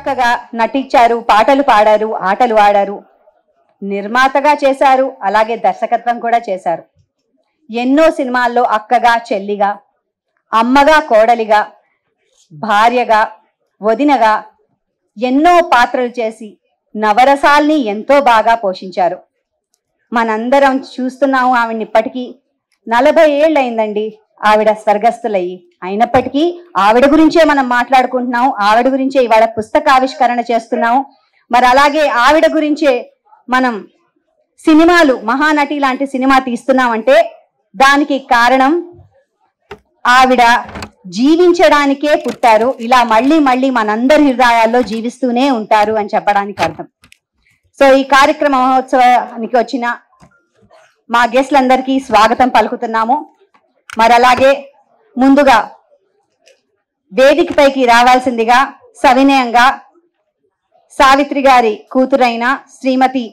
చక్కగా నటించారు, పాటలు పాడారు, ఆటలు ఆడారు, నిర్మాతగా చేశారు, అలాగే దర్శకత్వం కూడా చేశారు. ఎన్నో సినిమాల్లో అక్కగా, చెల్లిగా, అమ్మగా, కోడలిగా, భార్యగా, వదినగా ఎన్నో పాత్రలు చేసి నవరసాల్ని ఎంతో బాగా పోషించారు. మనందరం చూస్తున్నాము ఆవిడని. ఇప్పటికీ 40 ఏళ్ళు అయిందండి ఆవిడ స్వర్గస్థులయ్యి. అయినప్పటికీ ఆవిడ గురించే మనం మాట్లాడుకుంటున్నాం, ఆవిడ గురించే ఇవాళ పుస్తకావిష్కరణ చేస్తున్నాం. మరి అలాగే ఆవిడ గురించే మనం సినిమాలు, మహానటి లాంటి సినిమా తీస్తున్నామంటే దానికి కారణం ఆవిడ జీవించడానికే పుట్టారు, ఇలా మళ్ళీ మళ్ళీ మనందరి హృదయాల్లో జీవిస్తూనే ఉంటారు అని చెప్పడానికి అర్థం. సో ఈ కార్యక్రమ మహోత్సవానికి వచ్చిన మా గెస్ట్లందరికీ స్వాగతం పలుకుతున్నాము. మరి అలాగే ముందుగా వేదికపైకి రావాల్సిందిగా సవినయంగా సావిత్రి గారి కూతురైన శ్రీమతి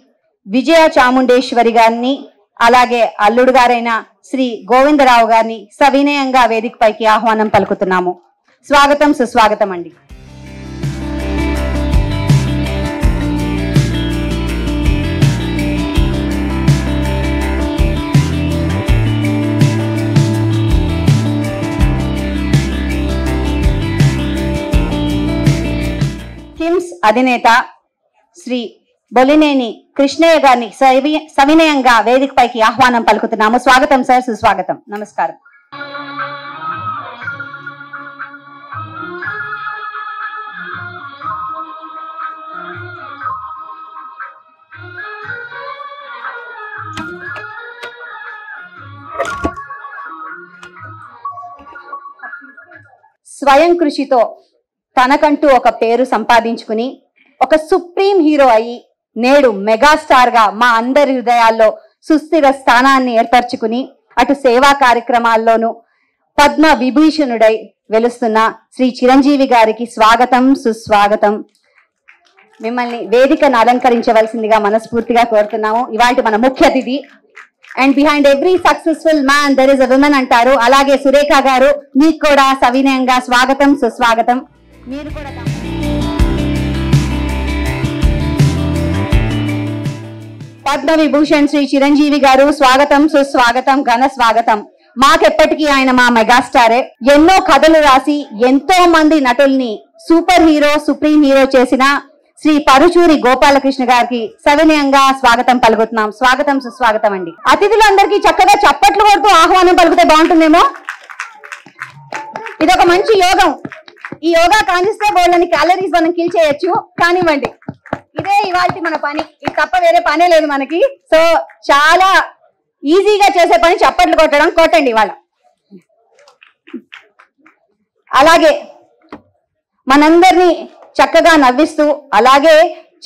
విజయ చాముండేశ్వరి గారిని, అలాగే అల్లుడు గారైన శ్రీ గోవిందరావు గారిని సవినయంగా వేదికపైకి ఆహ్వానం పలుకుతున్నాము. స్వాగతం, సుస్వాగతం అండి. కిమ్స్ అధినేత శ్రీ బొలినేని కృష్ణయ్య గారిని సవినయంగా వేదికపైకి ఆహ్వానం పలుకుతున్నాము. స్వాగతం సార్, సుస్వాగతం, నమస్కారం. స్వయం కృషితో తనకంటూ ఒక పేరు సంపాదించుకుని ఒక సుప్రీం హీరో అయి నేడు మెగాస్టార్ గా మా అందరి హృదయాల్లో సుస్థిర స్థానాన్ని ఏర్పరచుకుని అటు సేవా కార్యక్రమాల్లోనూ పద్మ విభూషణుడై వెలుస్తున్న శ్రీ చిరంజీవి గారికి స్వాగతం, సుస్వాగతం. మిమ్మల్ని వేదికను అలంకరించవలసిందిగా మనస్ఫూర్తిగా కోరుతున్నాము. ఇవాళ మన ముఖ్య అతిథి. And behind every successful man there is a women అంటారు. అలాగే సురేఖ గారు, మీకు కూడా సవినయంగా స్వాగతం, సుస్వాగతం. మీరు కూడా పద్మ విభూషణ్ శ్రీ చిరంజీవి గారు, స్వాగతం, సుస్వాగతం, ఘన స్వాగతం. మాకెప్పటికీ ఆయన మా మెగాస్టారే. ఎన్నో కథలు రాసి ఎంతో మంది నటుల్ని సూపర్ హీరో, సుప్రీం హీరో చేసిన శ్రీ పరుచూరి గోపాలకృష్ణ గారికి సవినయంగా స్వాగతం పలుకుతున్నాం. స్వాగతం, సుస్వాగతం అండి. అతిథులందరికీ చక్కగా చప్పట్లు కొడుతూ ఆహ్వానం పలికితే బాగుంటుందేమో. ఇదొక మంచి యోగం. ఈ యోగా కానిస్తే బోళ్ళని క్యాలరీస్ మనం కిల్ చేయొచ్చు. కానివ్వండి, ఇదే ఇవాళ మన పని. ఇది తప్ప వేరే పనే లేదు మనకి. సో చాలా ఈజీగా చేసే పని చప్పట్లు కొట్టడం. కొట్టండి ఇవాళ. అలాగే మనందరినీ చక్కగా నవ్విస్తూ, అలాగే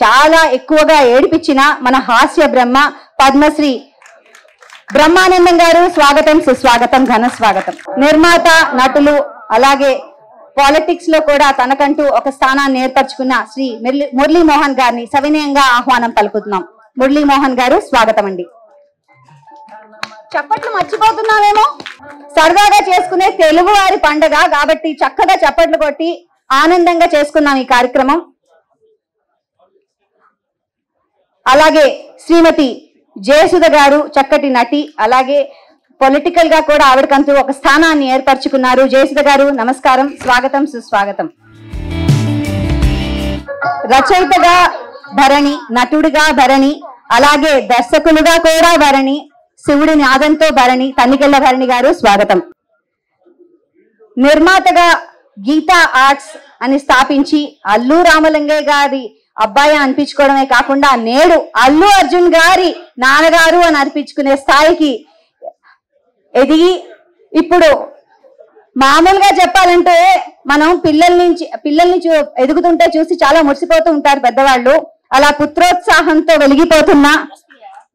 చాలా ఎక్కువగా ఏడిపించిన మన హాస్య బ్రహ్మ పద్మశ్రీ బ్రహ్మానందం గారు, స్వాగతం, సుస్వాగతం, ఘన స్వాగతం. నిర్మాత, నటులు, అలాగే పాలిటిక్స్ లో కూడా తనకంటూ ఒక స్థానాన్ని ఏర్పరచుకున్న శ్రీ మురళీమోహన్ గారిని సవినయంగా ఆహ్వానం పలుకుతున్నాం. మురళీమోహన్ గారు, స్వాగతం అండి. చప్పట్లు మర్చిపోతున్నామేమో. సరదాగా చేసుకునే తెలుగు వారి పండగ కాబట్టి చక్కగా చప్పట్లు కొట్టి ఆనందంగా చేసుకున్నాం ఈ కార్యక్రమం. అలాగే శ్రీమతి జయసుధ గారు, చక్కటి నటి, అలాగే పొలిటికల్ గా కూడా ఆవిడకంటూ ఒక స్థానాన్ని ఏర్పరచుకున్నారు. జయసుధ గారు, నమస్కారం, స్వాగతం, సుస్వాగతం. రచయితగా భరణి, నటుడిగా భరణి, అలాగే దర్శకులుగా కూడా భరణి, శివుడి నాదంతో భరణి, తన్నికెళ్ల భరణి గారు, స్వాగతం. నిర్మాతగా గీతా ఆర్ట్స్ అని స్థాపించి అల్లు రామలింగయ్య గారి అబ్బాయి అనిపించుకోవడమే కాకుండా నేడు అల్లు అర్జున్ గారి నాన్నగారు అని అనిపించుకునే స్థాయికి ఎదిగి, ఇప్పుడు మామూలుగా చెప్పాలంటే మనం పిల్లల్ని ఎదుగుతుంటే చూసి చాలా మురిసిపోతూ ఉంటారు పెద్దవాళ్ళు. అలా పుత్రోత్సాహంతో వెలిగిపోతున్న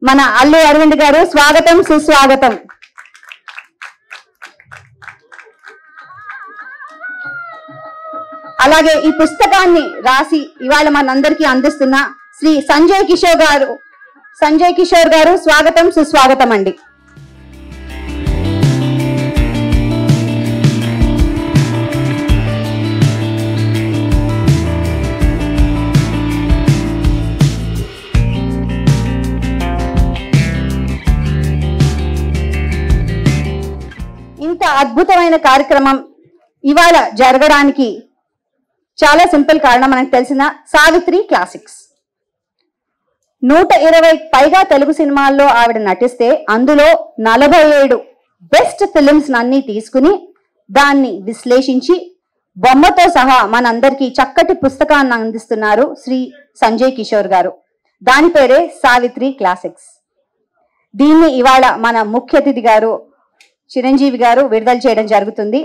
మన అల్లు అరవింద్ గారు, స్వాగతం, సుస్వాగతం. అలాగే ఈ పుస్తకాన్ని రాసి ఇవాళ మనందరికీ అందిస్తున్న శ్రీ సంజయ్ కిషోర్ గారు, స్వాగతం, సుస్వాగతం అండి. అద్భుతమైన కార్యక్రమం ఇవాళ జరగడానికి చాలా సింపుల్ కారణం మనకు తెలిసిన సావిత్రి క్లాసిక్స్. 120 పైగా తెలుగు సినిమాల్లో ఆవిడ నటిస్తే అందులో 47 బెస్ట్ ఫిలిమ్స్ అన్ని తీసుకుని దాన్ని విశ్లేషించి బొమ్మతో సహా మనందరికీ చక్కటి పుస్తకాన్ని అందిస్తున్నారు శ్రీ సంజయ్ కిషోర్ గారు. దాని పేరే సావిత్రి క్లాసిక్స్. దీన్ని ఇవాళ మన ముఖ్య అతిథి గారు చిరంజీవి గారు విడుదల చేయడం జరుగుతుంది.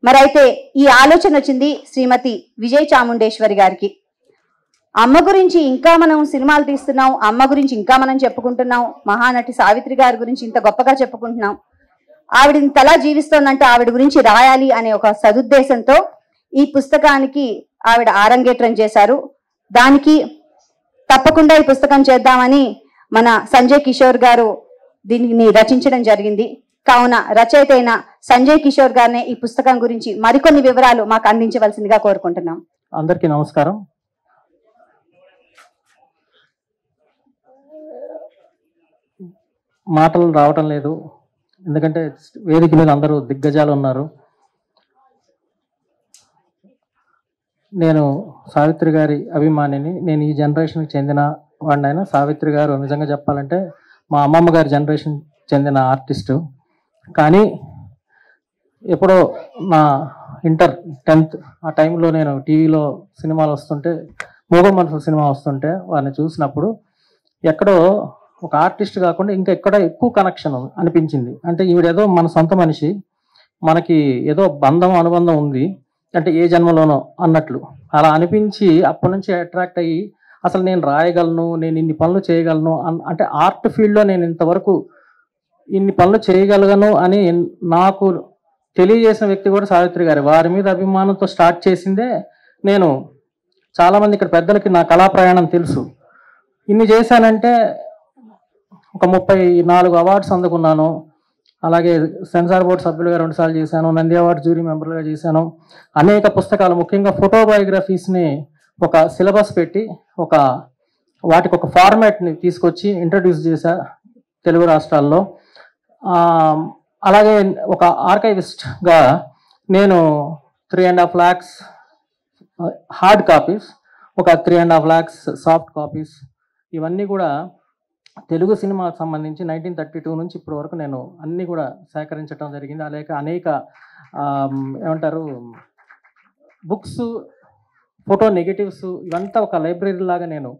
మరైతే ఈ ఆలోచన వచ్చింది శ్రీమతి విజయ చాముండేశ్వరి గారికి. అమ్మ గురించి ఇంకా మనం సినిమాలు తీస్తున్నాం, అమ్మ గురించి ఇంకా మనం చెప్పుకుంటున్నాం, మహానటి సావిత్రి గారి గురించి ఇంత గొప్పగా చెప్పుకుంటున్నాం. ఆవిడ ఇంతలా జీవిస్తోందంటే ఆవిడ గురించి రాయాలి అనే ఒక సదుద్దేశంతో ఈ పుస్తకానికి ఆవిడ ఆరంగేట్రం చేశారు. దానికి తప్పకుండా ఈ పుస్తకం చేద్దామని మన సంజయ్ కిషోర్ గారు దీనిని రచించడం జరిగింది. కావున రచయిత అయిన సంజయ్ కిషోర్ గారిని ఈ పుస్తకం గురించి మరికొన్ని వివరాలు మాకు అందించవలసిందిగా కోరుకుంటున్నాం. అందరికీ నమస్కారం. మాటలు రావటం లేదు, ఎందుకంటే వేదిక మీద అందరూ దిగ్గజాలు ఉన్నారు. నేను సావిత్రి గారి అభిమానిని. నేను ఈ జనరేషన్కి చెందిన వాడినైనా సావిత్రి గారు నిజంగా చెప్పాలంటే మా అమ్మమ్మ గారి జనరేషన్ చెందిన ఆర్టిస్టు. కానీ ఎప్పుడో నా ఇంటర్ 10th ఆ టైంలో నేను టీవీలో సినిమాలు వస్తుంటే, మూగ మనసుల సినిమా వస్తుంటే వారిని చూసినప్పుడు ఎక్కడో ఒక ఆర్టిస్ట్ కాకుండా ఇంకా ఎక్కడ ఎక్కువ కనెక్షన్ అనిపించింది. అంటే ఈవిడేదో మన సొంత మనిషి, మనకి ఏదో బంధం అనుబంధం ఉంది, అంటే ఏ జన్మలోనో అన్నట్లు అలా అనిపించి అప్పటి నుంచి అట్రాక్ట్ అయ్యి అసలు నేను రాయగలను, నేను ఇన్ని పనులు చేయగలను, అంటే ఆర్ట్ ఫీల్డ్లో నేను ఇంతవరకు ఇన్ని పనులు చేయగలను అని నాకు తెలియజేసిన వ్యక్తి కూడా సావిత్రి గారు. వారి మీద అభిమానంతో స్టార్ట్ చేసిందే నేను. చాలామంది ఇక్కడ పెద్దలకి నా కళా ప్రయాణం తెలుసు. ఇన్ని చేశానంటే ఒక 34 అవార్డ్స్ అందుకున్నాను. అలాగే సెన్సార్ బోర్డు సభ్యులుగా 2 సార్లు చేశాను, నంది అవార్డు జ్యూరీ మెంబర్గా చేశాను. అనేక పుస్తకాలు, ముఖ్యంగా ఫోటోబయోగ్రఫీస్ని ఒక సిలబస్ పెట్టి వాటికి ఒక ఫార్మాట్ని తీసుకొచ్చి ఇంట్రడ్యూస్ చేశా తెలుగు రాష్ట్రాల్లో. అలాగే ఒక ఆర్కైవిస్ట్గా నేను 3.5 lakhs హార్డ్ కాపీస్, ఒక 3.5 lakhs సాఫ్ట్ కాపీస్, ఇవన్నీ కూడా తెలుగు సినిమాకు సంబంధించి 1932 నుంచి ఇప్పటి వరకు నేను అన్నీ కూడా సేకరించడం జరిగింది. అలాగే అనేక ఏమంటారు బుక్స్, ఫోటో నెగటివ్స్, ఇవంతా ఒక లైబ్రరీ లాగా నేను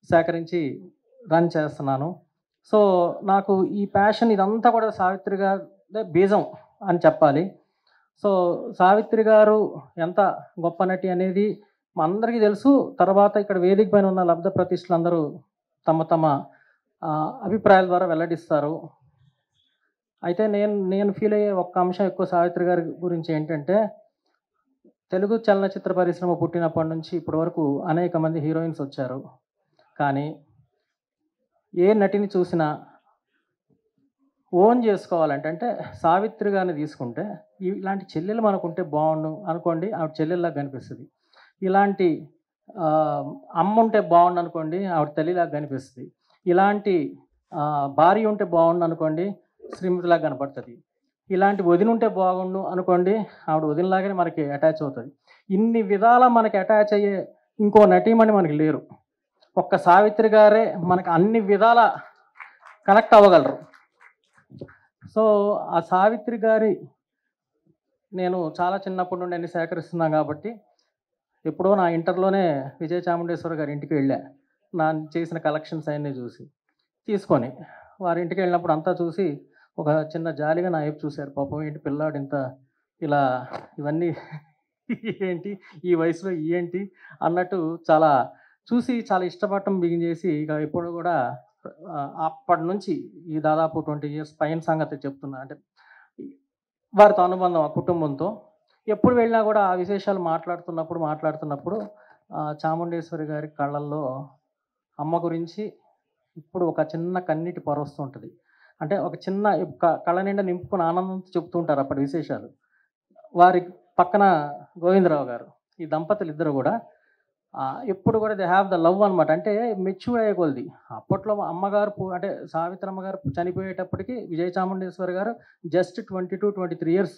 సేకరించి రన్ చేస్తున్నాను. సో నాకు ఈ ప్యాషన్ ఇదంతా కూడా సావిత్రి గారి బీజం అని చెప్పాలి. సో సావిత్రి గారు ఎంత గొప్ప నటి అనేది మా అందరికీ తెలుసు. తర్వాత ఇక్కడ వేదిక పైన ఉన్న లబ్ధ ప్రతిష్ఠలు అందరూ తమ తమ అభిప్రాయాల ద్వారా వెల్లడిస్తారు. అయితే నేను ఫీల్ అయ్యే ఒక్క అంశం ఎక్కువ సావిత్రి గారి గురించి ఏంటంటే, తెలుగు చలనచిత్ర పరిశ్రమ పుట్టినప్పటి నుంచి ఇప్పటి వరకు అనేక మంది హీరోయిన్స్ వచ్చారు. కానీ ఏ నటిని చూసినా ఓన్ చేసుకోవాలంటే, అంటే సావిత్రి గారిని తీసుకుంటే ఇలాంటి చెల్లెలు మనకుంటే బాగుండు అనుకోండి, ఆవిడ చెల్లెల్లాగా కనిపిస్తుంది. ఇలాంటి అమ్మ ఉంటే బాగుండు అనుకోండి, ఆవిడ తల్లిలాగా కనిపిస్తుంది. ఇలాంటి భార్య ఉంటే బాగుండు అనుకోండి, శ్రీమతిలాగా కనపడుతుంది. ఇలాంటి వదిన ఉంటే బాగుండు అనుకోండి, ఆవిడ వదినలాగానే మనకి అటాచ్ అవుతుంది. ఇన్ని విధాల మనకి అటాచ్ అయ్యే ఇంకో నటీమణి మనకి లేరు. ఒక్క సావిత్రి గారే మనకు అన్ని విధాల కనెక్ట్ అవ్వగలరు. సో ఆ సావిత్రి గారి నేను చాలా చిన్నప్పటి నుండి అన్ని సేకరిస్తున్నాను కాబట్టి, ఎప్పుడో నా ఇంటర్లోనే విజయ చాముండేశ్వరి గారి ఇంటికి వెళ్ళా. నా చేసిన కలెక్షన్స్ అన్నీ చూసి తీసుకొని వారి ఇంటికి వెళ్ళినప్పుడు అంతా చూసి ఒక చిన్న జాలిగా నా వైపు చూశారు. పాపం ఏంటి పిల్లాడు ఇంత ఇలా ఇవన్నీ ఏంటి ఈ వయసులో ఏంటి అన్నట్టు చాలా చూసి చాలా ఇష్టపడటం బిగిన్ చేసి, ఇక ఎప్పుడు కూడా అప్పటి నుంచి ఈ దాదాపు 20 years పైన సంగతి చెప్తున్నా. అంటే వారితో అనుబంధం, ఆ కుటుంబంతో ఎప్పుడు వెళ్ళినా కూడా ఆ విశేషాలు మాట్లాడుతున్నప్పుడు చాముండేశ్వరి గారి కళ్ళల్లో అమ్మ గురించి ఇప్పుడు ఒక చిన్న కన్నీటి పొర వస్తుంటుంది. అంటే ఒక చిన్న కళ్ళ నిండా నింపుకుని ఆనందంతో చెప్తూ ఉంటారు అప్పటి విశేషాలు. వారి పక్కన గోవిందరావు గారు, ఈ దంపతులు ఇద్దరు కూడా ఎప్పుడు కూడా దే హ్యావ్ ద లవ్ అనమాట. అంటే మెచ్యూర్ అయ్యే కొలది. అప్పట్లో అమ్మగారు అంటే సావిత్రమ్మ గారు చనిపోయేటప్పటికి విజయ చాముండేశ్వరి గారు జస్ట్ 22-23 years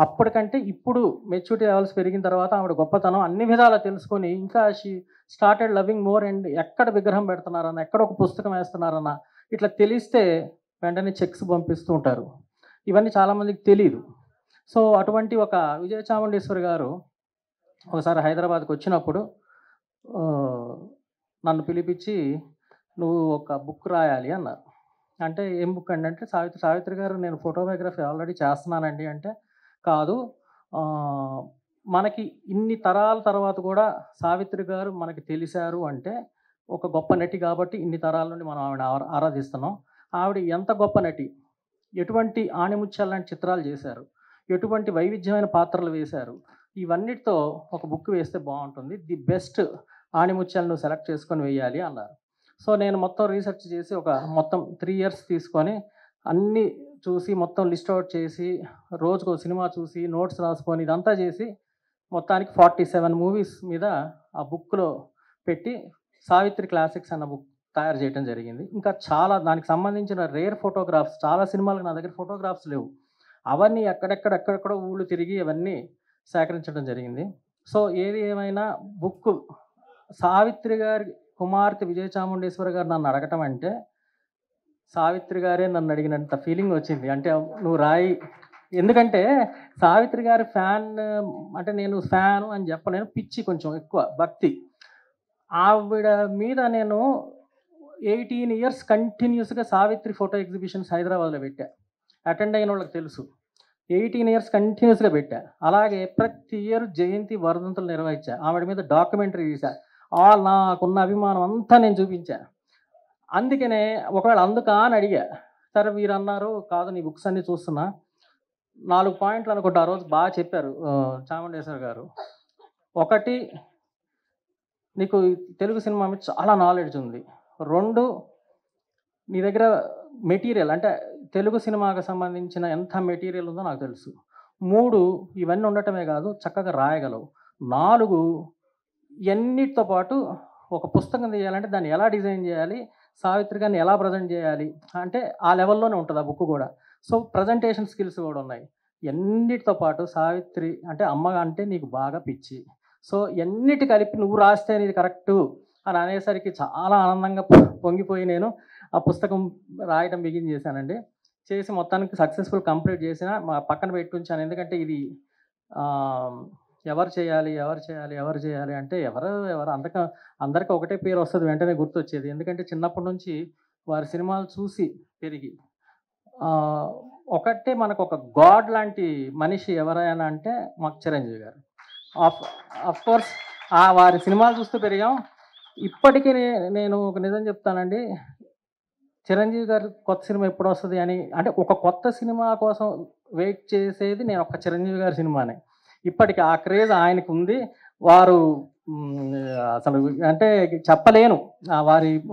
అప్పటికంటే ఇప్పుడు మెచ్యూరిటీ లెవెల్స్ పెరిగిన తర్వాత ఆవిడ గొప్పతనం అన్ని విధాలా తెలుసుకొని ఇంకా she started loving more and ఎక్కడ విగ్రహం పెడుతున్నారన్న, ఎక్కడ ఒక పుస్తకం వేస్తున్నారన్న ఇట్లా తెలిస్తే వెంటనే చెక్స్ పంపిస్తూ ఉంటారు. ఇవన్నీ చాలామందికి తెలియదు. సో అటువంటి ఒక విజయ చాముండేశ్వరి గారు ఒకసారి హైదరాబాద్కి వచ్చినప్పుడు నన్ను పిలిపించి నువ్వు ఒక బుక్ రాయాలి అన్నారు. అంటే ఏం బుక్ అండి అంటే, సావిత్రి గారు నేను ఫోటోగ్రఫీ ఆల్రెడీ చేస్తున్నానండి అంటే, కాదు మనకి ఇన్ని తరాల తర్వాత కూడా సావిత్రి గారు మనకి తెలిసారు అంటే ఒక గొప్ప నటి కాబట్టి ఇన్ని తరాల నుండి మనం ఆవిడ ఆరాధిస్తున్నాం. ఆవిడ ఎంత గొప్ప నటి, ఎటువంటి ఆణిముత్యాలు లాంటి చిత్రాలు చేశారు, ఎటువంటి వైవిధ్యమైన పాత్రలు వేశారు, ఇవన్నిటితో ఒక బుక్ వేస్తే బాగుంటుంది, ది బెస్ట్ ఆణిముత్యాలను సెలెక్ట్ చేసుకొని వేయాలి అన్నారు. సో నేను మొత్తం రీసెర్చ్ చేసి ఒక మొత్తం 3 years తీసుకొని అన్నీ చూసి మొత్తం లిస్ట్ అవుట్ చేసి రోజుకో సినిమా చూసి నోట్స్ రాసుకొని ఇదంతా చేసి మొత్తానికి 47 మూవీస్ మీద ఆ బుక్లో పెట్టి సావిత్రి క్లాసిక్స్ అన్న బుక్ తయారు చేయడం జరిగింది. ఇంకా చాలా దానికి సంబంధించిన రేర్ ఫోటోగ్రాఫ్స్, చాలా సినిమాలకు నా దగ్గర ఫోటోగ్రాఫ్స్ లేవు, అవన్నీ ఎక్కడెక్కడో ఊళ్ళు తిరిగి అవన్నీ సేకరించడం జరిగింది. సో ఏది ఏమైనా బుక్ సావిత్రి గారి కుమార్తె విజయ చాముండేశ్వరి గారు నన్ను అడగటం అంటే సావిత్రి గారే నన్ను అడిగినంత ఫీలింగ్ వచ్చింది. అంటే నువ్వు రాయి, ఎందుకంటే సావిత్రి గారి ఫ్యాన్ అంటే నేను ఫ్యాను అని చెప్పలేను, పిచ్చి కొంచెం ఎక్కువ భక్తి. ఆవిడ మీద నేను 18 years కంటిన్యూస్గా సావిత్రి ఫోటో ఎగ్జిబిషన్స్ హైదరాబాద్లో పెట్టా. అటెండ్ అయిన వాళ్ళకి తెలుసు, 18 years కంటిన్యూస్గా పెట్టా. అలాగే ప్రతి ఇయర్ జయంతి వర్ధంతులు నిర్వహించా, ఆవిడ మీద డాక్యుమెంటరీ తీసా, నాకున్న అభిమానం అంతా నేను చూపించా. అందుకనే ఒకవేళ అందుకా అని అడిగా. సరే వీరు అన్నారు కాదు నీ బుక్స్ అన్నీ చూస్తున్నా, 4 పాయింట్లు అనుకుంటా ఆ రోజు బాగా చెప్పారు చాముండేశ్వరి గారు. ఒకటి, నీకు తెలుగు సినిమా మీద చాలా నాలెడ్జ్ ఉంది. 2, నీ దగ్గర మెటీరియల్ అంటే తెలుగు సినిమాకి సంబంధించిన ఎంత మెటీరియల్ ఉందో నాకు తెలుసు. 3, ఇవన్నీ ఉండటమే కాదు చక్కగా రాయగలవు. 4, ఇవన్నిటితో పాటు ఒక పుస్తకం తీయాలంటే దాన్ని ఎలా డిజైన్ చేయాలి, సావిత్రి గారిని ఎలా ప్రజెంట్ చేయాలి అంటే ఆ లెవెల్లోనే ఉంటుంది ఆ బుక్ కూడా. సో ప్రజెంటేషన్ స్కిల్స్ కూడా ఉన్నాయి. ఎన్నిటితో పాటు సావిత్రి అంటే అమ్మ అంటే నీకు బాగా పిచ్చి, సో ఎన్నిటి కలిపి నువ్వు రాస్తే ఇది కరెక్టు అని అనేసరికి చాలా ఆనందంగా పొంగిపోయి నేను ఆ పుస్తకం రాయడం బిగిన్ చేశానండి. చేసి మొత్తానికి సక్సెస్ఫుల్ కంప్లీట్ చేసిన మా పక్కన పెట్టుంచాను. ఎందుకంటే ఇది ఎవరు చేయాలి అంటే ఎవరు అందరికీ ఒకటే పేరు వస్తుంది, వెంటనే గుర్తొచ్చేది. ఎందుకంటే చిన్నప్పటి నుంచి వారి సినిమాలు చూసి పెరిగి ఒకటే మనకు ఒక గాడ్ లాంటి మనిషి ఎవరైనా అంటే మాకు చిరంజీవి గారు. ఆఫ్ కోర్స్ వారి సినిమాలు చూస్తూ పెరిగాం. ఇప్పటికీ నేను ఒక నిజం చెప్తానండి, చిరంజీవి గారు కొత్త సినిమా ఎప్పుడు వస్తుంది అని అంటే ఒక కొత్త సినిమా కోసం వెయిట్ చేసేది నేను ఒక చిరంజీవి గారి సినిమానే. ఇప్పటికి ఆ క్రేజ్ ఆయనకు ఉంది. వారు అసలు అంటే చెప్పలేను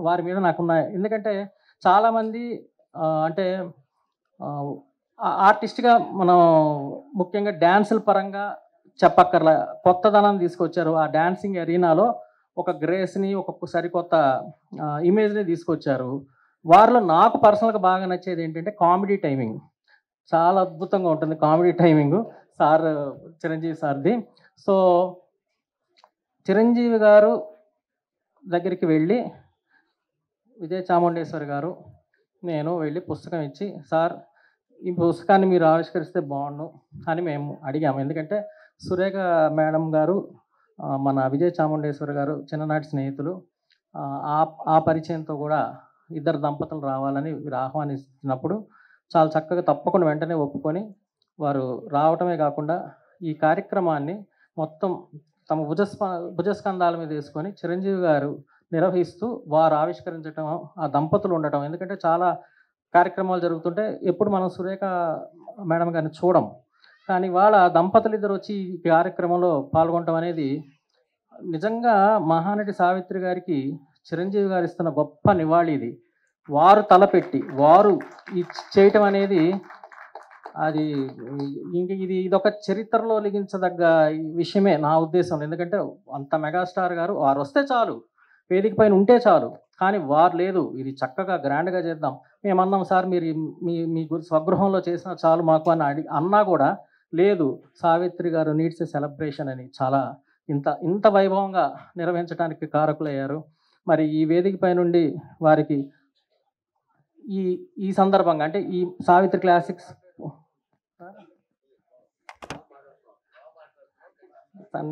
వారి మీద నాకున్న, ఎందుకంటే చాలామంది అంటే ఆర్టిస్ట్గా మనం ముఖ్యంగా డ్యాన్సుల పరంగా చెప్పక్కర్లా కొత్తదనం తీసుకొచ్చారు. ఆ డాన్సింగ్ అరీనాలో ఒక గ్రేస్ని, ఒక సరికొత్త ఇమేజ్ని తీసుకొచ్చారు. వారిలో నాకు పర్సనల్గా బాగా నచ్చేది ఏంటంటే కామెడీ టైమింగ్ చాలా అద్భుతంగా ఉంటుంది. కామెడీ టైమింగ్ చిరంజీవి సార్ది. సో చిరంజీవి గారు దగ్గరికి వెళ్ళి విజయ చాముండేశ్వరి గారు నేను వెళ్ళి పుస్తకం ఇచ్చి, సార్ ఈ పుస్తకాన్ని మీరు ఆవిష్కరిస్తే బాగుండు అని మేము అడిగాము. ఎందుకంటే సురేఖ మేడం గారు మన విజయ చాముండేశ్వరి గారు చిన్ననాటి స్నేహితులు. ఆ పరిచయంతో కూడా ఇద్దరు దంపతులు రావాలని వీరు ఆహ్వానిస్తున్నప్పుడు చాలా చక్కగా తప్పకుండా వెంటనే ఒప్పుకొని వారు రావటమే కాకుండా ఈ కార్యక్రమాన్ని మొత్తం తమ భుజస్కంధాల మీద వేసుకొని చిరంజీవి గారు నిర్వహిస్తూ వారు ఆవిష్కరించడం, ఆ దంపతులు ఉండటం. ఎందుకంటే చాలా కార్యక్రమాలు జరుగుతుంటే ఎప్పుడు మనం సురేఖ మేడం గారిని చూడం, కానీ వాళ్ళ దంపతులు ఇద్దరు వచ్చి ఈ కార్యక్రమంలో పాల్గొనడం అనేది నిజంగా మహానటి సావిత్రి గారికి చిరంజీవి గారు ఇస్తున్న గొప్ప నివాళి. ఇది వారు తలపెట్టి వారు చేయటం అనేది అది ఇదొక చరిత్రలో లిఖించదగ్గ విషయమే నా ఉద్దేశం. ఎందుకంటే అంత మెగాస్టార్ గారు వారు వస్తే చాలు, వేదిక పైన ఉంటే చాలు, కానీ వారు లేదు, ఇది చక్కగా గ్రాండ్గా చేద్దాం. మేము అన్నాం సార్ మీరు మీ స్వగృహంలో చేసినా చాలు మాకు అని అన్నా కూడా లేదు సావిత్రి గారు నీడ్స్ ఎ సెలబ్రేషన్ అని చాలా ఇంత వైభవంగా నిర్వహించడానికి కారకులయ్యారు. మరి ఈ వేదిక పై నుండి వారికి ఈ ఈ సందర్భంగా అంటే ఈ సావిత్రి క్లాసిక్స్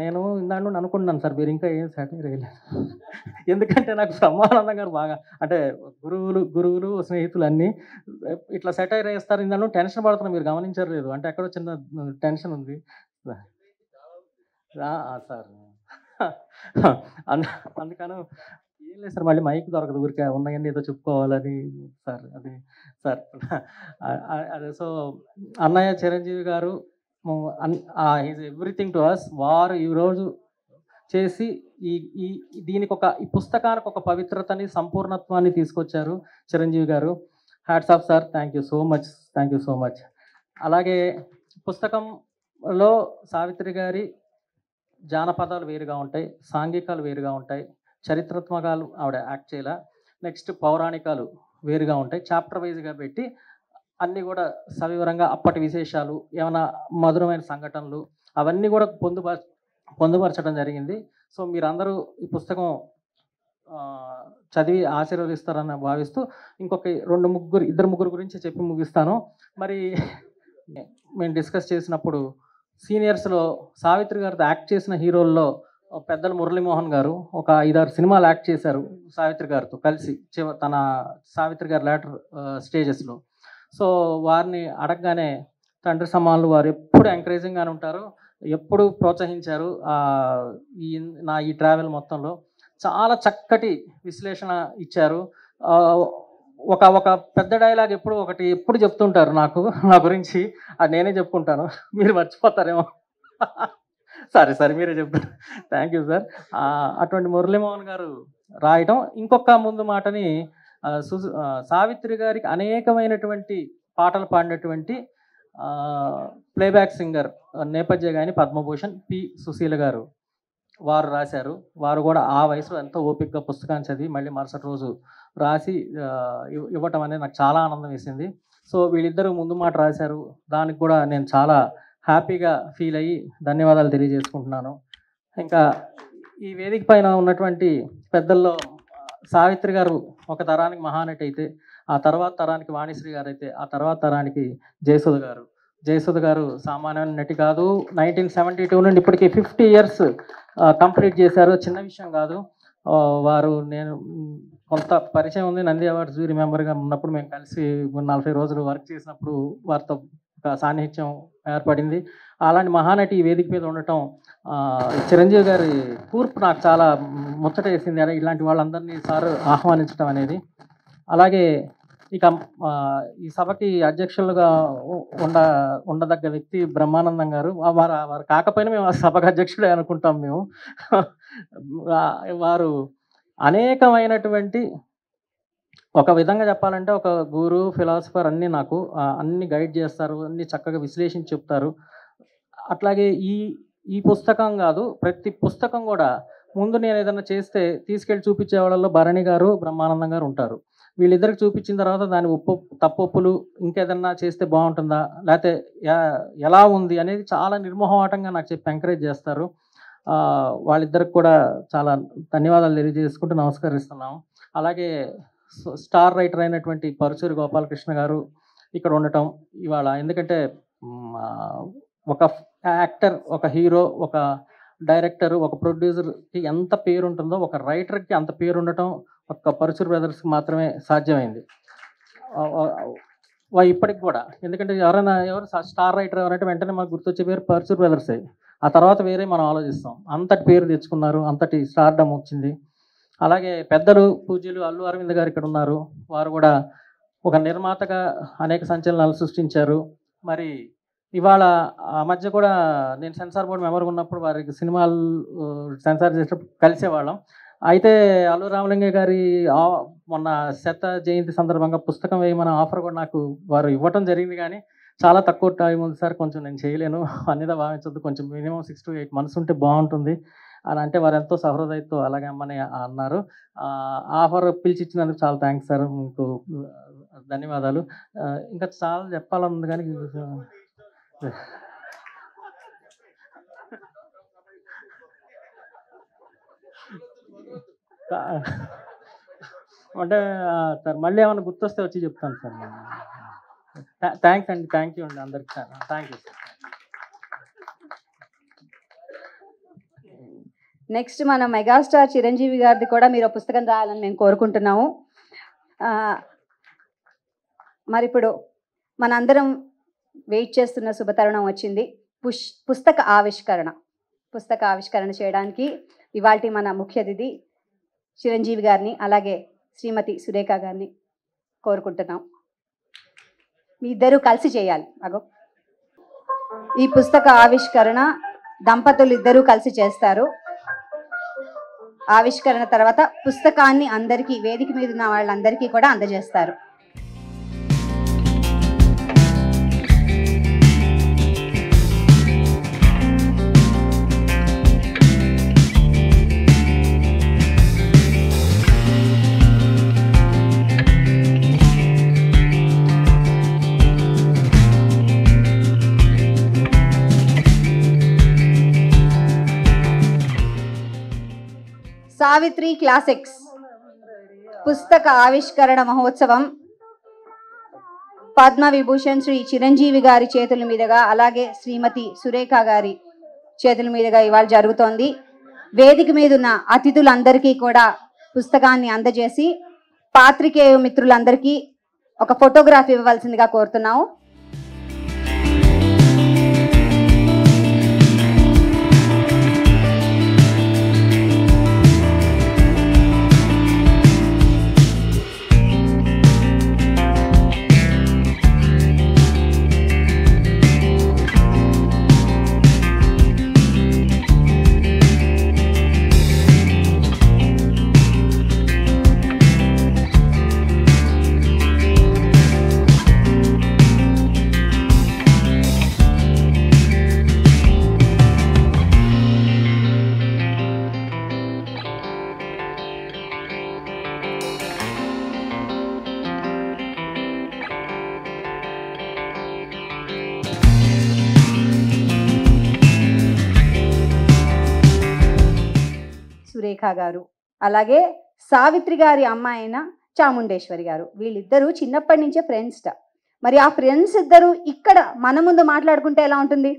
నేను ఇందాక నుండి అనుకుంటున్నాను సార్, మీరు ఇంకా ఏం సాటిస్ఫై అయ్యలేదు. ఎందుకంటే నాకు బ్రహ్మానందం గారు బాగా అంటే గురువులు స్నేహితులు అన్నీ ఇట్లా సెటైర్ వేస్తారు. ఇందాక టెన్షన్ పడుతున్నా, మీరు గమనించారు లేదు అంటే ఎక్కడో చిన్న టెన్షన్ ఉంది సార్. అందుకని ఏం లేదు సార్, మళ్ళీ మైక్ దొరకదు, ఊరికే ఉన్నాయని ఏదో చెప్పుకోవాలని సార్. అది సార్ అదే. సో అన్నయ్య చిరంజీవి గారు ఈజ్ ఎవ్రీథింగ్ టు అస్. వారు ఈరోజు చేసి ఈ దీనికి ఈ పుస్తకానికి ఒక పవిత్రతని సంపూర్ణత్వాన్ని తీసుకొచ్చారు చిరంజీవి గారు. Hats off sir, thank you so much, thank you so much. అలాగే పుస్తకంలో సావిత్రి గారి జానపదాలు వేరుగా ఉంటాయి, సాంఘికాలు వేరుగా ఉంటాయి, చరిత్రాత్మకాలు ఆవిడ యాక్ట్ చేయాల, నెక్స్ట్ పౌరాణికాలు వేరుగా ఉంటాయి. చాప్టర్ వైజ్గా పెట్టి అన్నీ కూడా సవివరంగా అప్పటి విశేషాలు, ఏమైనా మధురమైన సంఘటనలు అవన్నీ కూడా పొందుపరచడం జరిగింది. సో మీరందరూ ఈ పుస్తకం చదివి ఆశీర్వదిస్తారని భావిస్తూ ఇంకొక ఇద్దరు ముగ్గురు గురించి చెప్పి ముగిస్తాను. మరి మేము డిస్కస్ చేసినప్పుడు సీనియర్స్లో సావిత్రి గారితో యాక్ట్ చేసిన హీరోల్లో పెద్దలు మురళీమోహన్ గారు ఒక 5-6 సినిమాలు యాక్ట్ చేశారు సావిత్రి గారితో కలిసి తన సావిత్రి గారి లేటర్ స్టేజెస్లో. సో వారిని అడగగానే తండ్రి సమానులు వారు ఎప్పుడు ఎంకరేజింగ్గానే ఉంటారు, ఎప్పుడు ప్రోత్సహించారు. ఈ ట్రావెల్ మొత్తంలో చాలా చక్కటి విశ్లేషణ ఇచ్చారు. ఒక పెద్ద డైలాగ్ ఎప్పుడు చెప్తుంటారు నా గురించి, అది నేనే చెప్పుకుంటాను, మీరు మర్చిపోతారేమో. సరే మీరే చెప్తారు. Thank you sir. అటువంటి మురళీమోహన్ గారు రాయటం. ఇంకొక ముందు మాటని సావిత్రి గారికి అనేకమైనటువంటి పాటలు పాడినటువంటి ప్లేబ్యాక్ సింగర్ నేపథ్య గాయని పద్మభూషణ్ పి సుశీల గారు వారు రాశారు. వారు కూడా ఆ వయసులో ఎంతో ఓపికగా పుస్తకాన్ని చదివి మళ్ళీ మరుసటి రోజు రాసి ఇవ్వటం అనేది నాకు చాలా ఆనందం వేసింది. సో వీళ్ళిద్దరూ ముందు మాట రాశారు, దానికి కూడా నేను చాలా హ్యాపీగా ఫీల్ అయ్యి ధన్యవాదాలు తెలియజేసుకుంటున్నాను. ఇంకా ఈ వేదిక పైన ఉన్నటువంటి పెద్దల్లో సావిత్రి గారు ఒక తరానికి మహానటి అయితే, ఆ తర్వాత తరానికి వాణిశ్రీ గారు అయితే, ఆ తర్వాత తరానికి జయసుధ గారు సామాన్యమైన నటి కాదు. 1972 నుండి ఇప్పటికీ 50 years కంప్లీట్ చేశారు, చిన్న విషయం కాదు. వారు నేను కొంత పరిచయం ఉంది, నంది అవార్డ్స్ జ్యూరీ మెంబర్గా ఉన్నప్పుడు మేము కలిసి 40 రోజులు వర్క్ చేసినప్పుడు వారితో ఒక సాన్నిహిత్యం ఏర్పడింది. అలాంటి మహానటి ఈ వేదిక మీద ఉండటం, చిరంజీవి గారి కూర్పు నాకు చాలా ముచ్చట వేసింది. అలా ఇలాంటి వాళ్ళందరినీ సార్ ఆహ్వానించడం అనేది. అలాగే ఇక ఈ సభకి అధ్యక్షులుగా ఉండదగ్గ వ్యక్తి బ్రహ్మానందం గారు. వారు కాకపోయినా మేము ఆ సభకు అధ్యక్షులే అనుకుంటాం మేము. వారు అనేకమైనటువంటి, ఒక విధంగా చెప్పాలంటే ఒక గురు ఫిలాసఫర్, అన్ని గైడ్ చేస్తారు, అన్ని చక్కగా విశ్లేషించి చెప్తారు. అట్లాగే ఈ పుస్తకం కాదు, ప్రతి పుస్తకం కూడా ముందు నేను ఏదైనా చేస్తే తీసుకెళ్ళి చూపించే వాళ్ళలో భరణి గారు, బ్రహ్మానందం గారు ఉంటారు. వీళ్ళిద్దరికి చూపించిన తర్వాత దాని తప్పొప్పులు, ఇంకేదన్నా చేస్తే బాగుంటుందా, లేకపోతే ఎలా ఉంది అనేది చాలా నిర్మోహమాటంగా నాకు చెప్పి ఎంకరేజ్ చేస్తారు. వాళ్ళిద్దరికి కూడా చాలా ధన్యవాదాలు తెలియజేసుకుంటూ నమస్కరిస్తున్నాం. అలాగే స్టార్ రైటర్ అయినటువంటి పరుచూరి గోపాలకృష్ణ గారు ఇక్కడ ఉండటం ఇవాళ, ఎందుకంటే ఒక యాక్టర్, ఒక హీరో, ఒక డైరెక్టర్, ఒక ప్రొడ్యూసర్కి ఎంత పేరు ఉంటుందో ఒక రైటర్కి అంత పేరు ఉండటం ఒక పరుచూరి బ్రదర్స్కి మాత్రమే సాధ్యమైంది. ఇప్పటికి కూడా, ఎందుకంటే ఎవరు స్టార్ రైటర్ ఎవరంటే వెంటనే మాకు గుర్తొచ్చే పేరు పరుచూరి బ్రదర్సే. ఆ తర్వాత వేరే మనం ఆలోచిస్తాం. అంతటి పేరు తెచ్చుకున్నారు, అంతటి స్టార్డమ్ వచ్చింది. అలాగే పెద్దలు పూజ్యులు అల్లు అరవింద్ గారు ఇక్కడ ఉన్నారు. వారు కూడా ఒక నిర్మాతగా అనేక సంచలనాలు సృష్టించారు. మరి ఇవాళ ఆ మధ్య కూడా నేను సెన్సార్ బోర్డు మెంబర్గా ఉన్నప్పుడు వారికి సినిమాలు సెన్సార్ చేసేటప్పుడు కలిసేవాళ్ళం. అయితే అల్లు రామలింగయ్య గారి మొన్న జయంతి సందర్భంగా పుస్తకం వేయమని ఆఫర్ కూడా నాకు వారు ఇవ్వటం జరిగింది. కానీ చాలా తక్కువ టైం ఉంది సార్, కొంచెం నేను చేయలేను అనేది భావించద్దు, కొంచెం మినిమం 6 to 8 months ఉంటే బాగుంటుంది అని అంటే వారు ఎంతో సహృదయతో అలాగే అమ్మని అన్నారు. ఆఫర్ పిలిచిచ్చినందుకు చాలా థ్యాంక్స్ సార్, మీకు ధన్యవాదాలు. ఇంకా చాలా చెప్పాలనుంది కానీ అంటే సార్ మళ్ళీ ఏమైనా గుర్తొస్తే వచ్చి చెప్తాను సార్. థ్యాంక్స్ అండి, థ్యాంక్ యూ అండి అందరికి sir, thank you sir. Next మన మెగాస్టార్ చిరంజీవి గారిది కూడా మీరు ఒక పుస్తకం రాయాలని మేము కోరుకుంటున్నాము. మరి ఇప్పుడు మనందరం వెయిట్ చేస్తున్న శుభతరుణం వచ్చింది. పుస్తక ఆవిష్కరణ చేయడానికి ఇవాల్టి మన ముఖ్య అతిథి చిరంజీవి గారిని అలాగే శ్రీమతి సురేఖ గారిని కోరుకుంటున్నాం. మీ ఇద్దరూ కలిసి చేయాలి. ఈ పుస్తక ఆవిష్కరణ దంపతులు ఇద్దరూ కలిసి చేస్తారు. ఆవిష్కరణ తర్వాత పుస్తకాన్ని అందరికీ, వేదిక మీద ఉన్న వాళ్ళందరికీ కూడా అందజేస్తారు. సావిత్రి క్లాసిక్స్ పుస్తక ఆవిష్కరణ మహోత్సవం పద్మ విభూషణ్ శ్రీ చిరంజీవి గారి చేతుల మీదుగా అలాగే శ్రీమతి సురేఖ గారి చేతుల మీదుగా ఇవాళ జరుగుతోంది. వేదిక మీద ఉన్న అతిథులందరికీ కూడా పుస్తకాన్ని అందజేసి పాత్రికేయ మిత్రులందరికీ ఒక ఫోటోగ్రాఫ్ ఇవ్వవలసిందిగా కోరుతున్నాము. సురేఖ గారు అలాగే సావిత్రి గారి అమ్మాయి అయిన చాముండేశ్వరి గారు, వీళ్ళిద్దరూ చిన్నప్పటి నుంచే ఫ్రెండ్స్. మరి ఆ ఫ్రెండ్స్ ఇద్దరు ఇక్కడ మన ముందు మాట్లాడుకుంటే ఎలా ఉంటుంది,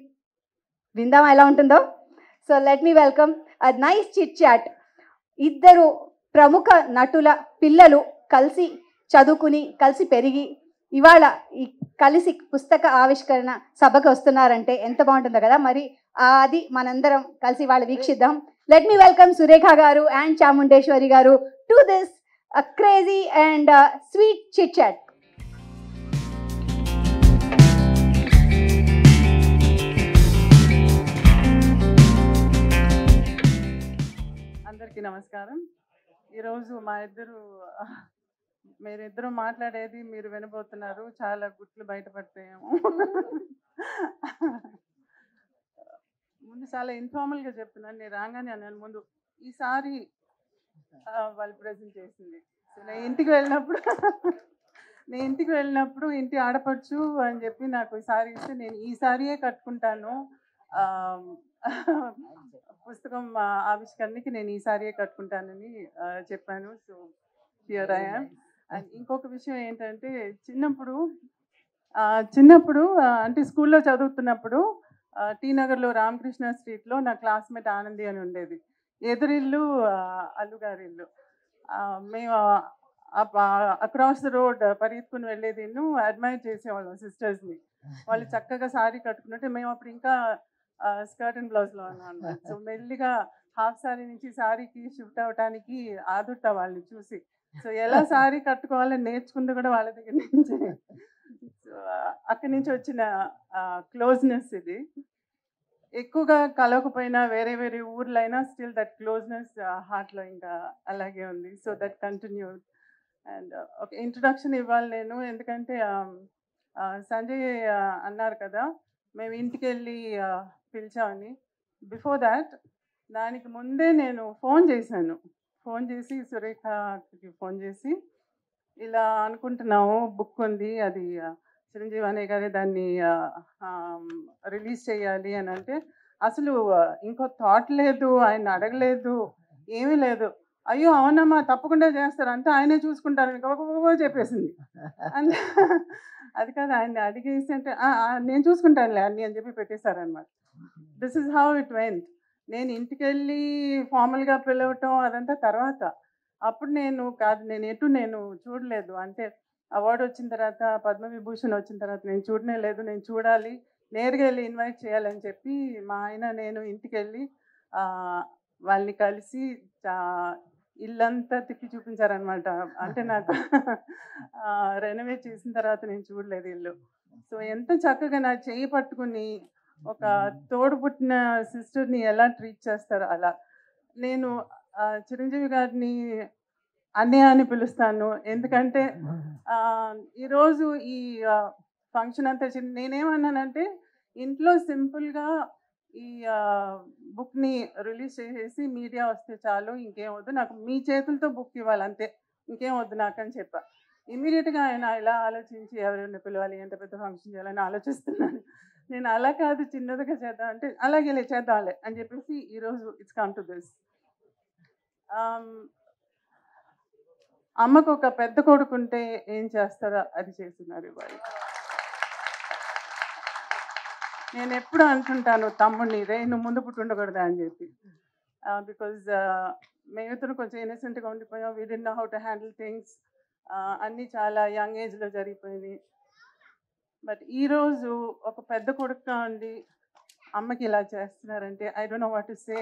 విందామా ఎలా ఉంటుందో? So let me welcome a nice chit chat. ఇద్దరు ప్రముఖ నటుల పిల్లలు కలిసి చదువుకుని కలిసి పెరిగి ఇవాళ ఈ కలిసి పుస్తక ఆవిష్కరణ సభకు వస్తున్నారంటే ఎంత బాగుంటుందో కదా. మరి అది మనందరం కలిసి వాళ్ళు వీక్షిద్దాం. లెట్ మీ వెల్కమ్ సురేఖ గారు అండ్ చాముండేశ్వరి గారు to this crazy and sweet chit chat. అందరికీ నమస్కారం. ఈరోజు మీరిద్దరు మాట్లాడేది మీరు వినబోతున్నారు. చాలా గుట్లు బయటపడతాయేమో. ముందు చాలా ఇన్ఫార్మల్గా చెప్తున్నాను. నేను రాగానే అన్నాను ముందు ఈసారి వాళ్ళు ప్రజెంట్ చేసింది. సో నేను ఇంటికి వెళ్ళినప్పుడు ఇంటి ఆడపడుచు అని చెప్పి నాకు ఈ సారీ ఇస్తే నేను ఈ సారీయే కట్టుకుంటాను, పుస్తకం ఆవిష్కరణకి నేను ఈ సారీయే కట్టుకుంటానని చెప్పాను. So here I am. And ఇంకొక విషయం ఏంటంటే చిన్నప్పుడు అంటే స్కూల్లో చదువుతున్నప్పుడు టీ నగర్లో రామకృష్ణ స్ట్రీట్లో నా క్లాస్మేట్ ఆనంది అని ఉండేది. ఎదురిల్లు అల్లుగారి ఇల్లు. మేము అక్రాస్ ద రోడ్ పరిగెత్తుకుని వెళ్ళేది, అడ్మైర్ చేసేవాళ్ళం సిస్టర్స్ని. వాళ్ళు చక్కగా సారీ కట్టుకున్నట్టే మేము అప్పుడు ఇంకా స్కర్ట్ అండ్ బ్లౌజ్లో ఉన్నాను. సో మెల్లిగా హాఫ్ సారీ నుంచి సారీకి షిఫ్ట్ అవ్వటానికి ఆదుర్తా వాళ్ళని చూసి. సో ఎలా సారీ కట్టుకోవాలని నేర్చుకుంది కూడా వాళ్ళ దగ్గర నుంచి. సో అక్కడి నుంచి వచ్చిన క్లోజ్నెస్ ఇది. ఎక్కువగా కలవకపోయినా వేరే వేరే ఊర్లైనా స్టిల్ దట్ క్లోజ్నెస్ హార్ట్లో ఇంకా అలాగే ఉంది. So that continued. అండ్ ఒక ఇంట్రొడక్షన్ ఇవ్వాలి నేను, ఎందుకంటే సంజయ్ అన్నారు కదా మేము ఇంటికి వెళ్ళి పిలిచామని. బిఫోర్ దాట్ దానికి ముందే నేను ఫోన్ చేసి సురేఖకి ఫోన్ చేసి ఇలా అనుకుంటున్నాము, బుక్ ఉంది, అది చిరంజీవి అనే గారే దాన్ని రిలీజ్ చేయాలి అని అంటే అసలు ఇంకో థాట్ లేదు, ఆయన అడగలేదు, ఏమీ లేదు. అయ్యో అవునమ్మా తప్పకుండా చేస్తారు, అంతా ఆయనే చూసుకుంటారని గబగబా చెప్పేసింది. అంటే అది కాదు, ఆయన్ని అడిగేసి అంటే నేను చూసుకుంటానులే అన్నీ అని చెప్పి పెట్టేశారనమాట. This is how it went. నేను ఇంటికెళ్ళి ఫార్మల్గా పిలవటం అదంతా తర్వాత. అప్పుడు నేను చూడలేదు. అంటే అవార్డు వచ్చిన తర్వాత, పద్మవిభూషణ్ వచ్చిన తర్వాత నేను చూడనే లేదు. నేను చూడాలి, నేరుగా వెళ్ళి ఇన్వైట్ చేయాలని చెప్పి మా ఆయన నేను ఇంటికెళ్ళి వాళ్ళని కలిసి ఇల్లంతా తిప్పి చూపించారనమాట. అంటే నాకు రెనోవేట్ చేసిన తర్వాత నేను చూడలేదు ఇల్లు. సో ఎంత చక్కగా నా చెయ్యి పట్టుకుని ఒక తోడు పుట్టిన సిస్టర్ని ఎలా ట్రీట్ చేస్తారో అలా. నేను చిరంజీవి గారిని అన్నయ్య అని పిలుస్తాను. ఎందుకంటే ఈరోజు ఈ ఫంక్షన్ అంతా నేనేమన్నానంటే, ఇంట్లో సింపుల్గా ఈ బుక్ని రిలీజ్ చేసేసి మీడియా వస్తే చాలు, ఇంకేం వద్దు నాకు, మీ చేతులతో బుక్ ఇవ్వాలి అంతే, ఇంకేం వద్దు నాకు అని చెప్పా. ఇమీడియట్గా ఆయన ఇలా ఆలోచించి ఎవరైనా పిలవాలి, ఎంత పెద్ద ఫంక్షన్ చేయాలని ఆలోచిస్తున్నాను. నేను అలా కాదు, చిన్నదిగా చేద్దాం అంటే అలాగే చేద్దాంలే అని చెప్పేసి ఈరోజు ఇట్స్ కమ్ టు దిస్. అమ్మకు ఒక పెద్ద కొడుకుంటే ఏం చేస్తారో అది చేస్తున్నారు ఇవాళ. నేను ఎప్పుడు అంటుంటాను తమ్ముడిని, రే నువ్వు ముందు పుట్టి ఉండకూడదా అని చెప్పి. బికాజ్ మేమిద్దరం కొంచెం ఇన్నసెంట్గా ఉండిపోయాం. We did know how to handle things. అన్నీ చాలా యంగ్ ఏజ్లో జరిగిపోయినాయి. బట్ ఈరోజు ఒక పెద్ద కొడుకుగా ఉండి అమ్మకి ఇలా చేస్తున్నారంటే I don't know what to say.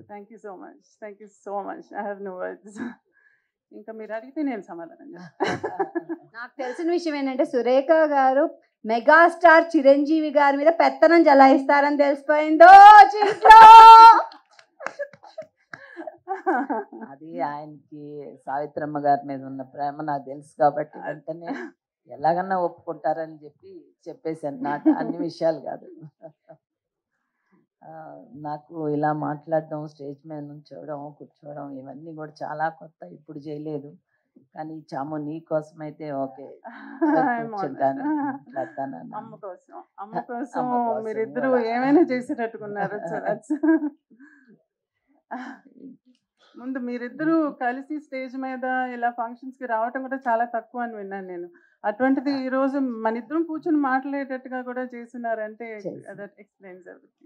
Thank you so much, thank you so much. I have no words. ఇంకా మీరు అడిగితే నేను సమాధానం చెప్తాను. నాకు తెలిసిన విషయం ఏంటంటే సురేఖ గారు మెగాస్టార్ చిరంజీవి గారి మీద పెత్తనం జలాయిస్తారని తెలిసిపోయిందో. అది ఆయనకి సావిత్రమ్మ గారి మీద ఉన్న ప్రేమ నాకు తెలుసు కాబట్టి వెంటనే ఎలాగన్నా ఒప్పుకుంటారని చెప్పేశాను. నాకు అన్ని విషయాలు కాదు, నాకు ఇలా మాట్లాడడం, స్టేజ్ మీద నుంచోవడం, కూర్చోవడం ఇవన్నీ కూడా చాలా కొత్త, ఇప్పుడు చేయలేదు. కానీ చాము నీ కోసం అయితే ఓకే కూర్చుంటాను, మాట్లాడతాను. అమ్మ కోసం మీరిద్దరు ఏమైనా చేసేటట్టుకున్నారు. ముందు మీరిద్దరూ కలిసి స్టేజ్ మీద ఇలా ఫంక్షన్స్కి రావటం కూడా చాలా తక్కువ అని విన్నాను నేను. అటువంటిది ఈరోజు మన ఇద్దరం కూర్చొని మాట్లాడేటట్టుగా కూడా చేస్తున్నారంటే దట్ ఎక్స్ప్లెయిన్స్ ఎవ్రీథింగ్.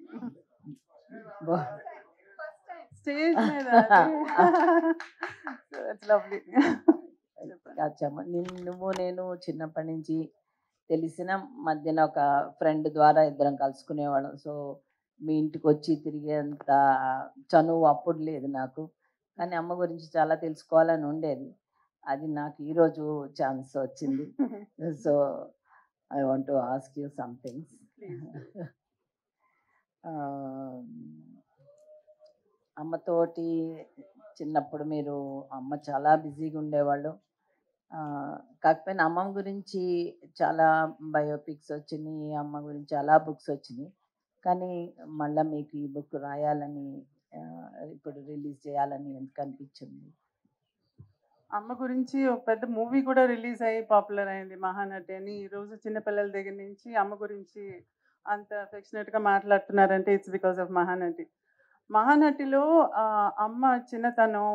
స్టేజ్ మీద లవ్లీ. నువ్వు నేను చిన్నప్పటి నుంచి తెలిసిన మధ్యన ఒక ఫ్రెండ్ ద్వారా ఇద్దరం కలుసుకునేవాళ్ళం. సో మీ ఇంటికి వచ్చి తిరిగేంత చనువు అప్పుడు లేదు నాకు, కానీ అమ్మ గురించి చాలా తెలుసుకోవాలని ఉండేది. అది నాకు ఈరోజు ఛాన్స్ వచ్చింది. So I want to ask you something. అమ్మతోటి చిన్నప్పుడు మీరు అమ్మ చాలా బిజీగా ఉండేవాళ్ళు. కాకపోయినా అమ్మమ్మ గురించి చాలా బయోపిక్స్ వచ్చినాయి, అమ్మ గురించి చాలా బుక్స్ వచ్చినాయి. కానీ మళ్ళీ మీకు ఈ బుక్ రాయాలని, ఇప్పుడు రిలీజ్ చేయాలని ఎందుకు అనిపించింది? అమ్మ గురించి ఒక పెద్ద మూవీ కూడా రిలీజ్ అయ్యి పాపులర్ అయింది, మహానటి అని. ఈరోజు చిన్నపిల్లల దగ్గర నుంచి అమ్మ గురించి అంత అఫెక్షనేట్గా మాట్లాడుతున్నారంటే ఇట్స్ బికాస్ ఆఫ్ మహానటి. మహానటిలో అమ్మ చిన్నతనం,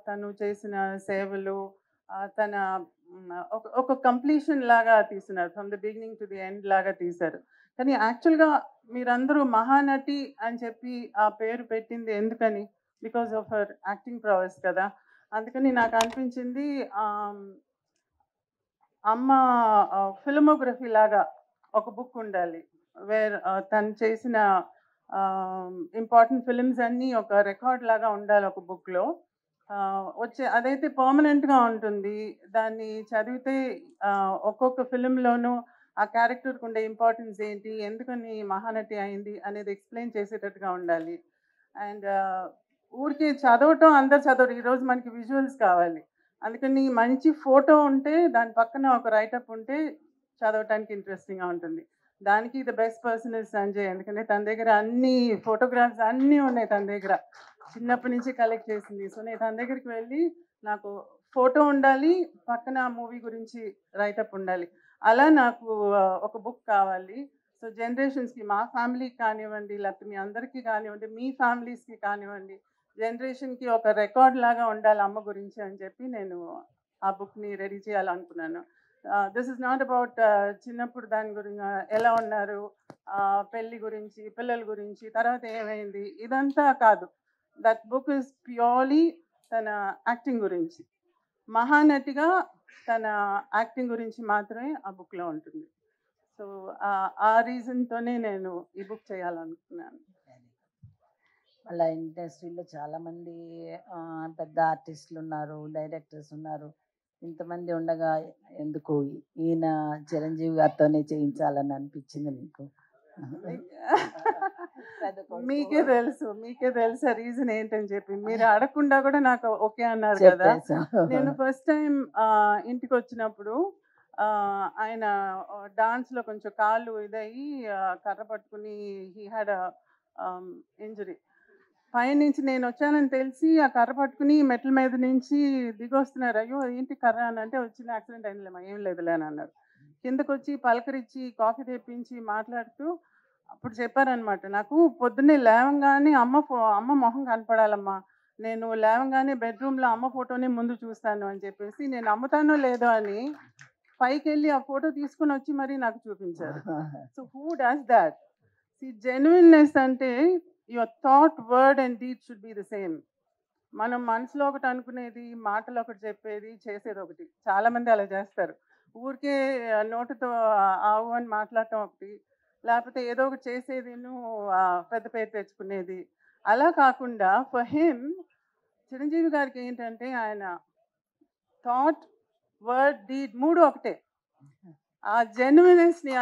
తను చేసిన సేవలు, తన ఒక కంప్లీషన్ లాగా తీస్తున్నారు, from the beginning to the end లాగా తీశారు. కానీ యాక్చువల్గా మీరందరూ మహానటి అని చెప్పి ఆ పేరు పెట్టింది ఎందుకని? బికాజ్ ఆఫ్ హర్ యాక్టింగ్ ప్రొవెస్ కదా. అందుకని నాకు అనిపించింది అమ్మ ఫిల్మోగ్రఫీ లాగా ఒక బుక్ ఉండాలి, వేర్ తను చేసిన ఇంపార్టెంట్ ఫిలిమ్స్ అన్నీ ఒక రికార్డ్ లాగా ఉండాలి ఒక బుక్లో. అదైతే పర్మనెంట్గా ఉంటుంది. దాన్ని చదివితే ఒక్కొక్క ఫిలింలోనూ ఆ క్యారెక్టర్కి ఉండే ఇంపార్టెన్స్ ఏంటి, ఎందుకని మహానటి అయింది అనేది ఎక్స్ప్లెయిన్ చేసేటట్టుగా ఉండాలి. అండ్ ఊరికే చదవటం అందరు చదవరు, ఈరోజు మనకి విజువల్స్ కావాలి. అందుకని మంచి ఫోటో ఉంటే దాని పక్కన ఒక రైటప్ ఉంటే చదవటానికి ఇంట్రెస్టింగ్గా ఉంటుంది. దానికి the best person is Sanjay. ఎందుకంటే తన దగ్గర అన్ని ఫోటోగ్రాఫ్స్ అన్నీ ఉన్నాయి, తన దగ్గర చిన్నప్పటి నుంచి కలెక్ట్ చేసింది. సో నేను తన దగ్గరికి వెళ్ళి నాకు ఫోటో ఉండాలి, పక్కన మూవీ గురించి రైటప్ ఉండాలి, అలా నాకు ఒక బుక్ కావాలి. సో జనరేషన్స్కి, మా ఫ్యామిలీకి కానివ్వండి, లేకపోతే మీ అందరికీ కానివ్వండి, మీ ఫ్యామిలీస్కి కానివ్వండి, జనరేషన్కి ఒక రికార్డ్ లాగా ఉండాలి అమ్మ గురించి అని చెప్పి నేను ఆ బుక్ని రెడీ చేయాలనుకున్నాను. దిస్ ఇస్ నాట్ అబౌట్ చిన్నప్పుడు దాని గురించి ఎలా ఉన్నారు, పెళ్ళి గురించి, పిల్లల గురించి, తర్వాత ఏమైంది, ఇదంతా కాదు. దట్ బుక్ ఇస్ ప్యూర్లీ తన యాక్టింగ్ గురించి, మహానటిగా తన యాక్టింగ్ గురించి మాత్రమే ఆ బుక్లో ఉంటుంది. సో ఆ రీజన్తోనే నేను ఈ బుక్ చేయాలనుకున్నాను. అలా ఇండస్ట్రీలో చాలామంది పెద్ద ఆర్టిస్టులు ఉన్నారు, డైరెక్టర్స్ ఉన్నారు. ఇంతమంది ఉండగా ఎందుకు ఈయన చిరంజీవి గారితోనే చేయించాలని అనిపించింది మీకు? మీకే తెలుసు రీజన్ ఏంటని చెప్పి. మీరు అడగకుండా కూడా నాకు ఓకే అన్నారు కదా. నేను ఫస్ట్ టైం ఇంటికి వచ్చినప్పుడు ఆయన డాన్స్లో కొంచెం కాళ్ళు ఇదయ్యి కర్ర పట్టుకుని హీ హ్యాడ్ ఇంజరీ. పైనుంచి నేను వచ్చానని తెలిసి ఆ కర్ర పట్టుకుని మెట్ల మీద నుంచి దిగొస్తున్నారు. అయ్యో ఏంటి కర్ర అని అంటే, వచ్చిన యాక్సిడెంట్ అయిందిలేమా, ఏం లేదులే అని అన్నారు. కిందకు వచ్చి పలకరించి కాఫీ తెప్పించి మాట్లాడుతూ అప్పుడు చెప్పారనమాట, నాకు పొద్దున్నే లేవంగానే అమ్మ మొహం కనపడాలమ్మా, నేను లేవంగానే బెడ్రూమ్లో అమ్మ ఫోటోని ముందు చూస్తాను అని చెప్పేసి, నేను అమ్ముతానో లేదో అని పైకి వెళ్ళి ఆ ఫోటో తీసుకుని వచ్చి మరీ నాకు చూపించారు. So who does that? Genuineness అంటే your thought, word and deed should be the same. మనం మనసులో ఒకటి అనుకునేది, మాటలు ఒకటి చెప్పేది, చేసేది ఒకటి. చాలామంది అలా చేస్తారు. ఊరికే నోటుతో ఆవు అని మాట్లాడటం ఒకటి, లేకపోతే ఏదో ఒకటి చేసేది పెద్ద పేరు తెచ్చుకునేది. అలా కాకుండా ఫర్ హిమ్, చిరంజీవి గారికి ఏంటంటే ఆయన థాట్, వర్డ్, డీడ్ మూడు ఒకటే. ఆ జెన్యున్నెస్ని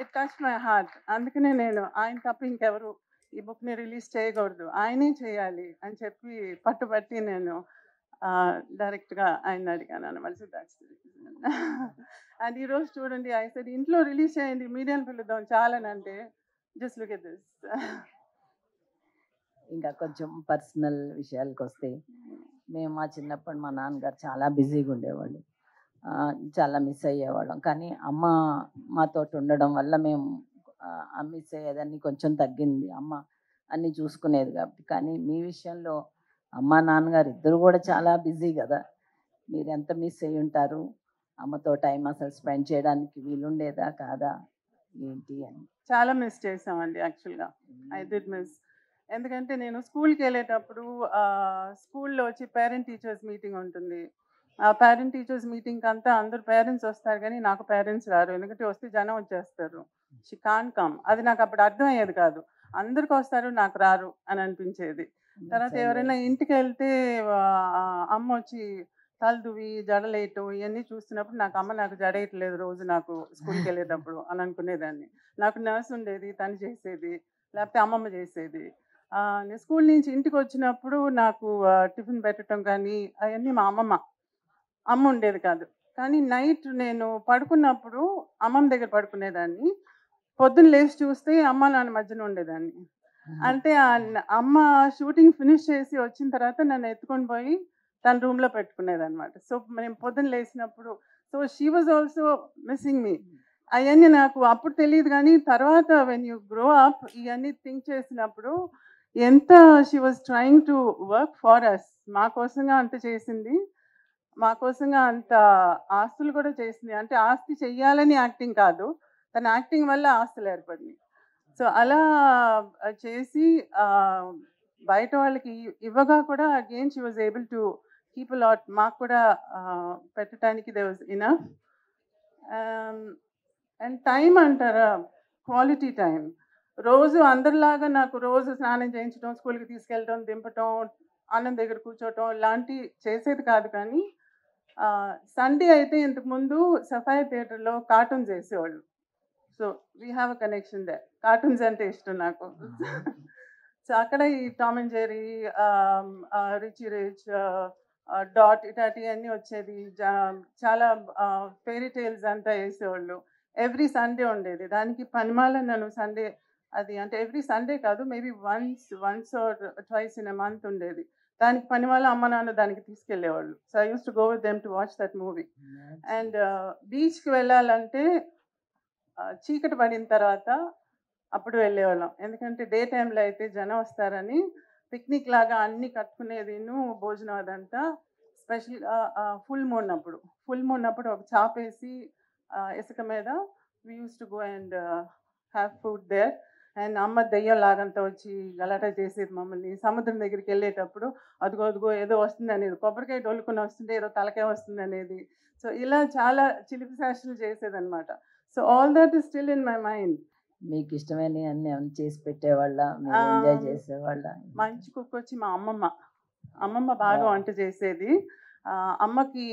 ఇట్ టచ్ మై హార్ట్. అందుకనే నేను ఆయన తప్ప ఇంకెవరు ఈ బుక్ని రిలీజ్ చేయకూడదు, ఆయనే చేయాలి అని చెప్పి పట్టుబట్టి నేను డైరెక్ట్గా ఆయన అడిగాను అనమాట. అండ్ ఈరోజు చూడండి, ఆయన సరే ఇంట్లో రిలీజ్ చేయండి, మీడియాని పిలుద్దాం చాలనంటే, జస్ట్ లుక్ ఎట్ దిస్. ఇంకా కొంచెం పర్సనల్ విషయాలకు వస్తే, మేము మా చిన్నప్పుడు మా నాన్నగారు చాలా బిజీగా ఉండేవాళ్ళు, చాలా మిస్ అయ్యేవాళ్ళం. కానీ అమ్మ మాతో ఉండడం వల్ల మేము మిస్ అయ్యేదాన్ని కొంచెం తగ్గింది. అమ్మ అన్నీ చూసుకునేది కాబట్టి. కానీ మీ విషయంలో అమ్మ నాన్నగారు ఇద్దరు కూడా చాలా బిజీ కదా, మీరు ఎంత మిస్ అయ్యి ఉంటారు? అమ్మతో టైం అసలు స్పెండ్ చేయడానికి వీలుండేదా కాదా ఏంటి అని? చాలా మిస్ చేసామండి యాక్చువల్గా. I did miss. ఎందుకంటే నేను స్కూల్కి వెళ్ళేటప్పుడు స్కూల్లో వచ్చి పేరెంట్ టీచర్స్ మీటింగ్ ఉంటుంది. ఆ పేరెంట్ టీచర్స్ మీటింగ్కి అంతా అందరు పేరెంట్స్ వస్తారు, కానీ నాకు పేరెంట్స్ రారు. ఎందుకంటే వస్తే జనం వచ్చేస్తారు, షీ కాన్ కమ్. అది నాకు అప్పుడు అర్థమయ్యేది కాదు. అందరికి వస్తారు, నాకు రారు అని అనిపించేది. తర్వాత ఎవరైనా ఇంటికి వెళ్తే అమ్మ వచ్చి తలదువి జడలేయటం ఇవన్నీ చూస్తున్నప్పుడు నాకు జడేయట్లేదు రోజు నాకు స్కూల్కి వెళ్ళేటప్పుడు అని అనుకునేదాన్ని. నాకు నర్స్ ఉండేది, తను చేసేది, లేకపోతే అమ్మమ్మ చేసేది. నేను స్కూల్ నుంచి ఇంటికి వచ్చినప్పుడు నాకు టిఫిన్ పెట్టడం కానీ అవన్నీ మా అమ్మ ఉండేది కాదు. కానీ నైట్ నేను పడుకున్నప్పుడు అమ్మమ్మ దగ్గర పడుకునేదాన్ని. పొద్దున్న లేచి చూస్తే అమ్మ నాన్న మధ్యన ఉండేదాన్ని. అంటే అమ్మ షూటింగ్ ఫినిష్ చేసి వచ్చిన తర్వాత నన్ను ఎత్తుకొని పోయి తన రూమ్లో పెట్టుకునేదన్నమాట. సో నేను పొద్దున్న లేచినప్పుడు, so she was also missing me. అవన్నీ నాకు అప్పుడు తెలియదు, కానీ తర్వాత వెన్ యూ గ్రో అప్ ఇవన్నీ థింక్ చేసినప్పుడు ఎంత she was trying to work for us. మా కోసంగా అంత చేసింది, మా కోసంగా అంత ఆస్తులు కూడా చేసింది. అంటే ఆస్తి చెయ్యాలని యాక్టింగ్ కాదు, తన యాక్టింగ్ వల్ల ఆస్తులు ఏర్పడినాయి. సో అలా చేసి బయట వాళ్ళకి ఇవ్వగా కూడా again she was able to keep a lot. మాకు కూడా పెట్టడానికి they was enough. And time అంటారా, క్వాలిటీ టైం. రోజు అందరిలాగా నాకు రోజు స్నానం చేయించడం, స్కూల్కి తీసుకెళ్ళడం, దింపటం, అన్నం దగ్గర కూర్చోవటం లాంటివి చేసేది కాదు. కానీ సండే అయితే ఇంతకుముందు సఫాయి థియేటర్లో కార్టూన్స్ వేసేవాళ్ళు. So we have a connection there. Cartoons అంటే ఇష్టం నాకు. సో అక్కడ ఈ Tom and Jerry, Richie Rich, డాట్ ఇటాటివన్నీ వచ్చేది. చాలా ఫెయిరీ టేల్స్ అంతా వేసేవాళ్ళు. ఎవ్రీ సండే ఉండేది. దానికి పనిమాల నన్ను సండే, అది అంటే ఎవ్రీ సండే కాదు, maybe once or twice in a month ఉండేది. దానికి పనిమాల అమ్మ నాన్న దానికి తీసుకెళ్ళేవాళ్ళు. So I use to go with them to watch that movie. And బీచ్కి వెళ్ళాలంటే చీకటి పడిన తర్వాత అప్పుడు వెళ్ళేవాళ్ళం. ఎందుకంటే డే టైంలో అయితే జనం వస్తారని పిక్నిక్ లాగా అన్నీ కట్టుకునేదిను భోజనం అదంతా స్పెషల్‌గా ఫుల్ మూన్ అప్పుడు ఒక చాపేసి ఇసుక మీద we used to go and have food there. And అమ్మ దెయ్యం లాగంతా వచ్చి గలాటా చేసేది మమ్మల్ని. సముద్రం దగ్గరికి వెళ్ళేటప్పుడు అదిగో అదిగో ఏదో వస్తుంది అనేది, కొబ్బరికాయ డొల్లుకొని వస్తుంటే ఏదో తలకాయ వస్తుంది అనేది. సో ఇలా చాలా చిలిపి శాస్త్రాలు చేసేదన్నమాట. So all that is still in my mind. మీకు ఇష్టమైనవి అన్నీ ఏమైనా చేసి పెట్టేవాళ్ళ, మీరు ఎంజాయ్ చేసేవాళ్ళ? మంచి కుక్ వచ్చి మా అమ్మమ్మ బాగా వంట చేసేది. అమ్మకి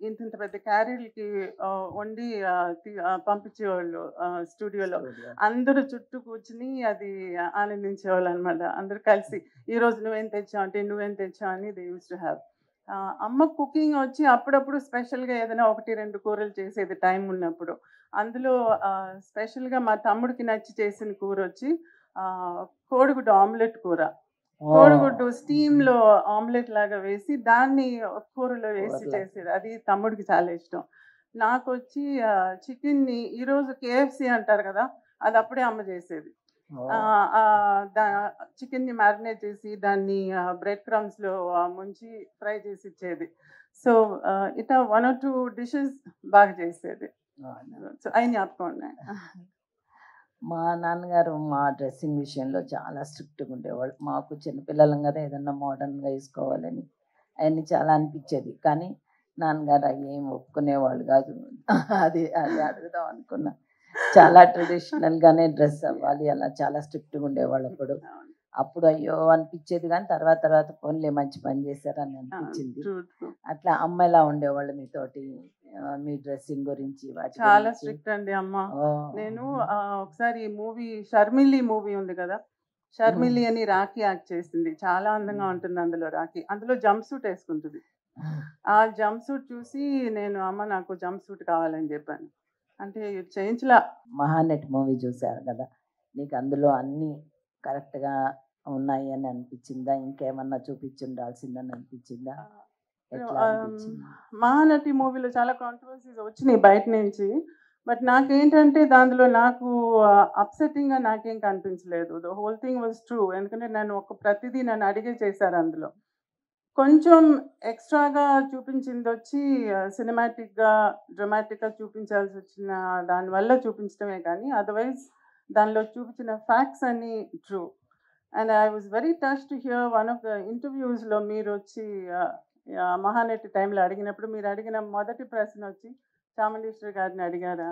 ఇంత పెద్ద క్యారీలకి వండి పంపించేవాళ్ళు స్టూడియోలో. అందరూ చుట్టూ కూర్చుని అది ఆనందించేవాళ్ళు అనమాట. అందరూ కలిసి ఈరోజు నువ్వేం తెచ్చావు అంటే నువ్వేం తెచ్చావు అని దే యూస్ టు హ్యావ్. అమ్మ కుకింగ్ వచ్చి అప్పుడప్పుడు స్పెషల్గా ఏదైనా 1-2 కూరలు చేసేది టైం ఉన్నప్పుడు. అందులో స్పెషల్గా మా తమ్ముడికి నచ్చి చేసిన కూర వచ్చి కోడిగుడ్డు ఆమ్లెట్ కూర. కోడిగుడ్డు స్టీమ్లో ఆమ్లెట్ లాగా వేసి దాన్ని కూరలో వేసి చేసేది. అది తమ్ముడికి చాలా ఇష్టం. నాకు వచ్చి చికెన్ని ఈరోజు KFC అంటారు కదా, అది అప్పుడే అమ్మ చేసేది. చికెన్ని మ్యారినేట్ చేసి దాన్ని బ్రెడ్ క్రమ్స్లో ముంచి ఫ్రై చేసి ఇచ్చేది. సో ఇట్లా 1 or 2 డిషెస్ బాగా చేసేది. సో అవి జ్ఞాపకం ఉన్నాయి. మా నాన్నగారు మా డ్రెస్సింగ్ విషయంలో చాలా స్ట్రిక్ట్గా ఉండేవాళ్ళు. మాకు చిన్నపిల్లలం కదా, ఏదన్నా మోడర్న్గా వేసుకోవాలని అవన్నీ చాలా అనిపించేది. కానీ నాన్నగారు అవి ఏం ఒప్పుకునేవాళ్ళు కాదు. అది అది అడుగుదాం అనుకున్నా. చాలా ట్రెడిషనల్గానే డ్రెస్ అవ్వాలి, అలా చాలా స్ట్రిక్ట్గా ఉండేవాళ్ళు. అప్పుడు అయ్యో అనిపించేది, కానీ తర్వాత ఫోన్లే మంచి పని చేశారని అనిపించింది. అట్లా అమ్మ ఎలా ఉండేవాళ్ళు మీతోటి, మీ డ్రెస్సింగ్ గురించి? చాలా స్ట్రిక్ట్ అండి అమ్మ. నేను ఒకసారి మూవీ షర్మిలి మూవీ ఉంది కదా, షర్మిలి అని రాఖీ యాక్ట్ చేసింది. చాలా అందంగా ఉంటుంది అందులో రాఖీ. అందులో జంప్ సూట్ వేసుకుంటుంది. ఆ జంప్ సూట్ చూసి నేను అమ్మ నాకు జంప్ సూట్ కావాలని చెప్పాను. అంటే చేయించలా. మహానటి మూవీ చూసారు కదా, నీకు అందులో అన్నీ కరెక్ట్గా ఉన్నాయి అని అనిపించిందా? ఇంకేమన్నా చూపించుండాల్సిందని అనిపించిందా? మహానటి మూవీలో చాలా కాంట్రవర్సీస్ వచ్చినాయి బయట నుంచి. బట్ నాకేంటంటే దాంట్లో నాకు అప్సెట్టింగ్గా నాకేం కనిపించలేదు. The whole thing was true. ఎందుకంటే ప్రతిదీ నన్ను అడిగే చేశారు. అందులో కొంచెం ఎక్స్ట్రాగా చూపించింది వచ్చి సినిమాటిక్గా డ్రామాటిక్గా చూపించాల్సి వచ్చిన దానివల్ల చూపించడమే, కానీ అదర్వైజ్ దానిలో చూపించిన ఫ్యాక్ట్స్ అన్నీ true. And I was very touch to hear one of the ఇంటర్వ్యూస్లో మీరు వచ్చి మహానటి టైంలో అడిగినప్పుడు మీరు అడిగిన మొదటి ప్రశ్న వచ్చి చాముండేశ్వరి గారిని అడిగారా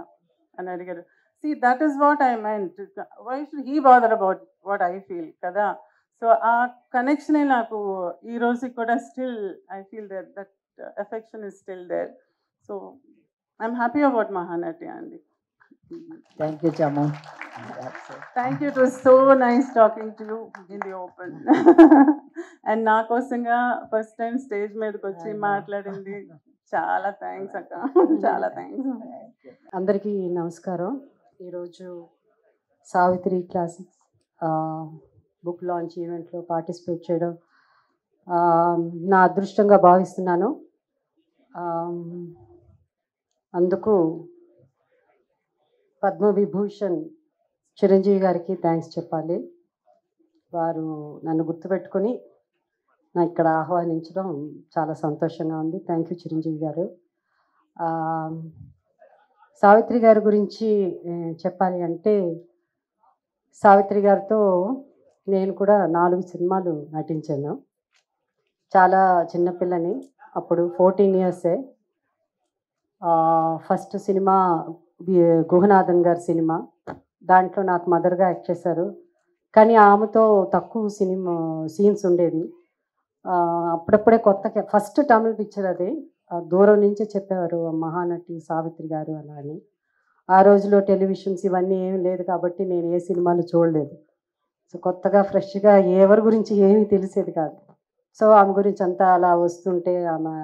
అని అడిగారు. See, that is what I meant. Why should he bother about what I feel కదా? సో ఆ కనెక్షనే నాకు ఈ రోజుకి కూడా still I feel that affection is still there. So I'm happy about Mahanati అండి. థ్యాంక్ యూ చాము. Thank you. It was so nice talking to you in the open. And నా కోసంగా ఫస్ట్ టైం స్టేజ్ మీదకి వచ్చి మాట్లాడింది చాలా థ్యాంక్స్ అక్క. చాలా థ్యాంక్స్. అందరికీ నమస్కారం. ఈరోజు సావిత్రి క్లాసిక్స్ బుక్ లాంచ్ ఈవెంట్లో పార్టిసిపేట్ చేయడం నా అదృష్టంగా భావిస్తున్నాను. అందుకు పద్మవిభూషణ్ చిరంజీవి గారికి థ్యాంక్స్ చెప్పాలి. వారు నన్ను గుర్తుపెట్టుకొని నా ఇక్కడ ఆహ్వానించడం చాలా సంతోషంగా ఉంది. థ్యాంక్ యూ చిరంజీవి గారు. సావిత్రి గారి గురించి చెప్పాలి అంటే, సావిత్రి గారితో నేను కూడా 4 సినిమాలు నటించాను. చాలా చిన్నపిల్లని, అప్పుడు 14 ఇయర్సే. ఫస్ట్ సినిమా గుహనాథన్ గారి సినిమా, దాంట్లో నాకు మదర్గా యాక్ట్ చేశారు. కానీ ఆమెతో తక్కువ సీన్స్ ఉండేది. అప్పుడప్పుడే కొత్త ఫస్ట్ తమిళ పిక్చర్ అది. దూరం నుంచే చెప్పేవారు మహానటి సావిత్రి గారు అలా అని. ఆ రోజులో టెలివిజన్స్ ఇవన్నీ ఏమి లేదు కాబట్టి నేను ఏ సినిమాలు చూడలేదు. సో కొత్తగా ఫ్రెష్గా ఎవరి గురించి ఏమీ తెలిసేది కాదు. సో ఆమె గురించి అంతా అలా వస్తుంటే ఆమె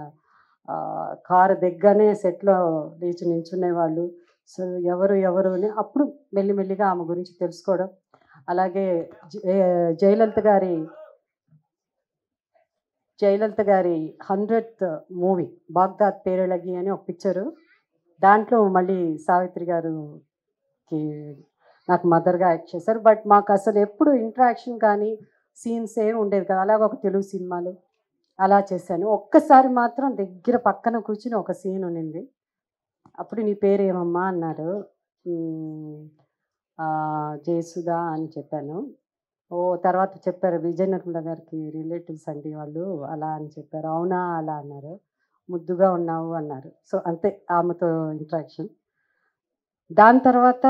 కారు దగ్గరనే సెట్లో లేచి నించునేవాళ్ళు. సో ఎవరు అని అప్పుడు మెల్లిమెల్లిగా ఆమె గురించి తెలుసుకోవడం. అలాగే జయలలిత గారి 100th మూవీ బాగ్దాద్ పేరళగి అని ఒక పిక్చరు. దాంట్లో మళ్ళీ సావిత్రి గారు నాకు మదర్గా యాక్ట్ చేశారు. బట్ మాకు అసలు ఎప్పుడు ఇంట్రాక్షన్ కానీ సీన్స్ ఏమి ఉండేది కదా. అలాగ ఒక తెలుగు సినిమాలు అలా చేశాను. ఒక్కసారి మాత్రం దగ్గర పక్కన కూర్చుని ఒక సీన్ ఉన్నింది. అప్పుడు నీ పేరు ఏమమ్మా అన్నారు. జయసుధా అని చెప్పాను. తర్వాత చెప్పారు విజయ నిర్మల గారికి రిలేటివ్స్ అండి వాళ్ళు అలా అని చెప్పారు. అవునా అలా అన్నారు. ముద్దుగా ఉన్నావు అన్నారు. సో అంతే ఆమెతో ఇంట్రాక్షన్. దాని తర్వాత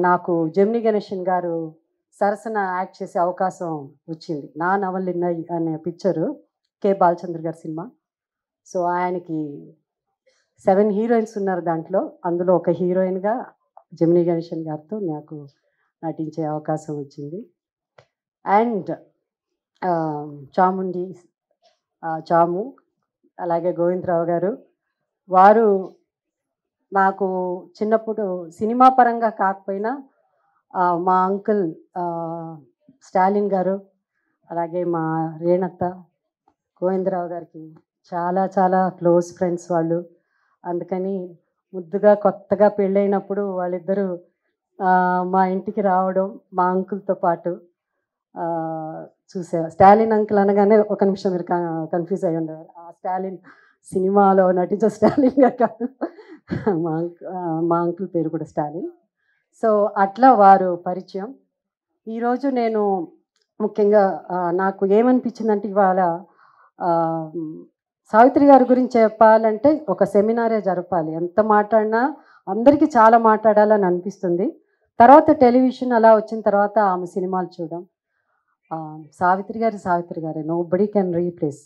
నాకు జెమిని గణేషన్ గారు సరసన యాక్ట్ చేసే అవకాశం వచ్చింది. నా నవలిన్నై అనే పిక్చరు కె బాలచంద్ర గారి సినిమా. సో ఆయనకి 7 హీరోయిన్స్ ఉన్నారు దాంట్లో. అందులో ఒక హీరోయిన్గా జెమిని గణేషన్ గారితో నాకు నటించే అవకాశం వచ్చింది. అండ్ చాముండి చాము అలాగే గోవిందరావు గారు వారు నాకు చిన్నప్పుడు సినిమా పరంగా కాకపోయినా మా అంకుల్ స్టాలిన్ గారు అలాగే మా రేణత్త గోవిందరావు గారికి చాలా చాలా క్లోజ్ ఫ్రెండ్స్ వాళ్ళు. అందుకని ముద్దుగా కొత్తగా పెళ్ళైనప్పుడు వాళ్ళిద్దరూ మా ఇంటికి రావడం మా అంకుల్తో పాటు చూసే. స్టాలిన్ అంకుల్ అనగానే ఒక నిమిషం మీరు కన్ఫ్యూజ్ అయ్యి ఉండేవారు. ఆ స్టాలిన్ సినిమాలో నటించే స్టాలిన్గా కాదు, మా అంకుల్ పేరు కూడా స్టాలిన్. సో అట్లా వారు పరిచయం. ఈరోజు నేను ముఖ్యంగా నాకు ఏమనిపించిందంటే ఇవాళ సావిత్రి గారి గురించి చెప్పాలంటే ఒక సెమినారే జరపాలి. ఎంత మాట్లాడినా అందరికీ చాలా మాట్లాడాలని అనిపిస్తుంది. తర్వాత టెలివిజన్ అలా వచ్చిన తర్వాత ఆమె సినిమాలు చూడడం. సావిత్రి గారే nobody can replace.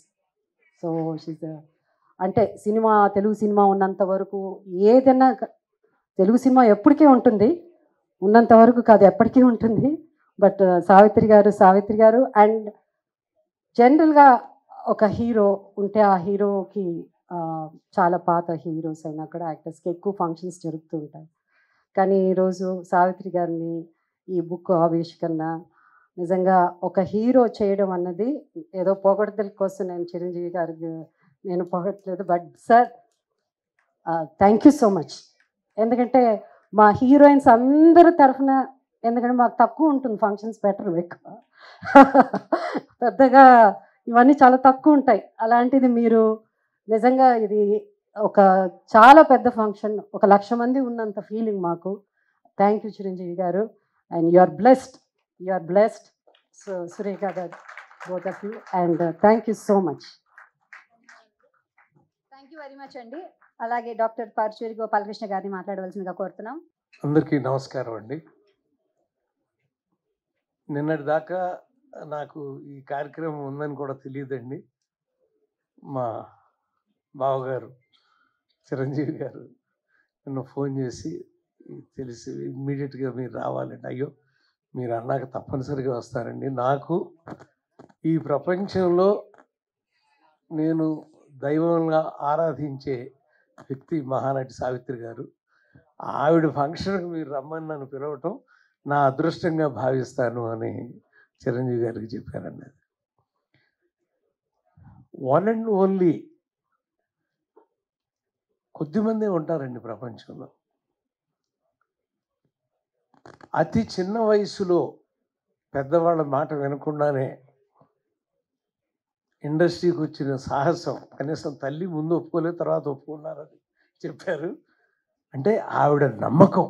So she's అంటే తెలుగు సినిమా ఉన్నంత వరకు ఏదైనా తెలుగు సినిమా ఎప్పటికీ ఉంటుంది, ఉన్నంత వరకు కాదు ఎప్పటికీ ఉంటుంది. బట్ సావిత్రి గారు అండ్ జనరల్గా ఒక హీరో ఉంటే ఆ హీరోకి చాలా పాత హీరోస్ అయినా కూడా యాక్టర్స్కి ఎక్కువ ఫంక్షన్స్ జరుగుతూ ఉంటాయి. కానీ ఈరోజు సావిత్రి గారిని ఈ బుక్ ఆవిష్కరణ నిజంగా ఒక హీరో చేయడం అన్నది ఏదో పొగడ్తల కోసం నేను చిరంజీవి గారికి నేను పొగట్లేదు. But sir thank you so much. ఎందుకంటే మా హీరోయిన్స్ అందరి తరఫున, ఎందుకంటే మాకు తక్కువ ఉంటుంది ఫంక్షన్స్, బెటర్ ఎక్కువ పెద్దగా ఇవన్నీ చాలా తక్కువ ఉంటాయి. అలాంటిది మీరు నిజంగా ఇది ఒక చాలా పెద్ద ఫంక్షన్, 1,00,000 మంది ఉన్నంత ఫీలింగ్ మాకు. Thank you Chiranjeevi garu. And you are blessed Surekha garu, both of you. And thank you so much. Thank you very much అండి. అలాగే డాక్టర్ పరుచూరి గోపాలకృష్ణ గారిని మాట్లాడవలసిందిగా కోరుతున్నాం. అందరికీ నమస్కారం అండి. నిన్నటి దాకా నాకు ఈ కార్యక్రమం ఉందని కూడా తెలియదండి. మా బావగారు చిరంజీవి గారు నన్ను ఫోన్ చేసి తెలిసి ఇమ్మీడియట్గా మీరు రావాలండి. అయ్యో మీరు అన్నాక తప్పనిసరిగా వస్తారండి. నాకు ఈ ప్రపంచంలో నేను దైవంగా ఆరాధించే వ్యక్తి మహానటి సావిత్రి గారు. ఆవిడ ఫంక్షన్కి మీరు రమ్మని నన్ను పిలవటం నా అదృష్టంగా భావిస్తాను అని చిరంజీవి గారికి చెప్పానండి. వన్ అండ్ ఓన్లీ కొద్దిమందే ఉంటారండి ప్రపంచంలో. అతి చిన్న వయసులో పెద్దవాళ్ళ మాట వినకుండానే ఇండస్ట్రీకి వచ్చిన సాహసం కనీసం తల్లి ముందు ఒప్పుకోలేదు, తర్వాత ఒప్పుకున్నారని చెప్పారు. అంటే ఆవిడ నమ్మకం.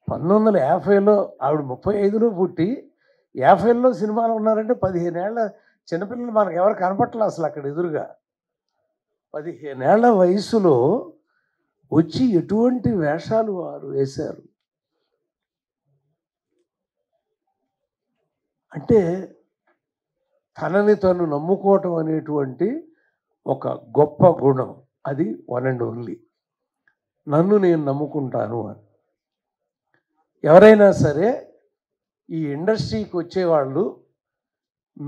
1950లో ఆవిడ 35లో పుట్టి 50లో సినిమాలు ఉన్నారంటే 15 ఏళ్ళ చిన్నపిల్లలు మనకు ఎవరు కనపట్ల అసలు అక్కడ ఎదురుగా. 15 ఏళ్ల వయసులో వచ్చి ఎటువంటి వేషాలు వారు వేశారు అంటే తనని తను నమ్ముకోవటం అనేటువంటి ఒక గొప్ప గుణం. అది వన్ అండ్ ఓన్లీ. నన్ను నేను నమ్ముకుంటాను అని. ఎవరైనా సరే ఈ ఇండస్ట్రీకి వచ్చేవాళ్ళు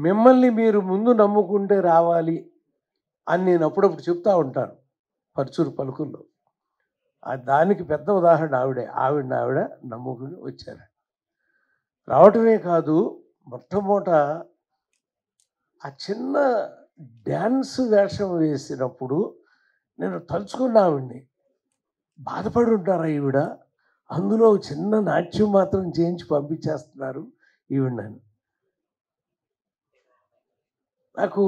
మిమ్మల్ని మీరు ముందు నమ్ముకుంటే రావాలి అని నేను అప్పుడప్పుడు చెప్తూ ఉంటాను పరుచూరు పలుకుల్లో. దానికి పెద్ద ఉదాహరణ ఆవిడ నమ్ముకుని వచ్చారు. రావటమే కాదు, మొట్టమొదట ఆ చిన్న డ్యాన్స్ వేషం వేసినప్పుడు నేను తలుచుకున్న ఆవిడ్ని. బాధపడి ఉంటారా ఈవిడ అందులో చిన్న నాట్యం మాత్రం చేయించి పంపించేస్తున్నారు ఈవిడని. నాకు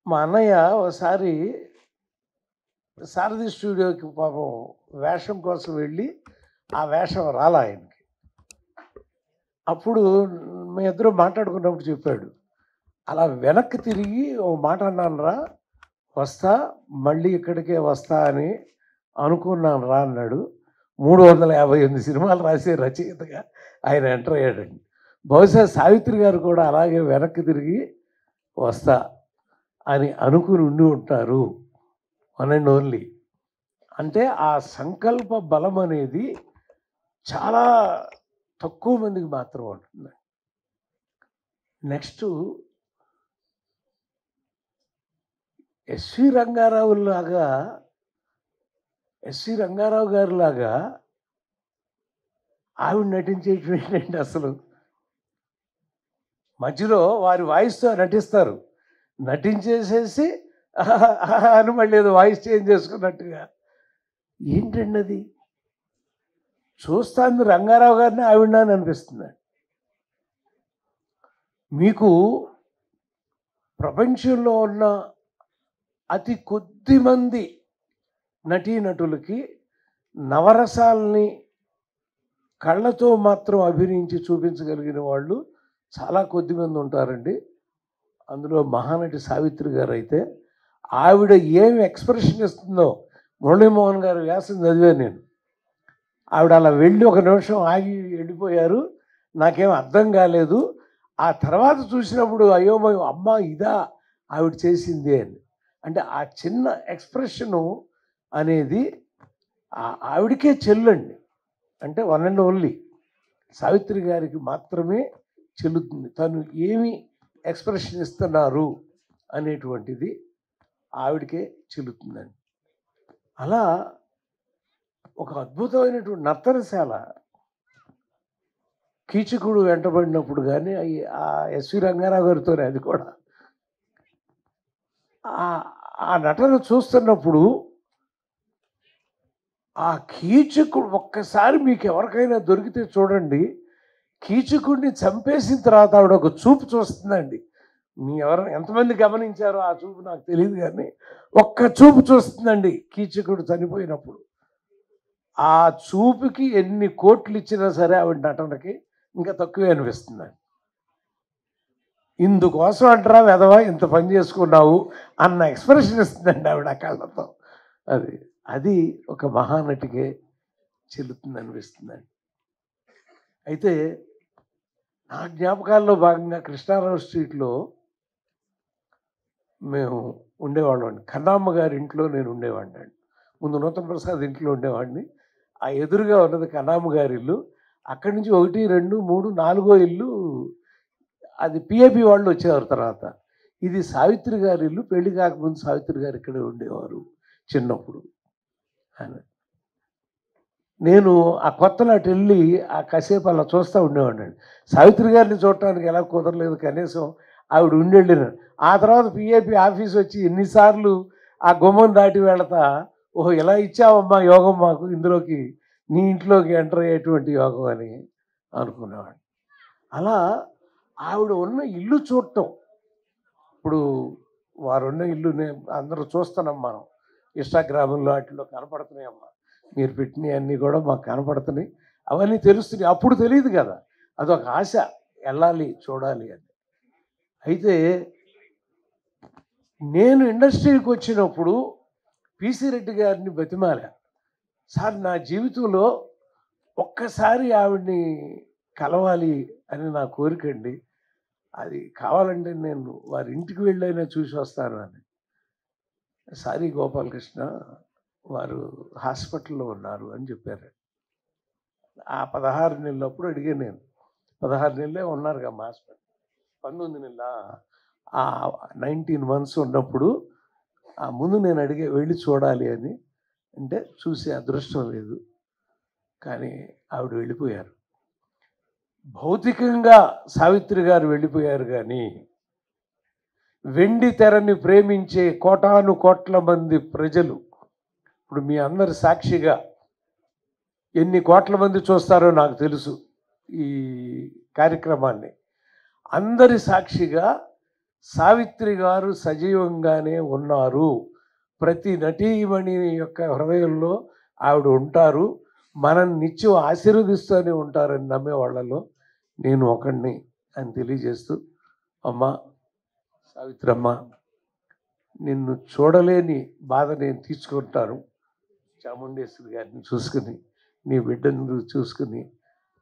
మా అన్నయ్య ఒకసారి సారథి స్టూడియోకి పాపం వేషం కోసం వెళ్ళి ఆ వేషం రాలా ఆయనకి. అప్పుడు మీ ఇద్దరు మాట్లాడుకున్నప్పుడు చెప్పాడు, అలా వెనక్కి తిరిగి ఓ మాట అన్నాను రా, వస్తా మళ్ళీ ఇక్కడికే వస్తా అని అనుకున్నాను రా అన్నాడు. 358 సినిమాలు రాసే రచయితగా ఆయన ఎంటర్ అయ్యాడండి. బహుశా సావిత్రి గారు కూడా అలాగే వెనక్కి తిరిగి వస్తా అని అనుకుని ఉండి ఉంటారు. One and only. అంటే ఆ సంకల్ప బలం అనేది చాలా తక్కువ మందికి మాత్రం ఉంటుంది. నెక్స్ట్ ఎస్వి రంగారావు గారి లాగా ఆవిడ నటించేటువంటి ఏంటంటే అసలు మధ్యలో వారి వాయిస్తో నటిస్తారు, నటించేసేసి అని మళ్ళీ ఏదో వాయిస్ చేంజ్ చేసుకున్నట్టుగా. ఏంటండి అది? చూస్తాను రంగారావు గారిని ఆవిడ అని అనిపిస్తుంది. మీకు ప్రపంచంలో ఉన్న అతి కొద్ది మంది నటీనటులకి నవరసాలని కళ్ళతో మాత్రం అభినయించి చూపించగలిగిన వాళ్ళు చాలా కొద్ది మంది ఉంటారండి. అందులో మహానటి సావిత్రి గారు అయితే ఆవిడ ఏమి ఎక్స్ప్రెషన్ ఇస్తుందో, మురళీమోహన్ గారు వ్యాసం చదివాను నేను. ఆవిడ అలా వెళ్ళి ఒక నిమిషం ఆగి వెళ్ళిపోయారు, నాకేం అర్థం కాలేదు. ఆ తర్వాత చూసినప్పుడు అయోమయం, అమ్మ ఇదా ఆవిడ చేసింది అని. అంటే ఆ చిన్న ఎక్స్ప్రెషను అనేది ఆవిడకే చెల్లండి. అంటే వన్ అండ్ ఓన్లీ సావిత్రి గారికి మాత్రమే చెల్లుతుంది. తను ఏమి ఎక్స్ప్రెషన్ ఇస్తున్నారు అనేటువంటిది ఆవిడకే చెల్లుతుందండి. అలా ఒక అద్భుతమైనటువంటి నర్తనశాల కీచకుడు వెంటబడినప్పుడు కానీ ఆ ఎస్వి రంగారావు గారితోనే, అది కూడా ఆ నటన చూస్తున్నప్పుడు ఆ కీచకుడు ఒక్కసారి మీకు ఎవరికైనా దొరికితే చూడండి, కీచకుడిని చంపేసిన తర్వాత ఆవిడ ఒక చూపు చూస్తుందండి. మీ ఎంతమంది గమనించారో ఆ చూపు నాకు తెలియదు, కానీ ఒక్క చూపు చూస్తుందండి కీచకుడు చనిపోయినప్పుడు. ఆ చూపుకి ఎన్ని కోట్లు ఇచ్చినా సరే ఆవిడ నటనకి ఇంకా తక్కువే అనిపిస్తుందండి. ఇందుకోసం అంటారా వెధవా ఇంత పని చేసుకున్నావు అన్న ఎక్స్ప్రెషన్ ఇస్తుందండి ఆవిడ కళ్ళతో. అది ఒక మహానటికే చెల్లుతుంది అనిపిస్తుందండి. అయితే నా జ్ఞాపకాల్లో భాగంగా కృష్ణారావు స్ట్రీట్లో మేము ఉండేవాళ్ళం అండి. కన్నమ్మ గారి ఇంట్లో నేను ఉండేవాడిని అండి. ముందు నూతన ప్రసాద్ ఇంట్లో ఉండేవాడిని. ఆ ఎదురుగా ఉన్నది కన్నమ్మ గారి ఇల్లు. అక్కడి నుంచి 1, 2, 3, 4 ఇల్లు అది పిఏపి వాళ్ళు వచ్చేవారు తర్వాత. ఇది సావిత్రి గారి ఇల్లు. పెళ్లి కాకముందు సావిత్రి గారు ఇక్కడే ఉండేవారు చిన్నప్పుడు. నేను ఆ కొత్తలో అటు వెళ్ళి ఆ కాసేపు అలా చూస్తూ ఉండేవాడిని. సావిత్రి గారిని చూడటానికి ఎలా కుదరలేదు, కనీసం ఆవిడ ఉండేళ్ళినాను. ఆ తర్వాత పిఏపి ఆఫీస్ వచ్చి ఎన్నిసార్లు ఆ గుమ్మం దాటి వెళతా, ఓహో ఇలా ఇచ్చావమ్మా యోగం మాకు, ఇందులోకి నీ ఇంట్లోకి ఎంటర్ అయ్యేటువంటి యోగం అని అనుకునేవాడిని. అలా ఆవిడ ఉన్న ఇల్లు చూడటం, ఇప్పుడు వారున్న ఇల్లు అందరూ చూస్తున్నాం మనం, ఇన్స్టాగ్రామ్లో వాటిలో కనపడుతున్నాయమ్మా, మీరు పెట్టినవి అన్నీ కూడా మాకు కనపడుతున్నాయి, అవన్నీ తెలుస్తున్నాయి. అప్పుడు తెలియదు కదా, అదొక ఆశ, వెళ్ళాలి చూడాలి అని. అయితే నేను ఇండస్ట్రీకి వచ్చినప్పుడు పిసి రెడ్డి గారిని బతిమాలా, సార్ నా జీవితంలో ఒక్కసారి ఆవిడ్ని కలవాలి అని నా కోరికండి, అది కావాలంటే నేను వారి ఇంటికి వెళ్ళైనా చూసి వస్తాను అని. సారీ గోపాలకృష్ణ, వారు హాస్పిటల్లో ఉన్నారు అని చెప్పారు. ఆ 16 నెలలప్పుడు అడిగాను నేను. 16 నెలలే ఉన్నారు కదా మా హాస్పిటల్, 19 నెలల 19 months ఉన్నప్పుడు ముందు నేను వెళ్ళి చూడాలి అని. అంటే చూసే అదృష్టం లేదు, కానీ ఆవిడ వెళ్ళిపోయారు. భౌతికంగా సావిత్రి గారు వెళ్ళిపోయారు, కానీ వెండి తెరని ప్రేమించే కోటాను కోట్ల మంది ప్రజలు ఇప్పుడు మీ అందరి సాక్షిగా ఎన్ని కోట్ల మంది చూస్తారో నాకు తెలుసు ఈ కార్యక్రమాన్ని. అందరి సాక్షిగా సావిత్రి గారు సజీవంగానే ఉన్నారు. ప్రతి నటీమణి యొక్క హృదయంలో ఆవిడ ఉంటారు. మనం నిత్యం ఆశీర్వదిస్తూనే ఉంటారని నమ్మే వాళ్ళలో నేను ఒకడిని అని తెలియజేస్తూ, అమ్మ సావిత్రమ్మ, నిన్ను చూడలేని బాధ నేను తీసుకుంటాను. చాముండేశ్వరి గారిని చూసుకుని, నీ బిడ్డను చూసుకుని,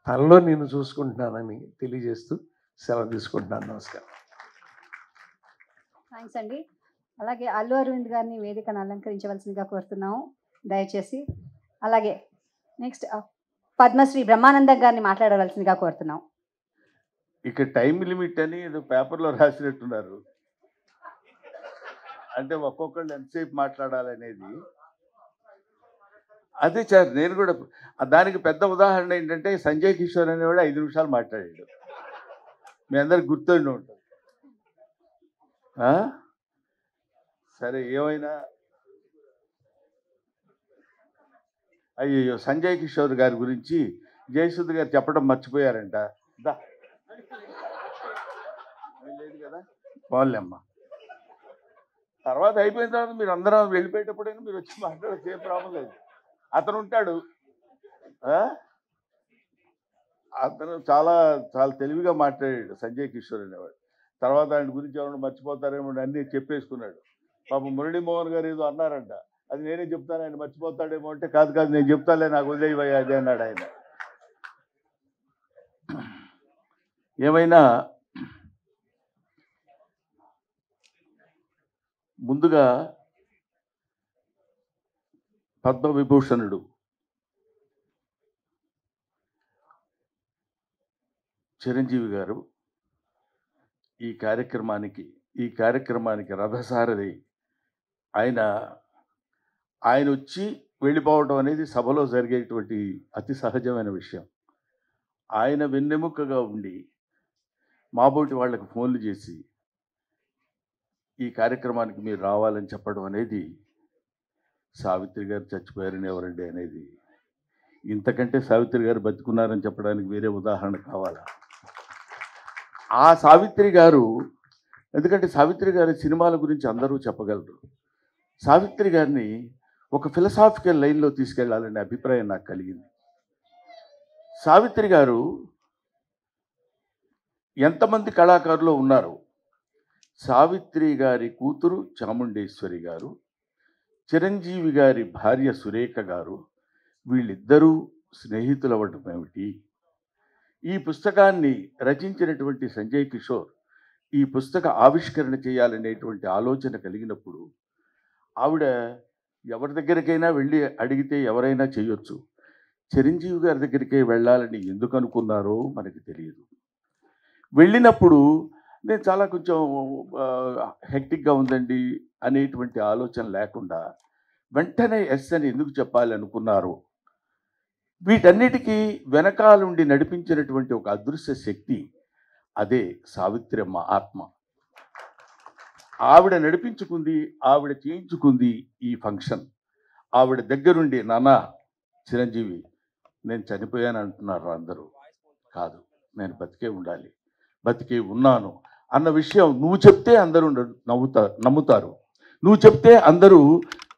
తనలో నేను చూసుకుంటున్నానని తెలియజేస్తూ సెలవు తీసుకుంటున్నాను. నమస్కారం. థ్యాంక్స్ అండి. అలాగే అల్లు అరవింద్ గారిని వేదికను అలంకరించవలసిందిగా కోరుతున్నాము దయచేసి. అలాగే నెక్స్ట్ పద్మశ్రీ బ్రహ్మానందం గారిని మాట్లాడవలసిందిగా కోరుతున్నాం. ఇక టైం లిమిట్ అని ఏదో పేపర్లో రాసినట్టున్నారు. అంటే ఒక్కొక్కళ్ళు ఎంతసేపు మాట్లాడాలనేది. అదే సార్, నేను కూడా దానికి పెద్ద ఉదాహరణ ఏంటంటే సంజయ్ కిషోర్ అనేవాడు 5 నిమిషాలు మాట్లాడాడు. మీ అందరికి గుర్తుండి ఉంటుంది. సరే, ఏమైనా అయ్యో సంజయ్ కిషోర్ గారి గురించి జయసుధ గారు చెప్పడం మర్చిపోయారంట. లేదు కదా, పోలేమ్మా. తర్వాత అయిపోయిన తర్వాత మీరు అందరం వెళ్ళిపోయేటప్పుడైనా మీరు వచ్చి మాట్లాడచ్చు, ఏ ప్రాబ్లం లేదు. అతను ఉంటాడు, అతను చాలా చాలా తెలివిగా మాట్లాడాడు సంజయ్ కిషోర్ అనేవాడు. తర్వాత ఆయన గురించి ఎవరైనా మర్చిపోతారేమో అన్నీ చెప్పేసుకున్నాడు. పాపం మురళీమోహన్ గారు ఏదో అన్నారంట, అది నేనే చెప్తాను, ఆయన మర్చిపోతాడేమో అంటే, కాదు కాదు నేను చెప్తాలే, నాకు వదిలేయవయ్యా అది అన్నాడు ఆయన. ఏమైనా ముందుగా పద్మవిభూషణుడు చిరంజీవి గారు ఈ కార్యక్రమానికి రథసారథి. ఆయన వచ్చి వెళ్ళిపోవడం అనేది సభలో జరిగేటువంటి అతి సహజమైన విషయం. ఆయన వెన్నెముకగా ఉండి మాబోటి వాళ్ళకి ఫోన్లు చేసి ఈ కార్యక్రమానికి మీరు రావాలని చెప్పడం అనేది, సావిత్రి గారు చచ్చిపోయారని ఎవరండి అనేది, ఇంతకంటే సావిత్రి గారు బతుకున్నారని చెప్పడానికి వేరే ఉదాహరణ కావాలా? ఆ సావిత్రి గారు, ఎందుకంటే సావిత్రి గారి సినిమాల గురించి అందరూ చెప్పగలరు. సావిత్రి గారిని ఒక ఫిలసాఫికల్ లైన్లో తీసుకెళ్లాలనే అభిప్రాయం నాకు కలిగింది. సావిత్రి గారు ఎంతమంది కళాకారులు ఉన్నారు? సావిత్రి గారి కూతురు చాముండేశ్వరి గారు, చిరంజీవి గారి భార్య సురేఖ గారు, వీళ్ళిద్దరూ స్నేహితులు అవ్వడం ఏమిటి? ఈ పుస్తకాన్ని రచించినటువంటి సంజయ్ కిషోర్ ఈ పుస్తక ఆవిష్కరణ చేయాలనేటువంటి ఆలోచన కలిగినప్పుడు ఆవిడ ఎవరి దగ్గరికైనా వెళ్ళి అడిగితే ఎవరైనా చేయొచ్చు. చిరంజీవి గారి దగ్గరికే వెళ్ళాలని ఎందుకు అనుకున్నారో మనకి తెలియదు. వెళ్ళినప్పుడు నేను చాలా కొంచెం హెక్టిక్గా ఉందండి అనేటువంటి ఆలోచన లేకుండా వెంటనే ఎస్ అని ఎందుకు చెప్పాలి అనుకున్నారు? వీటన్నిటికీ వెనకాలుండి నడిపించినటువంటి ఒక అదృశ్య శక్తి, అదే సావిత్రమ్మ ఆత్మ. ఆవిడ నడిపించుకుంది, ఆవిడ చేయించుకుంది ఈ ఫంక్షన్. ఆవిడ దగ్గరుండి, నాన్న చిరంజీవి నేను చనిపోయాను అంటున్నారు అందరూ. కాదు, నేను బతికే ఉండాలి, బతికే ఉన్నాను అన్న విషయం నువ్వు చెప్తే అందరూ నమ్ముతారు. నువ్వు చెప్తే అందరూ,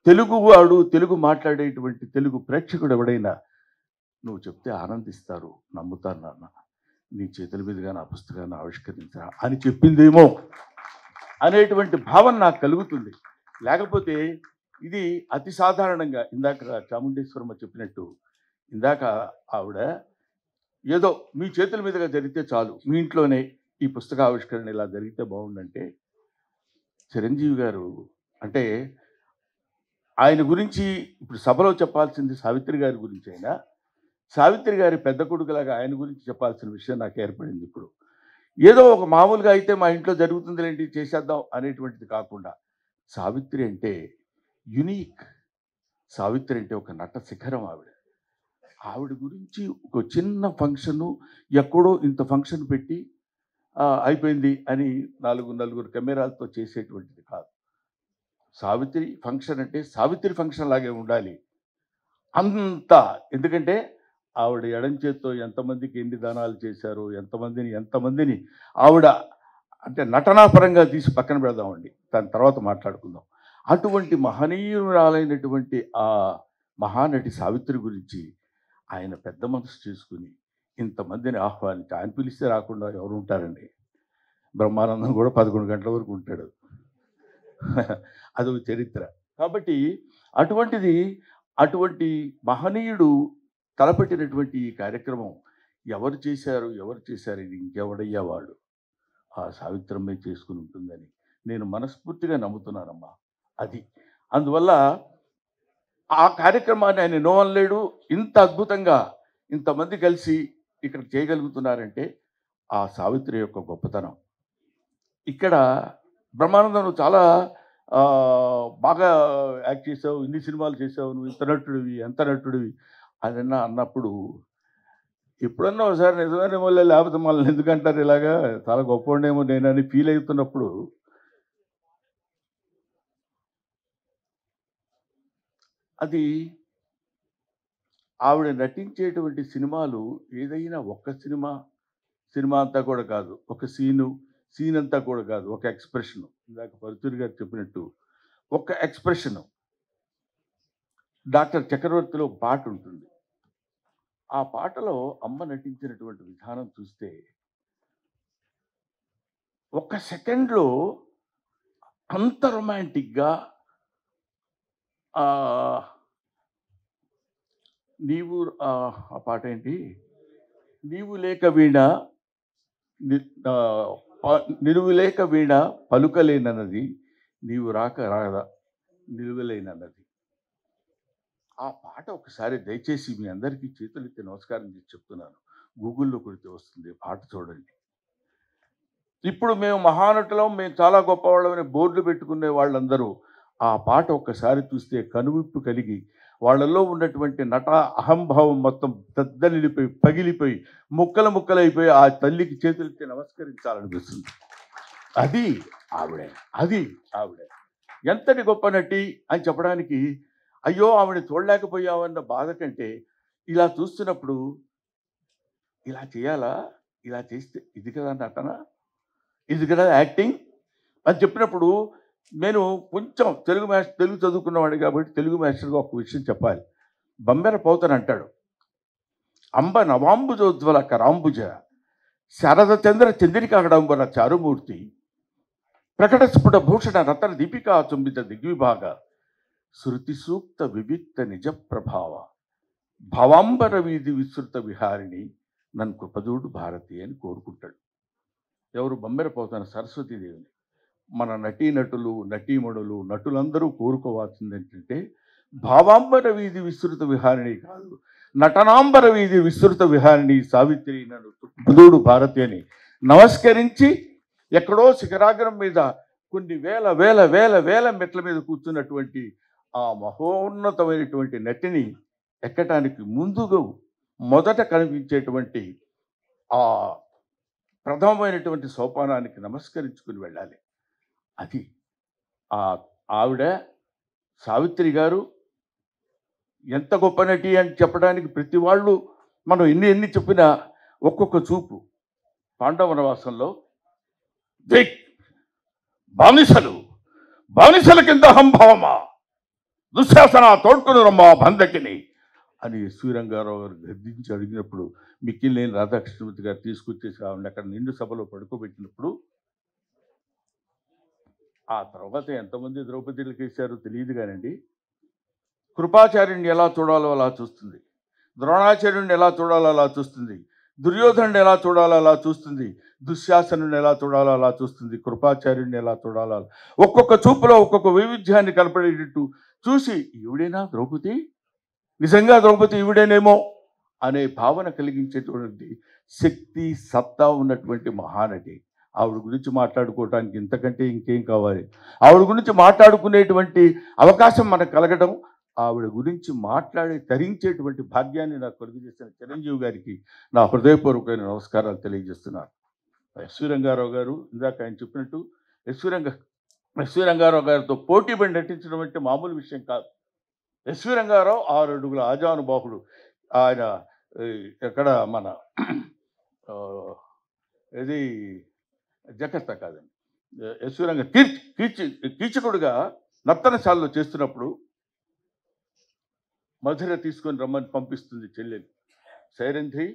తెలుగువాడు, తెలుగు మాట్లాడేటువంటి తెలుగు ప్రేక్షకుడు ఎవడైనా నువ్వు చెప్తే ఆనందిస్తారు, నమ్ముతారు. నాన్న నీ చేతుల మీదుగా నా పుస్తకాన్ని ఆవిష్కరించరా అని చెప్పిందేమో అనేటువంటి భావన నాకు కలుగుతుంది. లేకపోతే ఇది అతి సాధారణంగా ఇందాక చాముండేశ్వరమ్మ చెప్పినట్టు, ఇందాక ఆవిడ ఏదో మీ చేతుల మీదుగా జరిగితే చాలు, మీ ఇంట్లోనే ఈ పుస్తక ఆవిష్కరణ ఇలా జరిగితే బాగుండంటే, చిరంజీవి గారు అంటే ఆయన గురించి ఇప్పుడు సభలో చెప్పాల్సింది సావిత్రి గారి గురించి అయినా, సావిత్రి గారి పెద్ద కొడుకులాగా ఆయన గురించి చెప్పాల్సిన విషయం నాకు ఏర్పడింది. ఇప్పుడు ఏదో ఒక మామూలుగా అయితే మా ఇంట్లో జరుగుతుందిలేంటి చేసేద్దాం అనేటువంటిది కాకుండా, సావిత్రి అంటే యునీక్. సావిత్రి అంటే ఒక నట శిఖరం. ఆవిడ గురించి ఒక చిన్న ఫంక్షను ఎక్కడో ఇంత ఫంక్షన్ పెట్టి అయిపోయింది అని నలుగురు కెమెరాలతో చేసేటువంటిది కాదు. సావిత్రి ఫంక్షన్ అంటే సావిత్రి ఫంక్షన్ లాగే ఉండాలి అంత. ఎందుకంటే ఆవిడ ఎడం చేత్తో ఎంతమందికి ఎన్ని దానాలు చేశారో, ఎంతమందిని ఆవిడ అంటే నటనాపరంగా తీసి పక్కన పెడదామండి, దాని తర్వాత మాట్లాడుకుందాం. అటువంటి మహనీయురాలైనటువంటి ఆ మహానటి సావిత్రి గురించి ఆయన పెద్ద మనసు చేసుకుని ఇంతమందిని ఆహ్వానించి, ఆయన పిలిస్తే రాకుండా ఎవరు ఉంటారండి? బ్రహ్మానందం కూడా 11 గంటల వరకు ఉంటాడు. అదొక చరిత్ర. కాబట్టి అటువంటి మహనీయుడు తలపెట్టినటువంటి ఈ కార్యక్రమం ఎవరు చేశారు ఇది ఇంకెవడయ్యా వాడు? ఆ సావిత్రమ్మే చేసుకుని ఉంటుందని నేను మనస్ఫూర్తిగా నమ్ముతున్నానమ్మా. అది అందువల్ల ఆ కార్యక్రమాన్ని ఆయన నోవనలేడు. ఇంత అద్భుతంగా ఇంతమంది కలిసి ఇక్కడ చేయగలుగుతున్నారంటే ఆ సావిత్రి యొక్క గొప్పతనం. ఇక్కడ బ్రహ్మానందం నువ్వు చాలా బాగా యాక్ట్ చేసావు, ఇన్ని సినిమాలు చేసావు, నువ్వు ఇంత నటుడివి, ఎంత నటుడివి అని అన్నప్పుడు ఎప్పుడన్నా ఒకసారి నిజమైన వల్ల లేకపోతే మళ్ళీ ఎందుకంటారు ఇలాగా చాలా గొప్పవాడేమో నేనని ఫీల్ అవుతున్నప్పుడు అది ఆవిడ నటించేటువంటి సినిమాలు ఏదైనా ఒక్క సినిమా అంతా కూడా కాదు, ఒక సీన్ అంతా కూడా కాదు, ఒక ఎక్స్ప్రెషన్. ఇందాక పరుచూరి గారు చెప్పినట్టు ఒక ఎక్స్ప్రెషను. డాక్టర్ చక్రవర్తిలో పాట ఉంటుంది. ఆ పాటలో అమ్మ నటించినటువంటి విధానం చూస్తే ఒక్క సెకండ్లో అంత రొమాంటిక్గా నీవు ఆ పాట ఏంటి, నీవు లేక వీణ నిలువు లేక వీణ పలుకలేనన్నది, నీవు రాక రాదా నిలువలేనన్నది. ఆ పాట ఒకసారి దయచేసి మీ అందరికీ చేతులెత్తి నమస్కారం చేసి చెప్తున్నాను, గూగుల్లో కొడితే వస్తుంది, పాట చూడండి. ఇప్పుడు మేము మహానటులం, మేము చాలా గొప్పవాళ్ళమని బోర్డులు పెట్టుకునే వాళ్ళందరూ ఆ పాట ఒక్కసారి చూస్తే కనువిప్పు కలిగి వాళ్ళల్లో ఉన్నటువంటి నట అహంభావం మొత్తం దద్దలిపోయి పగిలిపోయి ముక్కలైపోయి ఆ తల్లికి చేతులెత్తి నమస్కరించాలనిపిస్తుంది. అది ఆవిడ ఎంతటి గొప్ప నటి అని చెప్పడానికి, అయ్యో ఆవిడ చూడలేకపోయామన్న బాధ కంటే ఇలా చూస్తున్నప్పుడు ఇలా చేయాలా, ఇలా చేస్తే ఇది కదా నటన, ఇది కదా యాక్టింగ్ అని చెప్పినప్పుడు నేను కొంచెం తెలుగు చదువుకున్నవాడు కాబట్టి తెలుగు మాస్టర్గా ఒక విషయం చెప్పాలి. బంబెర పోతన అంటాడు, అంబ నవాంబుజోజ్వల కరాంబుజ శారద చంద్ర చంద్రికాగడంబర చారుమూర్తి ప్రకటస్ఫుట భూషణ రతన దీపికా చుంబిత దిగ్విభాగ శృతి సూక్త వివిక్త నిజ ప్రభావ భవాంబర వీధి విస్తృత విహారిణి నన్ను కృపదూడు భారతి అని కోరుకుంటాడు. ఎవరు? బంబెర పోతన సరస్వతీదేవిని. మన నటీనటులు నటీమణులు నటులందరూ కోరుకోవాల్సింది ఏంటంటే భావాంబర వీధి విస్తృత విహారిణి కాదు, నటనాంబర వీధి విస్తృత విహారిణి సావిత్రి నన్ను కృపదూడు భారతి అని నమస్కరించి ఎక్కడో శిఖరాగ్రం మీద కొన్ని వేల వేల వేల వేల మెట్ల మీద కూర్చున్నటువంటి ఆ మహోన్నతమైనటువంటి నటిని ఎక్కటానికి ముందుగా మొదట కనిపించేటువంటి ఆ ప్రథమమైనటువంటి సోపానానికి నమస్కరించుకుని వెళ్ళాలి. అది ఆవిడ సావిత్రి గారు ఎంత గొప్ప నటి అని చెప్పడానికి ప్రతి వాళ్ళు మనం ఎన్ని చెప్పినా ఒక్కొక్క చూపు. పాండవనవాసంలో బానిసల కింద అహంభావమా దుశ్శాసన తోడ్కొని రమ్మా బంధకిని అని శ్రీరంగారావు గారు గద్దించి అడిగినప్పుడు మిక్కిలేని రాధాకృష్ణమూర్తి గారు తీసుకొచ్చేసి ఆవిడ అక్కడ నిండు సభలో పడుకోబెట్టినప్పుడు ఆ తర్వాత ఎంతమంది ద్రౌపదీలకు వేశారో తెలియదు కానండి, కృపాచార్యుడిని ఎలా చూడాలో అలా చూస్తుంది, ద్రోణాచార్యుడిని ఎలా చూడాలో అలా చూస్తుంది, దుర్యోధనుడిని ఎలా చూడాలో అలా చూస్తుంది, దుశ్శాసనుడిని ఎలా చూడాలో అలా చూస్తుంది, కృపాచార్యుడిని ఎలా చూడాలో ఒక్కొక్క చూపులో ఒక్కొక్క వైవిధ్యాన్ని కనపడేటట్టు చూసి ఈవిడేనా ద్రౌపది, నిజంగా ద్రౌపది ఈవిడేనేమో అనే భావన కలిగించేటువంటి శక్తి సత్తా ఉన్నటువంటి మహానటి. ఆవిడ గురించి మాట్లాడుకోవటానికి ఇంతకంటే ఇంకేం కావాలి? ఆవిడ గురించి మాట్లాడుకునేటువంటి అవకాశం మనకు కలగడం, ఆవిడ గురించి తరించేటువంటి భాగ్యాన్ని నాకు కలుగజేసిన చిరంజీవి గారికి నా హృదయపూర్వకమైన నమస్కారాలు తెలియజేస్తున్నాను. ఎస్వి రంగారావు గారు ఇందాక ఆయన చెప్పినట్టు ఎస్వి ఎస్వి రంగారావు గారితో పోటీ పడి నటించడం అంటే మామూలు విషయం కాదు. ఎస్వి రంగారావు 6 అడుగుల ఆజానుబాహుడు. ఆయన ఎక్కడ మన ఇది జకర్తా కాదండి, ఎస్వి రంగ కీచకుడుగా నర్తనశాలలో చేస్తున్నప్పుడు మధుర తీసుకొని రమ్మని పంపిస్తుంది చెల్లెలు. సైరంధ్రి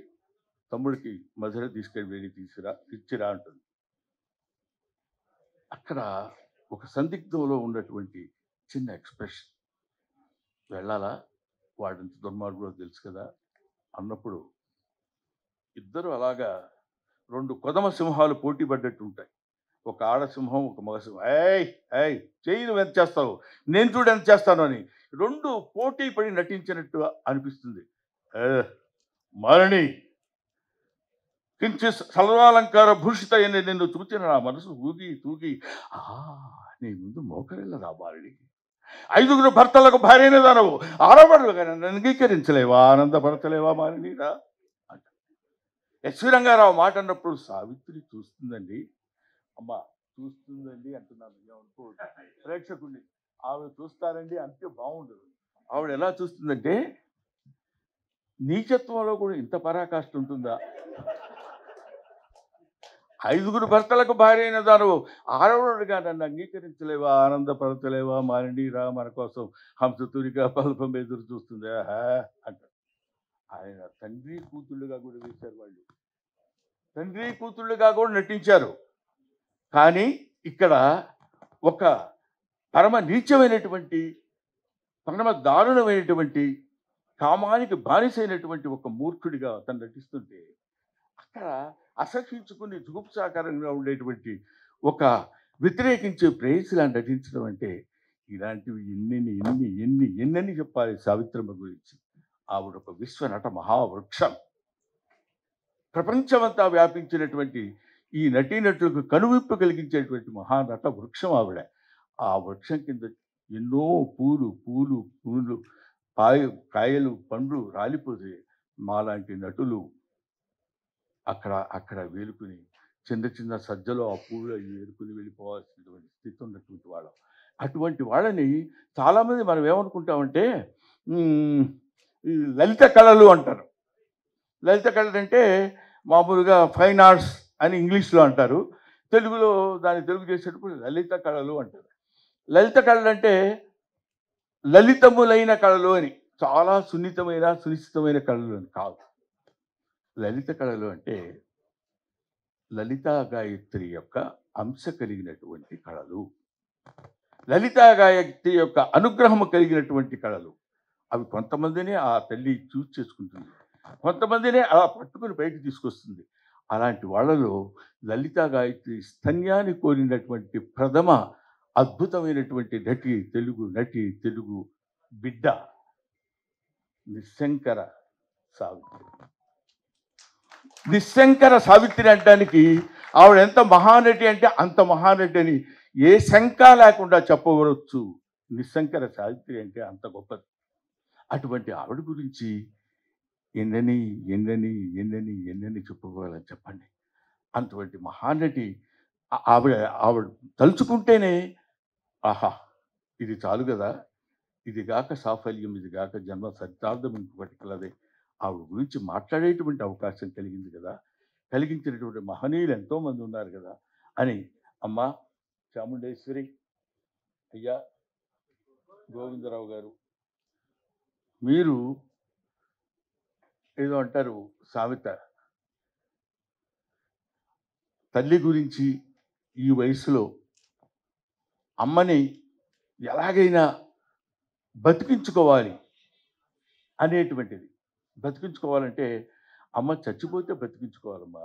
తమ్ముడికి మధుర తీసుకెళ్ళి వెళ్ళి ఇచ్చిరా అంటుంది. అక్కడ ఒక సందిగ్ధంలో ఉన్నటువంటి చిన్న ఎక్స్ప్రెషన్, వెళ్ళాలా, వాడంత దుర్మార్గుడో తెలుసు కదా అన్నప్పుడు ఇద్దరు అలాగా 2 కొదమ సింహాలు పోటీ పడ్డట్టు ఉంటాయి. ఒక ఆడసింహం, ఒక మగసింహం. ఏయ్ చెయ్యి నువ్వు ఎంత చేస్తావు, నేను చూడు ఎంత చేస్తాను అని 2 పోటీ పడి నటించినట్టు అనిపిస్తుంది. మారణి కించిత్ సర్వాలంకార భూషిత అని నిన్ను చూచిన నా మనసు తూగి నీ ముందు మోకరిల్లదా మారణి, 5 భర్తలకు భార్యనే దానవు, ఆడవాడుగా నన్ను అంగీకరించలేవా, ఆనందపడతలేవా మారణిరా అంట. ఎస్వి రంగారావు మాట అన్నప్పుడు సావిత్రి చూస్తుందండి, అమ్మ చూస్తుందండి అంటున్నాను, ఏమనుకో ప్రేక్షకుడిని, ఆవిడ చూస్తారండి అంటే బాగుండదు. ఆవిడ ఎలా చూస్తుందంటే, నీచత్వంలో కూడా ఇంత పరాకాష్ఠ ఉంటుందా, 5 భర్తలకు భార్య అయిన దాను ఆడవాడుగా నన్ను అంగీకరించలేవా, ఆనందపడతలేవా మారణిరా, మన కోసం హంసతురిగా పల్పం ఎదురు చూస్తుందా అంట. ఆయన తండ్రి కూతుళ్ళుగా కూడా వేశారు, వాళ్ళు తండ్రి కూతుళ్ళుగా కూడా నటించారు. కానీ ఇక్కడ ఒక పరమ నీచమైనటువంటి, పరమ దారుణమైనటువంటి, కామానికి బానిసైనటువంటి ఒక మూర్ఖుడిగా అతను నటిస్తుంటే, అక్కడ అసహించుకుని జుగుప్సాకరంగా ఉండేటువంటి ఒక వ్యతిరేకించే ప్రేయసిలా నటించడం అంటే, ఇలాంటివి ఎన్నెన్ని చెప్పాలి సావిత్రమ్మ గురించి. ఆవిడ ఒక విశ్వనట మహావృక్షం, ప్రపంచమంతా వ్యాపించినటువంటి ఈ నటీనటులకు కనువిప్పు కలిగించేటువంటి మహానట వృక్షం ఆవిడ. ఆ వృక్షం కింద ఎన్నో పూలు కాయలు పండ్లు రాలిపోతే మాలాంటి నటులు అక్కడ వేలుకుని చిన్న సజ్జలో ఆ పూలు వేలుకుని వెళ్ళిపోవాల్సినటువంటి స్థితి ఉన్నటువంటి వాళ్ళం. అటువంటి వాళ్ళని చాలామంది మనం ఏమనుకుంటామంటే ఈ లలిత కళలు అంటారు. లలిత కళలు అంటే మామూలుగా ఫైన్ ఆర్ట్స్ అని ఇంగ్లీష్లో అంటారు, తెలుగులో దాన్ని తెలుగు చేసేటప్పుడు లలిత కళలు అంటారు. లలిత కళలు అంటే లలితములైన కళలు అని, చాలా సునిశ్చితమైన కళలు అని కాదు. లలిత కళలు అంటే లలితా గాయత్రి యొక్క అంశ కలిగినటువంటి కళలు, లలితా గాయత్రి యొక్క అనుగ్రహం కలిగినటువంటి కళలు. అవి కొంతమందినే ఆ తల్లి చూస్ చేసుకుంటుంది, కొంతమందినే అలా పట్టుకుని పైకి తీసుకొస్తుంది. అలాంటి వాళ్ళలో లలితా గాయత్రి స్తన్యాన్ని కోరినటువంటి ప్రథమ అద్భుతమైనటువంటి తెలుగు బిడ్డ నిశంకర సావిత్రి. నిశంకర సావిత్రి అనడానికి ఆవిడ ఎంత మహానటి అంటే అంత మహానటి అని ఏ శంక లేకుండా చెప్పవచ్చు. నిశంకర సావిత్రి అంటే అంత గొప్పది. అటువంటి ఆవిడ గురించి ఎన్నని చెప్పుకోవాలని చెప్పండి. అటువంటి మహానటి ఆవిడ తలుచుకుంటేనే ఆహా ఇది చాలు కదా, ఇది గాక సాఫల్యం, ఇది గాక జన్మ సత్యార్థం ఇంకొకటి కలదే. ఆవిడ గురించి మాట్లాడేటువంటి అవకాశం కలిగింది కదా, కలిగించినటువంటి మహనీయులు ఎంతోమంది ఉన్నారు కదా అని. అమ్మ చాముండేశ్వరి, అయ్యా గోవిందరావు గారు, మీరు ఏదో అంటారు సామెత, తల్లి గురించి ఈ వయసులో అమ్మని ఎలాగైనా బతికించుకోవాలి అనేటువంటిది. బతికించుకోవాలంటే అమ్మ చచ్చిపోతే బతికించుకోవాలమ్మా.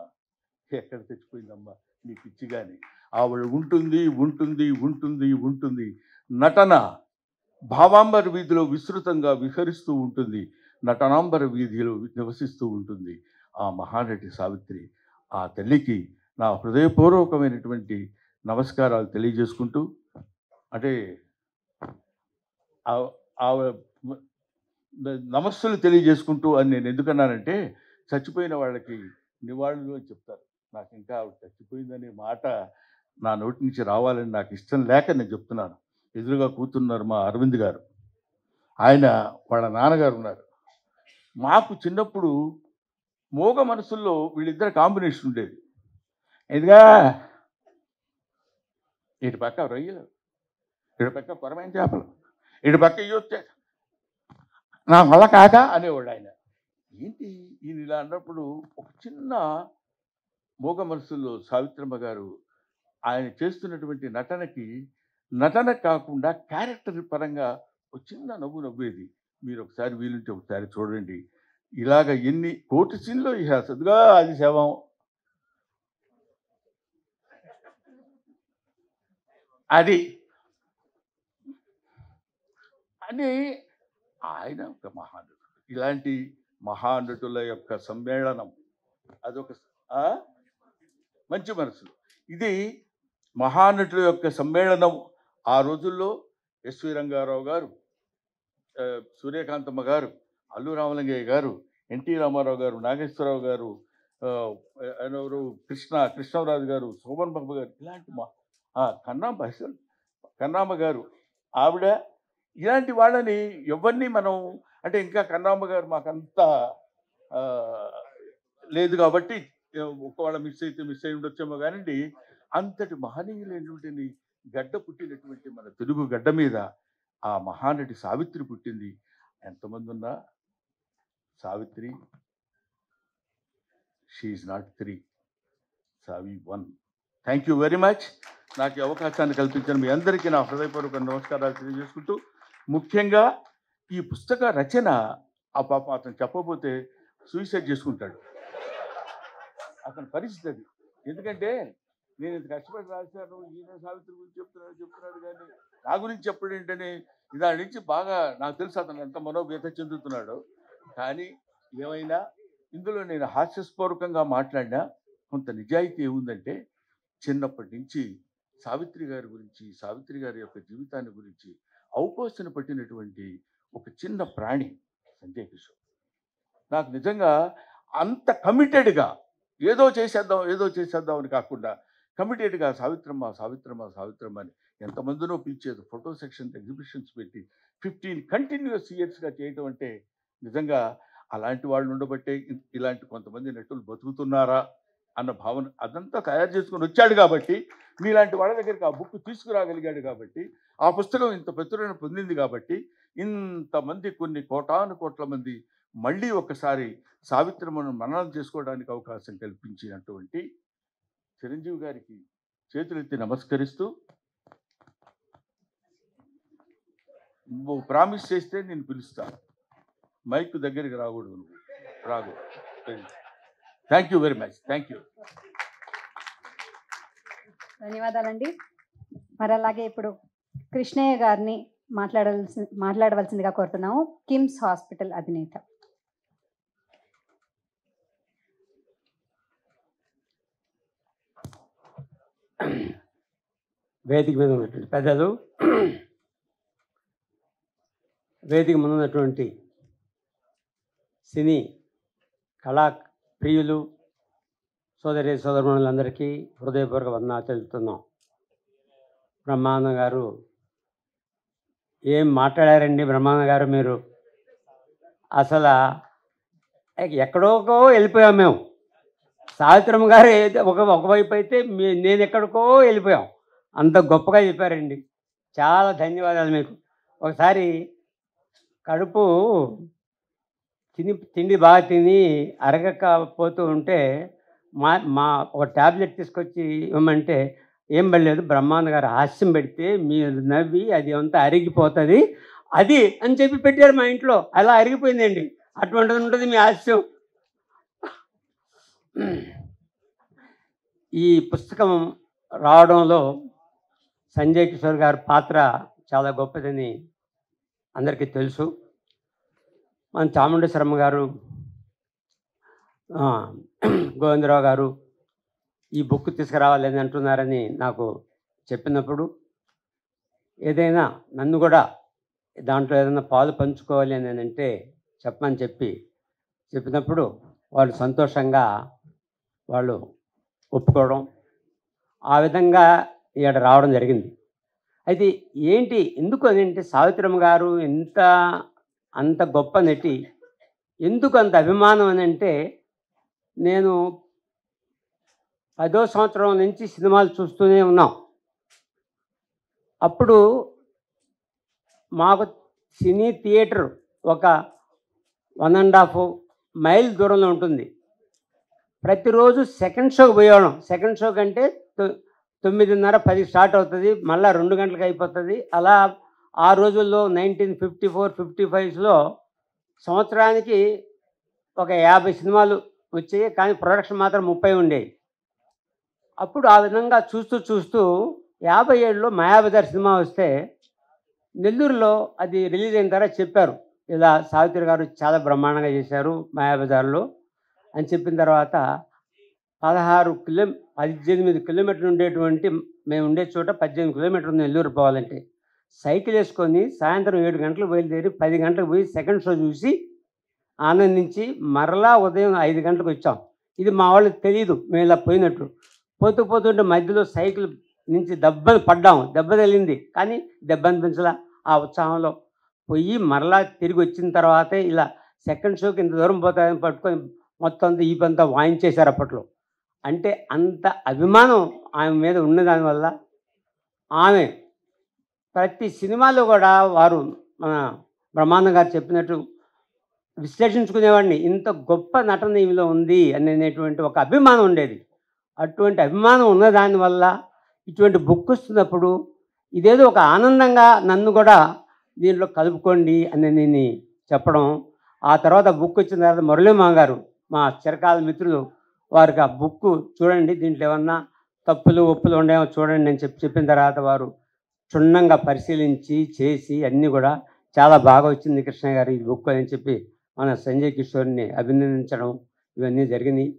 ఎక్కడ చచ్చిపోయిందమ్మా నీ పిచ్చి కానీ, ఆవిడ ఉంటుంది. నటన భావాంబర వీధిలో విస్తృతంగా విహరిస్తూ ఉంటుంది, నటనాంబర వీధిలో నివసిస్తూ ఉంటుంది ఆ మహానటి సావిత్రి. ఆ తల్లికి నా హృదయపూర్వకమైనటువంటి నమస్కారాలు తెలియజేసుకుంటూ, అంటే నమస్సులు తెలియజేసుకుంటూ అని నేను ఎందుకన్నానంటే, చచ్చిపోయిన వాళ్ళకి నివాళులు అని చెప్తారు. నాకు ఇంకా ఆవిడ చచ్చిపోయిందనే మాట నా నోటి నుంచి రావాలని నాకు ఇష్టం లేక నేను చెప్తున్నాను. ఎదురుగా కూతున్నారు మా అరవింద్ గారు, ఆయన వాళ్ళ నాన్నగారు ఉన్నారు. మాకు చిన్నప్పుడు మోగ మనసుల్లో వీళ్ళిద్దరు కాంబినేషన్ ఉండేది. ఇదిగా ఇటు పక్క రొయ్యలు, ఇటు పక్క కొరమైన చేపలు, ఇటు పక్క ఇయ్యొచ్చే నా వల్ల కాక అనేవాడు ఆయన. ఏంటి ఈయన ఇలా అన్నప్పుడు ఒక చిన్న మోగ మనసుల్లో సావిత్రమ్మ గారు ఆయన చేస్తున్నటువంటి నటన కాకుండా క్యారెక్టర్ పరంగా ఒక చిన్న నవ్వు నవ్వేది. మీరు ఒకసారి వీలుంటే ఒకసారి చూడండి. ఇలాగ ఎన్ని కోటి సీన్లో ఇక సదుగా అది శవం అది అని ఆయన ఒక మహానటుడు. ఇలాంటి మహానటుల యొక్క సమ్మేళనం అదొక మంచి మనసులు. ఇది మహానటుల యొక్క సమ్మేళనం. ఆ రోజుల్లో ఎస్వి రంగారావు గారు, సూర్యకాంతమ్మ గారు, అల్లు రామలింగయ్య గారు, ఎన్టీ రామారావు గారు, నాగేశ్వరరావు గారు, ఎవరు కృష్ణరాజు గారు, శోభన్ బాబు గారు, ఇలాంటి కన్నాంబ గారు ఆవిడ, ఇలాంటి వాళ్ళని ఎవరిని మనం అంటే ఇంకా కన్నాంబ గారు మాకంతా లేదు కాబట్టి ఒకవేళ మిస్ అయి ఉండొచ్చేమో కానివ్వండి. అంతటి మహనీయులైనటువంటి గడ్డ పుట్టినటువంటి మన తెలుగు గడ్డ మీద ఆ మహానటి సావిత్రి పుట్టింది. ఎంతమంది ఉన్నా Savitri she is not 3, Savi 1. Thank you very much. నాకు ఈ అవకాశాన్ని కల్పించిన మీ అందరికీ నా హృదయపూర్వక నమస్కారాలు తెలియజేసుకుంటూ, ముఖ్యంగా ఈ పుస్తక రచన ఆ పాపం అతను చెప్పబోతే సూసైడ్ చేసుకుంటాడు. అతని పరిస్థితి అది. ఎందుకంటే నేను ఇంత కష్టపడి రాశాను, ఈయన సావిత్రి గురించి చెప్తున్నాడు కానీ నా గురించి చెప్పడం ఏంటని దాని నుంచి బాగా నాకు తెలుసు అతను ఎంత మనోవ్యత చెందుతున్నాడు. కానీ ఏమైనా ఇందులో నేను హాస్యస్పూర్వకంగా మాట్లాడినా కొంత నిజాయితీ ఏముందంటే, చిన్నప్పటి నుంచి సావిత్రి గారి గురించి, సావిత్రి గారి యొక్క జీవితాన్ని గురించి అవపోసన పట్టినటువంటి ఒక చిన్న ప్రాణి సంజయ్ కిషోర్. నాకు నిజంగా అంత కమిటెడ్గా ఏదో చేసేద్దాం అని కాకుండా కమిటెడ్గా సావిత్రమ్మ అని ఎంతమందినో పిలిచేది. ఫోటో సెక్షన్ ఎగ్జిబిషన్స్ పెట్టి 15 కంటిన్యూస్ ఇయర్స్గా చేయటం అంటే నిజంగా అలాంటి వాళ్ళు ఉండబట్టే ఇలాంటి కొంతమంది నటులు బతుకుతున్నారా అన్న భావన అదంతా తయారు చేసుకొని వచ్చాడు కాబట్టి, మీలాంటి వాళ్ళ దగ్గరికి ఆ బుక్ తీసుకురాగలిగాడు కాబట్టి, ఆ పుస్తకం ఇంత ప్రచురణ పొందింది కాబట్టి, ఇంతమంది కొన్ని కోట్ల మంది మళ్ళీ ఒకసారి సావిత్రమ్మను మననం చేసుకోవడానికి అవకాశం కల్పించినటువంటి చిరంజీవి గారికి చేతులెత్తి నమస్కరిస్తూ, నువ్వు ప్రామిస్ చేస్తే నేను పిలుస్తాను, మైక్ దగ్గరికి రాకూడదు, thank you very much. Thank you. ధన్యవాదాలండి. మరి అలాగే ఇప్పుడు కృష్ణయ్య గారిని మాట్లాడవలసిందిగా కోరుతున్నాము. కిమ్స్ హాస్పిటల్ అధినేత. వేదిక మీద ఉన్నటువంటి పెద్దలు, వేదిక మీద ఉన్నటువంటి సినీ కళా ప్రియులు, సోదరులందరికీ హృదయపూర్వక వందనాలు తెలుపుతున్నాం. బ్రహ్మానంద గారు ఏం మాట్లాడారండి? బ్రహ్మానంద గారు మీరు అసలు ఎక్కడోకో వెళ్ళిపోయాం మేము. సావిత్రమ్మ గారు ఒకవైపు అయితే నేను ఎక్కడికో వెళ్ళిపోయాం. అంత గొప్పగా చెప్పారండి. చాలా ధన్యవాదాలు మీకు. ఒకసారి కడుపు తిండి బాగా తిని అరగకపోతూ ఉంటే మా ఒక ట్యాబ్లెట్ తీసుకొచ్చి ఇవ్వమంటే ఏం పడలేదు, బ్రహ్మానంద గారు హాస్యం పెడితే మీరు నవ్వి అది అంతా అరిగిపోతుంది అది అని చెప్పి పెట్టారు మా ఇంట్లో. అలా అరిగిపోయిందండి. అటువంటిది ఉంటుంది మీ హాస్యం. ఈ పుస్తకం రావడంలో సంజయ్ కిషోర్ గారి పాత్ర చాలా గొప్పదని అందరికీ తెలుసు. మన చాముండేశ్వరమ్మ గారు, గోవిందరావు గారు ఈ బుక్ తీసుకురావాలని అంటున్నారని నాకు చెప్పినప్పుడు, ఏదైనా నన్ను కూడా దాంట్లో ఏదైనా పాలు పంచుకోవాలి అని అంటే చెప్పమని చెప్పినప్పుడు వాళ్ళు సంతోషంగా వాళ్ళు ఒప్పుకోవడం, ఆ విధంగా ఇక్కడ రావడం జరిగింది. అయితే ఏంటి ఎందుకు అని అంటే సావిత్రమ్మ గారు అంత గొప్ప నటి, ఎందుకు అంత అభిమానం అని అంటే, నేను 10వ సంవత్సరం నుంచి సినిమాలు చూస్తూనే ఉన్నాం. అప్పుడు మాకు సినీ థియేటర్ ఒక 1.5 మైల్ దూరంలో ఉంటుంది. ప్రతిరోజు సెకండ్ షోకి పోయేవాళ్ళం. సెకండ్ షో కంటే 9:30, 10 స్టార్ట్ అవుతుంది, మళ్ళీ 2 గంటలకు అయిపోతుంది. అలా ఆ రోజుల్లో 1954, 55లో సంవత్సరానికి ఒక 50 సినిమాలు వచ్చాయి, కానీ ప్రొడక్షన్ మాత్రం 30 ఉండేవి. అప్పుడు ఆ విధంగా చూస్తూ 57లో మాయాబజార్ సినిమా వస్తే నెల్లూరులో అది రిలీజ్ అయిన తర్వాత చెప్పారు, ఇలా సావిత్రి గారు చాలా బ్రహ్మాండంగా చేశారు మాయాబజార్లో అని చెప్పిన తర్వాత 18 కిలోమీటర్లు ఉండేటువంటి మేము ఉండే చోట 18 కిలోమీటర్లు నెల్లూరు పోవాలంటే సైకిల్ వేసుకొని సాయంత్రం 7 గంటలకు బయలుదేరి 10 గంటలకు పోయి సెకండ్ షో చూసి ఆనందించి మరలా ఉదయం 5 గంటలకు వచ్చాం. ఇది మా వాళ్ళకి తెలియదు మేము ఇలా పోయినట్టు. పోతుంటే మధ్యలో సైకిల్ నుంచి దెబ్బ తగిలింది, కానీ దెబ్బ అనిపించలా. ఆ ఉత్సాహంలో పోయి మరలా తిరిగి వచ్చిన తర్వాతే ఇలా సెకండ్ షోకి ఇంత దూరం పోతాయని పట్టుకొని మొత్తం అంతా ఈ పంతా వాయించేశారు అప్పట్లో. అంటే అంత అభిమానం ఆమె మీద ఉన్నదానివల్ల ఆమె ప్రతి సినిమాలో కూడా వారు మన బ్రహ్మానందం గారు చెప్పినట్టు విశ్లేషించుకునేవాడిని, ఇంత గొప్ప నటన ఈమెలో ఉంది అనేటువంటి ఒక అభిమానం ఉండేది. అటువంటి అభిమానం ఉన్నదానివల్ల ఇటువంటి బుక్ వస్తున్నప్పుడు ఇదేదో ఒక ఆనందంగా నన్ను కూడా దీంట్లో కలుపుకోండి అని నేను చెప్పడం. ఆ తర్వాత బుక్ వచ్చిన తర్వాత మురళీమా గారు మా చిరకాల మిత్రులు వారికి ఆ బుక్ చూడండి, దీంట్లో ఏమన్నా తప్పులు ఒప్పులు ఉండేమో చూడండి అని చెప్పిన తర్వాత వారు క్షుణ్ణంగా పరిశీలించి చేసి అన్నీ కూడా చాలా బాగా వచ్చింది కృష్ణ గారు ఈ బుక్ అని చెప్పి మన సంజయ్ కిషోర్ని అభినందించడం ఇవన్నీ జరిగినాయి.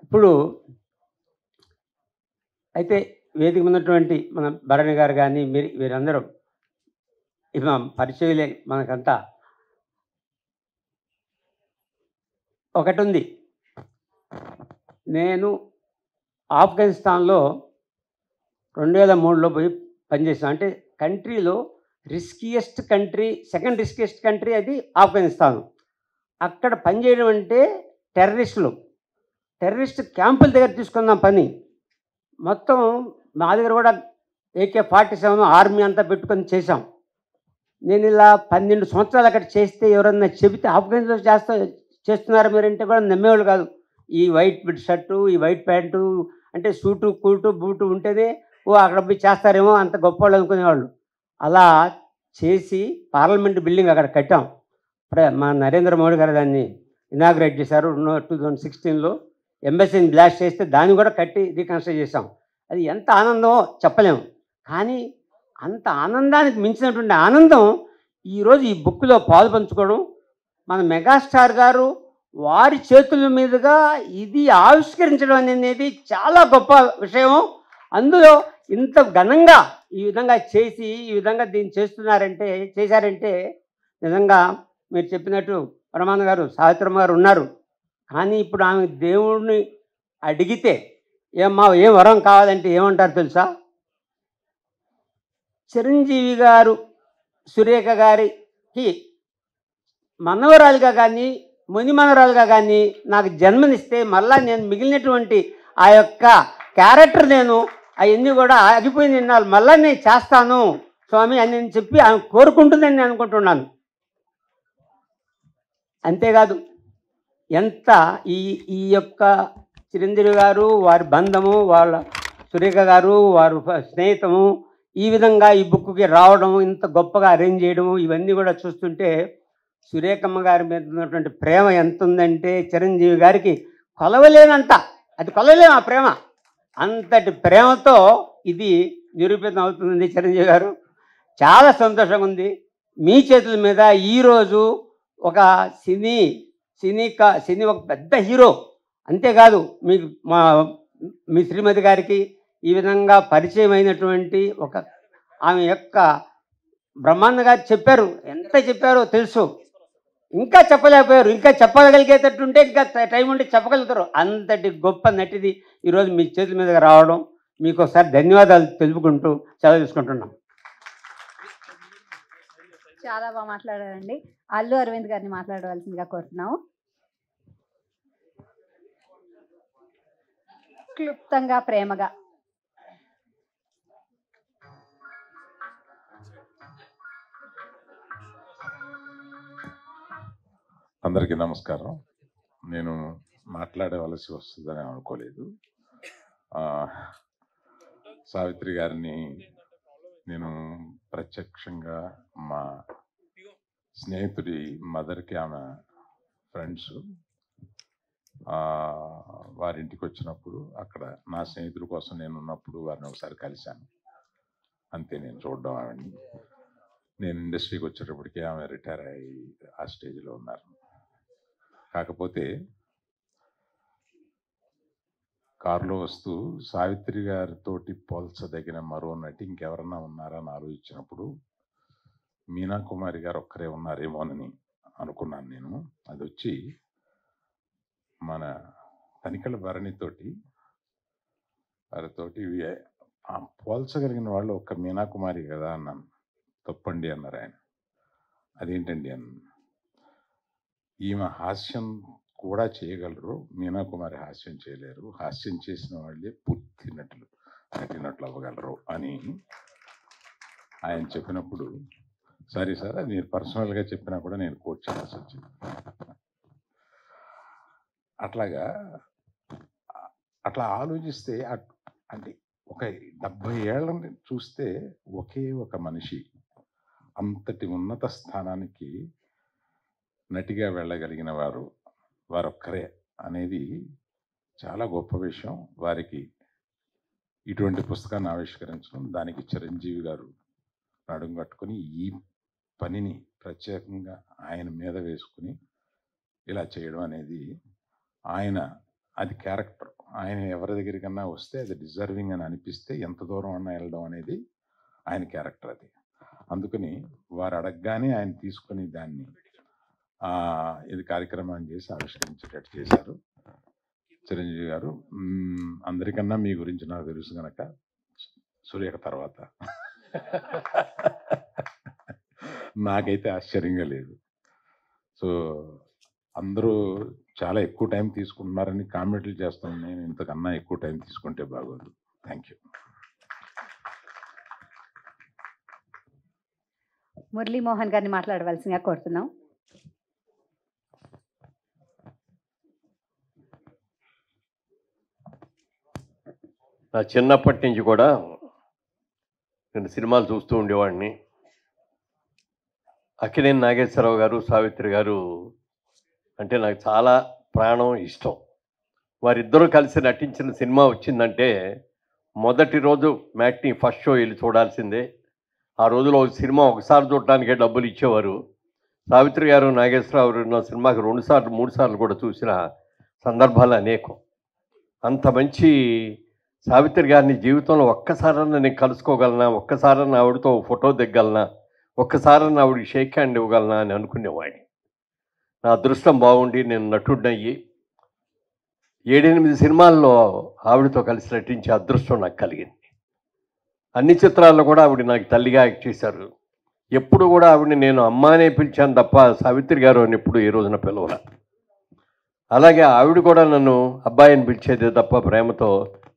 ఇప్పుడు అయితే వేదిక ఉన్నటువంటి మన భరణి గారు కానీ వీరందరూ పరిచయలే మనకంతా. ఒకటి ఉంది, నేను ఆఫ్ఘనిస్తాన్లో 2003లో పోయి పనిచేసాను. అంటే కంట్రీలో సెకండ్ రిస్కియెస్ట్ కంట్రీ అది ఆఫ్ఘనిస్తాన్. అక్కడ పనిచేయడం అంటే టెర్రరిస్ట్ క్యాంపుల దగ్గర తీసుకున్నాం పని. మొత్తం మా దగ్గర కూడా AK-47 ఆర్మీ అంతా పెట్టుకొని చేశాం. నేను ఇలా 12 సంవత్సరాలు అక్కడ చేస్తే ఎవరన్నా చెబితే ఆఫ్ఘనిస్తాన్లో చేస్తున్నారు మీరంటే కూడా నమ్మేవాళ్ళు కాదు. ఈ వైట్ షర్టు, ఈ వైట్ ప్యాంటు, అంటే సూటు కూటు బూటు ఉంటేనే అక్కడ పోయి చేస్తారేమో అంత గొప్పవాళ్ళు అనుకునేవాళ్ళు. అలా చేసి పార్లమెంట్ బిల్డింగ్ అక్కడ కట్టాం. మా నరేంద్ర మోడీ గారు దాన్ని ఇనాగ్రేట్ చేశారు 2016లో. ఎంబసీని బ్లాస్ట్ చేస్తే దాన్ని కూడా కట్టి రీకన్స్ట్రక్ట్ చేసాం. అది ఎంత ఆనందమో చెప్పలేము. కానీ అంత ఆనందానికి మించినటువంటి ఆనందం ఈరోజు ఈ బుక్లో పాలు పంచుకోవడం, మన మెగాస్టార్ గారు వారి చేతుల మీదుగా ఇది ఆవిష్కరించడం అనేది చాలా గొప్ప విషయం. అందులో ఇంత ఘనంగా ఈ విధంగా చేసి ఈ విధంగా దీన్ని చేశారంటే నిజంగా మీరు చెప్పినట్టు బ్రహ్మానంద గారు, సావిత్రమ్మ గారు ఉన్నారు. కానీ ఇప్పుడు ఆమె దేవుడిని అడిగితే ఏం వరం కావాలంటే ఏమంటారు తెలుసా? చిరంజీవి గారు సురేఖ గారికి మనవరాలుగా కానీ మునిమనవరాలుగా కానీ నాకు జన్మనిస్తే మళ్ళా నేను మిగిలినటువంటి ఆ యొక్క క్యారెక్టర్ నేను అవన్నీ కూడా ఆగిపోయింది విన్నాను, మళ్ళీ నేను చేస్తాను స్వామి అని చెప్పి ఆమె కోరుకుంటుందని నేను అనుకుంటున్నాను. అంతేకాదు ఎంత ఈ యొక్క చిరంజీవి గారు వారి బంధము, వాళ్ళ సురేఖ గారు వారు స్నేహితము, ఈ విధంగా ఈ బుక్కి రావడం, ఇంత గొప్పగా అరేంజ్ చేయడము, ఇవన్నీ కూడా చూస్తుంటే సురేఖమ్మ గారి మీద ఉన్నటువంటి ప్రేమ ఎంత ఉందంటే చిరంజీవి గారికి కొలవలేనంత, అది కొలవలేము ఆ ప్రేమ. అంతటి ప్రేమతో ఇది నిరూపితం అవుతుంది. చిరంజీవి గారు చాలా సంతోషంగా ఉంది. మీ చేతుల మీద ఈరోజు ఒక సినీ ఒక పెద్ద హీరో, అంతేకాదు మీ శ్రీమతి గారికి ఈ విధంగా పరిచయం అయినటువంటి ఆమె యొక్క బ్రహ్మానంద గారు చెప్పారు, ఎంత చెప్పారో తెలుసు. ఇంకా చెప్పలేకపోయారు. ఇంకా చెప్పగలిగేటట్టుంటే ఇంకా టైం ఉంటే చెప్పగలుగుతారు. అంతటి గొప్ప నటిది ఈరోజు మీ చేతుల మీదగా రావడం మీకు ఒకసారి ధన్యవాదాలు తెలుపుకుంటూ సెలవు తీసుకుంటున్నాం. చాలా బాగా మాట్లాడారండి. అల్లు అరవింద్ గారిని మాట్లాడవలసిందిగా కోరుతున్నాము. క్లుప్తంగా, ప్రేమగా. అందరికీ నమస్కారం. నేను మాట్లాడవలసి వస్తుందని అనుకోలేదు. సావిత్రి గారిని నేను ప్రత్యక్షంగా మా స్నేహితుడి మదర్కి, ఆమె ఫ్రెండ్స్ వారింటికి వచ్చినప్పుడు అక్కడ నా స్నేహితుడి కోసం నేను ఉన్నప్పుడు వారిని ఒకసారి కలిశాను. అంతే, నేను చూడడం ఆవిడని. నేను ఇండస్ట్రీకి వచ్చేటప్పటికి ఆమె రిటైర్ అయ్యి ఆ స్టేజ్లో ఉన్నారు. కాకపోతే కారులో వస్తూ సావిత్రి గారితోటి పోల్చదగిన మరో నటి ఇంకెవరన్నా ఉన్నారా అని ఆలోచించినప్పుడు మీనా కుమారి గారు ఒక్కరే ఉన్నారేమోనని అనుకున్నాను నేను. అది వచ్చి మన తనికల భరణితోటి వారితోటి పోల్చగలిగిన వాళ్ళు ఒక్క మీనా కుమారి కదా అన్నాను. తప్పండి అన్నారు ఆయన. అదేంటండి అన్న, ఈమె హాస్యం కూడా చేయగలరు, మీనా కుమారి హాస్యం చేయలేరు, హాస్యం చేసిన వాళ్ళే పూర్తి నటినట్లు అవ్వగలరు అని ఆయన చెప్పినప్పుడు, సరే సార్ అది మీరు పర్సనల్గా చెప్పినా కూడా నేను కోట్ చేయాల్సి వచ్చింది. అట్లా ఆలోచిస్తే అంటే ఒక 70 ఏళ్ళని చూస్తే ఒకే ఒక మనిషి అంతటి ఉన్నత స్థానానికి నటిగా వెళ్ళగలిగిన వారొక్కరే అనేది చాలా గొప్ప విషయం. వారికి ఇటువంటి పుస్తకాన్ని ఆవిష్కరించడం, దానికి చిరంజీవి గారు నడుం కట్టుకొని ఈ పనిని ప్రత్యేకంగా ఆయన మీద వేసుకుని ఇలా చేయడం అనేది అది క్యారెక్టర్. ఆయన ఎవరి దగ్గరికన్నా వస్తే అది డిజర్వింగ్ అని అనిపిస్తే ఎంత దూరం అన్నా వెళ్ళడం అనేది ఆయన క్యారెక్టర్. అది అందుకని వారు అడగగానే ఆయన తీసుకొని దాన్ని ఇది కార్యక్రమాన్ని చేసి ఆవిష్కరించేటట్టు చేశారు చిరంజీవి గారు. అందరికన్నా మీ గురించి నాకు తెలుసు కనుక సూర్యక తర్వాత నాకైతే ఆశ్చర్యంగా లేదు. సో అందరూ చాలా ఎక్కువ టైం తీసుకుంటున్నారని కామెంట్లు చేస్తాను. నేను ఇంతకన్నా ఎక్కువ టైం తీసుకుంటే బాగోదు. Thank you. మురళీమోహన్ గారిని మాట్లాడవలసిందిగా కోరుతున్నాం. నా చిన్నప్పటి నుంచి కూడా నేను సినిమాలు చూస్తూ ఉండేవాడిని. అక్కినేని నాగేశ్వరరావు గారు, సావిత్రి గారు అంటే నాకు చాలా ప్రాణం, ఇష్టం. వారిద్దరూ కలిసి నటించిన సినిమా వచ్చిందంటే మొదటి రోజు మ్యాట్ని ఫస్ట్ షో వెళ్ళి చూడాల్సిందే. ఆ రోజులో సినిమా ఒకసారి చూడటానికే డబ్బులు ఇచ్చేవారు. సావిత్రి గారు, నాగేశ్వరరావు నా సినిమాకి 2 సార్లు 3 సార్లు కూడా చూసిన సందర్భాలు అనేకం. అంత మంచి సావిత్రి గారిని జీవితంలో ఒక్కసారన్నా నేను కలుసుకోగలనా, ఒక్కసారన్నా ఆవిడతో ఫోటో దిగ్గలనా, ఒక్కసారన్నా ఆవిడకి షేక్ హ్యాండ్ ఇవ్వగలనా అని అనుకునేవాడిని. నా అదృష్టం బాగుండి నేను నటుడినయ్యి 7-8 సినిమాల్లో ఆవిడతో కలిసి నటించే అదృష్టం నాకు కలిగింది. అన్ని చిత్రాల్లో కూడా ఆవిడ నాకు తల్లిగా యాక్ట్ చేశారు. ఎప్పుడు కూడా ఆవిడని నేను అమ్మానే పిలిచాను తప్ప సావిత్రి గారు అని ఎప్పుడు ఏ రోజున పిలవలా. అలాగే ఆవిడ కూడా నన్ను అబ్బాయిని పిలిచేదే తప్ప ప్రేమతో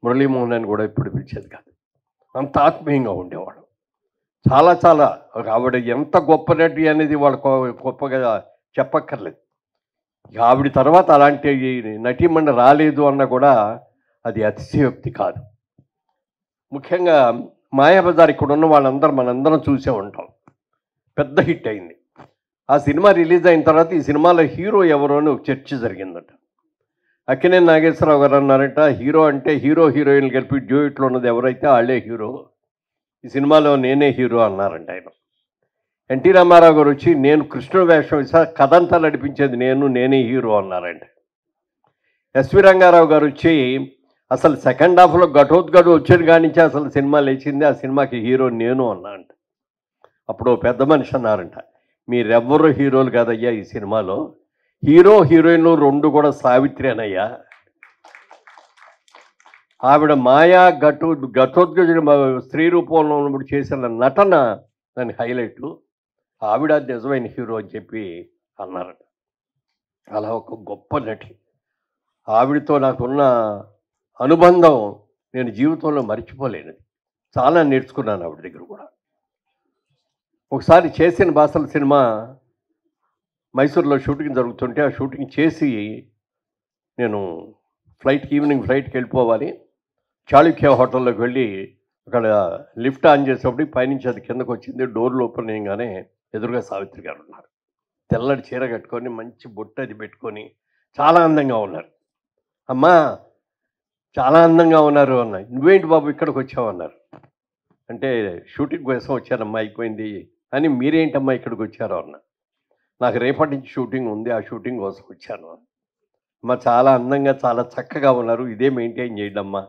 మురళీమోహన్ అని కూడా ఎప్పుడు పిలిచేది కాదు. అంత ఆత్మీయంగా ఉండేవాడు. చాలా చాలా ఆవిడ ఎంత గొప్ప నటి అనేది వాళ్ళు గొప్పగా చెప్పక్కర్లేదు. ఆవిడ తర్వాత అలాంటి నటీమణి రాలేదు అన్న కూడా అది అతిశయోక్తి కాదు. ముఖ్యంగా మాయాబజార్ ఇక్కడ ఉన్న వాళ్ళందరూ మనందరం చూసే ఉంటాం. పెద్ద హిట్ అయింది. ఆ సినిమా రిలీజ్ అయిన తర్వాత ఈ సినిమాలో హీరో ఎవరు అని ఒక చర్చ జరిగిందట. అక్కినేని నాగేశ్వరరావు గారు అన్నారంట, హీరో అంటే హీరో హీరోయిన్లు కలిపి డ్యూయట్లో ఉన్నది ఎవరైతే వాళ్ళే హీరో, ఈ సినిమాలో నేనే హీరో అన్నారంట ఆయన. ఎన్టీ రామారావు గారు వచ్చి నేను కృష్ణుడు వేషం వేసా, కథంతా నడిపించేది నేనే హీరో అన్నారంట. ఎస్వి రంగారావు గారు వచ్చి అసలు సెకండ్ హాఫ్లో ఘటోద్గడు వచ్చేది కానించి అసలు సినిమా లేచింది, ఆ సినిమాకి హీరో నేను అన్నా అంట. అప్పుడు పెద్ద మనిషి అన్నారంట, మీరెవ్వరూ హీరోలు కాదయ్యా ఈ సినిమాలో, హీరో హీరోయిన్లు 2 కూడా సావిత్రి అనయ్యా. ఆవిడ మాయా ఘటోద్గజుడు స్త్రీ రూపంలో ఉన్నప్పుడు చేసిన నటన దాని హైలైట్లు. ఆవిడ నిజమైన హీరో అని చెప్పి అన్నారట. అలా ఒక గొప్ప నటి. ఆవిడతో నాకున్న అనుబంధం నేను జీవితంలో మర్చిపోలేనిది. చాలా నేర్చుకున్నాను ఆవిడ దగ్గర కూడా. ఒకసారి చేసిన భాషల సినిమా మైసూర్లో షూటింగ్ జరుగుతుంటే ఆ షూటింగ్ చేసి నేను ఈవినింగ్ ఫ్లైట్కి వెళ్ళిపోవాలి. చాళుక్య హోటల్లోకి వెళ్ళి అక్కడ లిఫ్ట్ ఆన్ చేసేటప్పుడు పైనుంచి అది కిందకు వచ్చింది. డోర్లు ఓపెన్ చేయగానే ఎదురుగా సావిత్రి గారు ఉన్నారు. తెల్లటి చీర కట్టుకొని మంచి బొట్టు అది పెట్టుకొని చాలా అందంగా ఉన్నారు. అమ్మా చాలా అందంగా ఉన్నారు అన్న. నువ్వేంటి బాబు ఇక్కడికి వచ్చావు అన్నారు. అంటే షూటింగ్ కోసం వచ్చానమ్మా, అయిపోయింది అని. మీరేంటమ్మా ఇక్కడికి వచ్చారో అన్న. నాకు రేపటి నుంచి షూటింగ్ ఉంది, ఆ షూటింగ్ కోసం వచ్చాను. అమ్మ చాలా అందంగా చాలా చక్కగా ఉన్నారు, ఇదే మెయింటైన్ చేయడమ్మా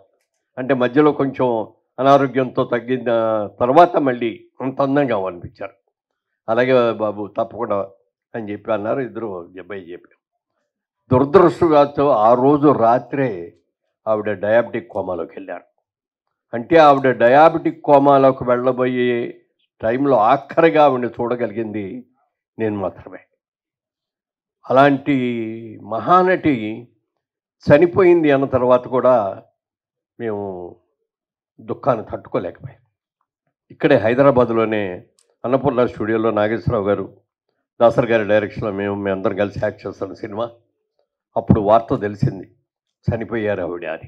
అంటే మధ్యలో కొంచెం అనారోగ్యంతో తగ్గిన తర్వాత మళ్ళీ అంత అందంగా అనిపించారు. అలాగే బాబు తప్పకుండా అని చెప్పి అన్నారు. ఇద్దరు అబ్బాయి చెప్పారు. దురదృష్టవశాత్తు ఆ రోజు రాత్రే ఆవిడ డయాబెటిక్ కోమాలోకి వెళ్ళారు. అంటే ఆవిడ డయాబెటిక్ కోమాలోకి వెళ్ళబోయే టైంలో ఆఖరిగా ఆవిడని చూడగలిగింది నేను మాత్రమే. అలాంటి మహానటి చనిపోయింది అన్న తర్వాత కూడా మేము దుఃఖాన్ని తట్టుకోలేకపోయాం. ఇక్కడే హైదరాబాద్లోనే అన్నపూర్ణ స్టూడియోలో నాగేశ్వరరావు గారు, దాసర్ గారి డైరెక్షన్లో మేము అందరం కలిసి యాక్ట్ చేస్తున్న సినిమా. అప్పుడు వార్త తెలిసింది చనిపోయారు ఆవిడ అని.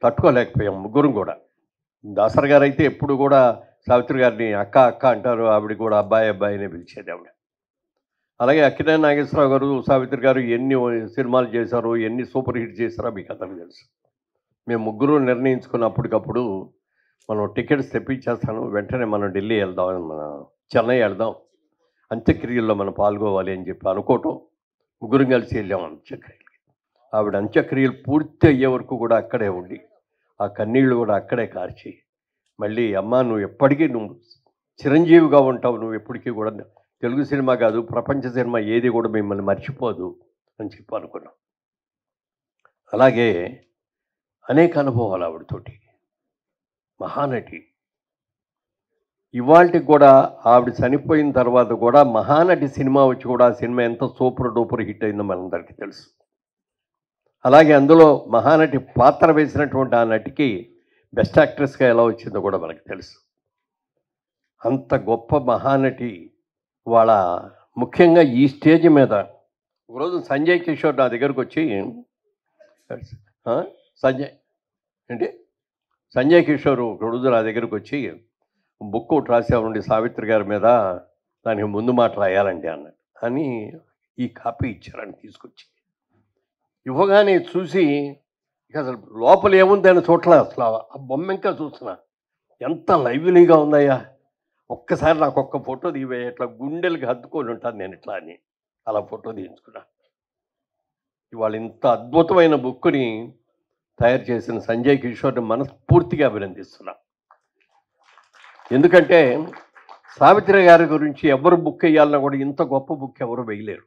తట్టుకోలేకపోయాం ముగ్గురం కూడా. దాసర్ గారు అయితే ఎప్పుడు కూడా సావిత్రి గారిని అక్క అక్క అంటారు, ఆవిడ కూడా అబ్బాయి అబ్బాయినే పిలిచేది ఆవిడ. అలాగే అక్కినేని నాగేశ్వరరావు గారు, సావిత్రి గారు ఎన్ని సినిమాలు చేశారో, ఎన్ని సూపర్ హిట్ చేశారో మీకు అందరికీ తెలుసు. మేము ముగ్గురు నిర్ణయించుకున్నప్పటికప్పుడు మనం టికెట్స్ తెప్పించేస్తాను, వెంటనే మనం ఢిల్లీ వెళ్దాం, మన చెన్నై వెళ్దాం, అంత్యక్రియల్లో మనం పాల్గొవాలి అని చెప్పి అనుకోవటం. ముగ్గురం కలిసి వెళ్ళాం అంత్యక్రియలకి. ఆవిడ అంత్యక్రియలు పూర్తి అయ్యే వరకు కూడా అక్కడే ఉండి ఆ కన్నీళ్ళు కూడా అక్కడే కార్చి మళ్ళీ అమ్మ నువ్వు ఎప్పటికీ నువ్వు చిరంజీవిగా ఉంటావు, నువ్వు ఎప్పటికీ కూడా తెలుగు సినిమా కాదు ప్రపంచ సినిమా ఏది కూడా మిమ్మల్ని మర్చిపోదు అని చెప్పి అనుకున్నాం. అలాగే అనేక అనుభవాలు ఆవిడతోటి. మహానటి. ఇవాళకి కూడా ఆవిడ చనిపోయిన తర్వాత కూడా మహానటి సినిమా వచ్చి కూడా ఆ సినిమా ఎంత సూపర్ డూపర్ హిట్ అయిందో మనందరికీ తెలుసు. అలాగే అందులో మహానటి పాత్ర వేసినటువంటి ఆ నటికి బెస్ట్ యాక్ట్రెస్గా ఎలా వచ్చిందో కూడా మనకు తెలుసు. అంత గొప్ప మహానటి వాళ్ళ ముఖ్యంగా ఈ స్టేజ్ మీద ఒకరోజు సంజయ్ కిషోర్ నా దగ్గరకు వచ్చి, సంజయ్ కిషోర్ ఒకరోజు నా దగ్గరకు వచ్చి బుక్ ఒకటి రాసేవాడి సావిత్రి గారి మీద, దానికి ముందు మాట రాయాలండి అన్నాడు. అని ఈ కాపీ ఇచ్చారని తీసుకొచ్చి ఇవ్వగానే చూసి ఇక అసలు లోపల ఏముందని చూడలే, అసలు ఆ బొమ్మ ఇంకా చూస్తున్నా ఎంత లైవ్లీగా ఉందయ్యా, ఒక్కసారి నాకు ఒక్క ఫోటో తీవే, ఇట్లా గుండెలకి హత్తుకొని ఉంటాను నేను ఇట్లా అని అలా ఫోటో తీయించుకున్నా. ఇవాళ ఇంత అద్భుతమైన బుక్ని తయారు చేసిన సంజయ్ కిషోర్ని మనస్ఫూర్తిగా అభినందిస్తున్నా. ఎందుకంటే సావిత్రి గారి గురించి ఎవరు బుక్ వేయాలన్నా కూడా ఇంత గొప్ప బుక్ ఎవరు వేయలేరు.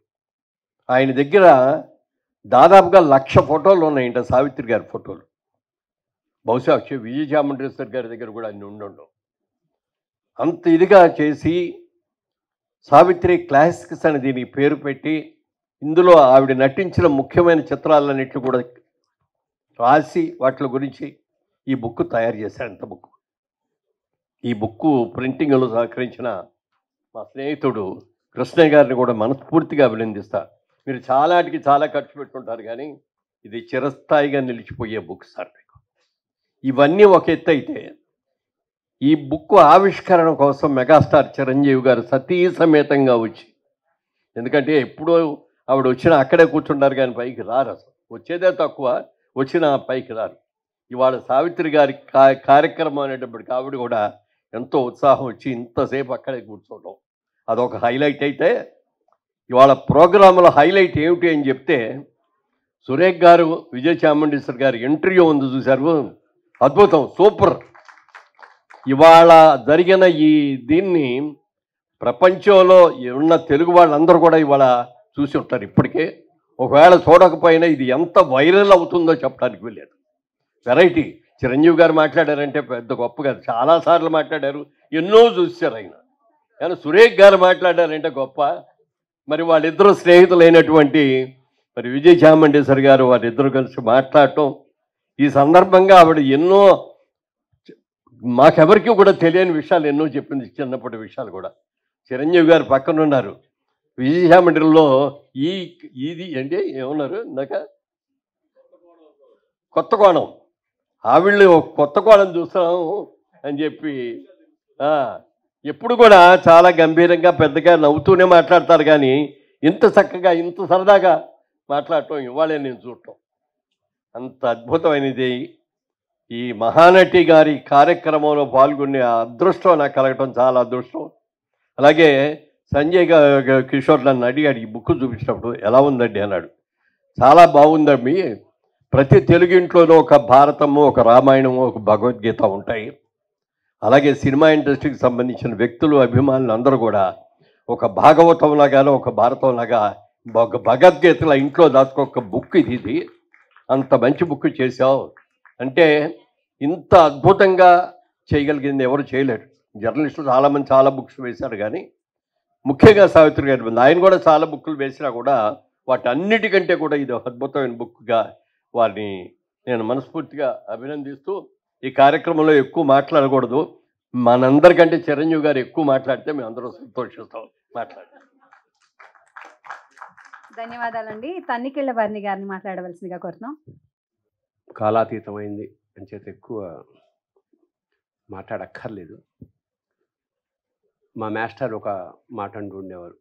ఆయన దగ్గర దాదాపుగా 1,00,000 ఫోటోలు ఉన్నాయంట సావిత్రి గారి ఫోటోలు. బహుశా విజయ చాముండేశ్వర్ గారి దగ్గర కూడా అన్ని ఉండవు. అంత ఇదిగా చేసి సావిత్రి క్లాసిక్స్ అని దీనికి పేరు పెట్టి ఇందులో ఆవిడ నటించిన ముఖ్యమైన చిత్రాలన్నింటినీ కూడా రాసి వాటి గురించి ఈ బుక్ తయారు చేశారు. అంత బుక్. ఈ బుక్ ప్రింటింగ్లో సహకరించిన మా స్నేహితుడు కృష్ణయ్య గారిని కూడా మనస్ఫూర్తిగా అభినందిస్తా. మీరు చాలాటికి చాలా ఖర్చు పెట్టుకుంటారు కానీ ఇది చిరస్థాయిగా నిలిచిపోయే బుక్ సార్ మీకు. ఇవన్నీ ఒక ఎత్తు అయితే ఈ బుక్ ఆవిష్కరణ కోసం మెగాస్టార్ చిరంజీవి గారు సతీ సమేతంగా వచ్చి, ఎందుకంటే ఎప్పుడో ఆవిడ వచ్చినా అక్కడే కూర్చుంటారు కానీ పైకి రారు, అసలు వచ్చేదే తక్కువ, వచ్చినా పైకి రారు. ఇవాళ సావిత్రి గారి కార్యక్రమం అనేటప్పటికి ఆవిడ కూడా ఎంతో ఉత్సాహం వచ్చి ఇంతసేపు అక్కడే కూర్చోవడం అదొక హైలైట్. అయితే ఇవాళ ప్రోగ్రాంలో హైలైట్ ఏమిటి అని చెప్తే, సురేఖ్ గారు విజయ చాముండేశ్వర్ గారి ఇంటర్వ్యూ ఉంది చూశారు, అద్భుతం, సూపర్. ఇవాళ జరిగిన ఈ దీన్ని ప్రపంచంలో ఉన్న తెలుగు వాళ్ళందరూ కూడా ఇవాళ చూసి ఉంటారు ఇప్పటికే. ఒకవేళ చూడకపోయినా ఇది ఎంత వైరల్ అవుతుందో చెప్పడానికి వెళ్ళలేదు. వెరైటీ. చిరంజీవి గారు మాట్లాడారంటే పెద్ద గొప్ప కాదు, చాలాసార్లు మాట్లాడారు, ఎన్నో చూశారు ఆయన. కానీ సురేష్ గారు మాట్లాడారంటే గొప్ప. మరి వాళ్ళిద్దరూ స్నేహితులైనటువంటి మరి విజయ్ చామండేశ్వరి గారు వారిద్దరూ కలిసి మాట్లాడటం, ఈ సందర్భంగా ఆవిడ ఎన్నో మాకెవరికి కూడా తెలియని విషయాలు ఎన్నో చెప్పింది, చిన్నప్పటి విషయాలు కూడా. చిరంజీవి గారు పక్కన ఉన్నారు. విజయశామండ్రిలో ఇది అంటే ఏమన్నారు ఇందాక, కొత్త కోణం. ఆవిళ్ళు కొత్త కోణం చూస్తాం అని చెప్పి ఎప్పుడు కూడా చాలా గంభీరంగా పెద్దగా నవ్వుతూనే మాట్లాడతారు. కానీ ఇంత చక్కగా ఇంత సరదాగా మాట్లాడటం ఇవాళే నేను చూడటం అంత అద్భుతమైనది. ఈ మహానటి గారి కార్యక్రమంలో పాల్గొనే అదృష్టం నాకు కలగటం చాలా అదృష్టం. అలాగే సంజయ్ కిషోర్ నన్ను అడిగాడు ఈ బుక్ చూపించినప్పుడు, ఎలా ఉందండి అన్నాడు. చాలా బాగుందండి. ప్రతి తెలుగు ఇంట్లోనూ ఒక భారతము, ఒక రామాయణము, ఒక భగవద్గీత ఉంటాయి. అలాగే సినిమా ఇండస్ట్రీకి సంబంధించిన వ్యక్తులు, అభిమానులు అందరూ కూడా ఒక భాగవతం లాగానో ఒక భారతం లాగా ఒక భగవద్గీతల ఇంట్లో దాచుకోక బుక్ ఇది. అంత మంచి బుక్ చేశావు అంటే ఇంత అద్భుతంగా చేయగలిగింది ఎవరు చేయలేరు. జర్నలిస్టులు చాలామంది చాలా బుక్స్ వేశారు, కానీ ముఖ్యంగా సావిత్రి గారి మంది ఆయన కూడా చాలా బుక్కులు వేసినా కూడా వాటి అన్నిటికంటే కూడా ఇది ఒక అద్భుతమైన బుక్గా వారిని నేను మనస్ఫూర్తిగా అభినందిస్తూ, ఈ కార్యక్రమంలో ఎక్కువ మాట్లాడకూడదు, మనందరికంటే చిరంజీవి గారు ఎక్కువ మాట్లాడితే మేము అందరూ సంతోషిస్తాం. మాట్లాడారు. ధన్యవాదాలండి. తన్నికెళ్ళ వారిని గారిని మాట్లాడవలసిందిగా కోరుతున్నాం. కాలాతీతమైంది అని చేత ఎక్కువ మాట్లాడక్కర్లేదు. మా మాస్టర్ ఒక మాట అంటూ ఉండేవారు,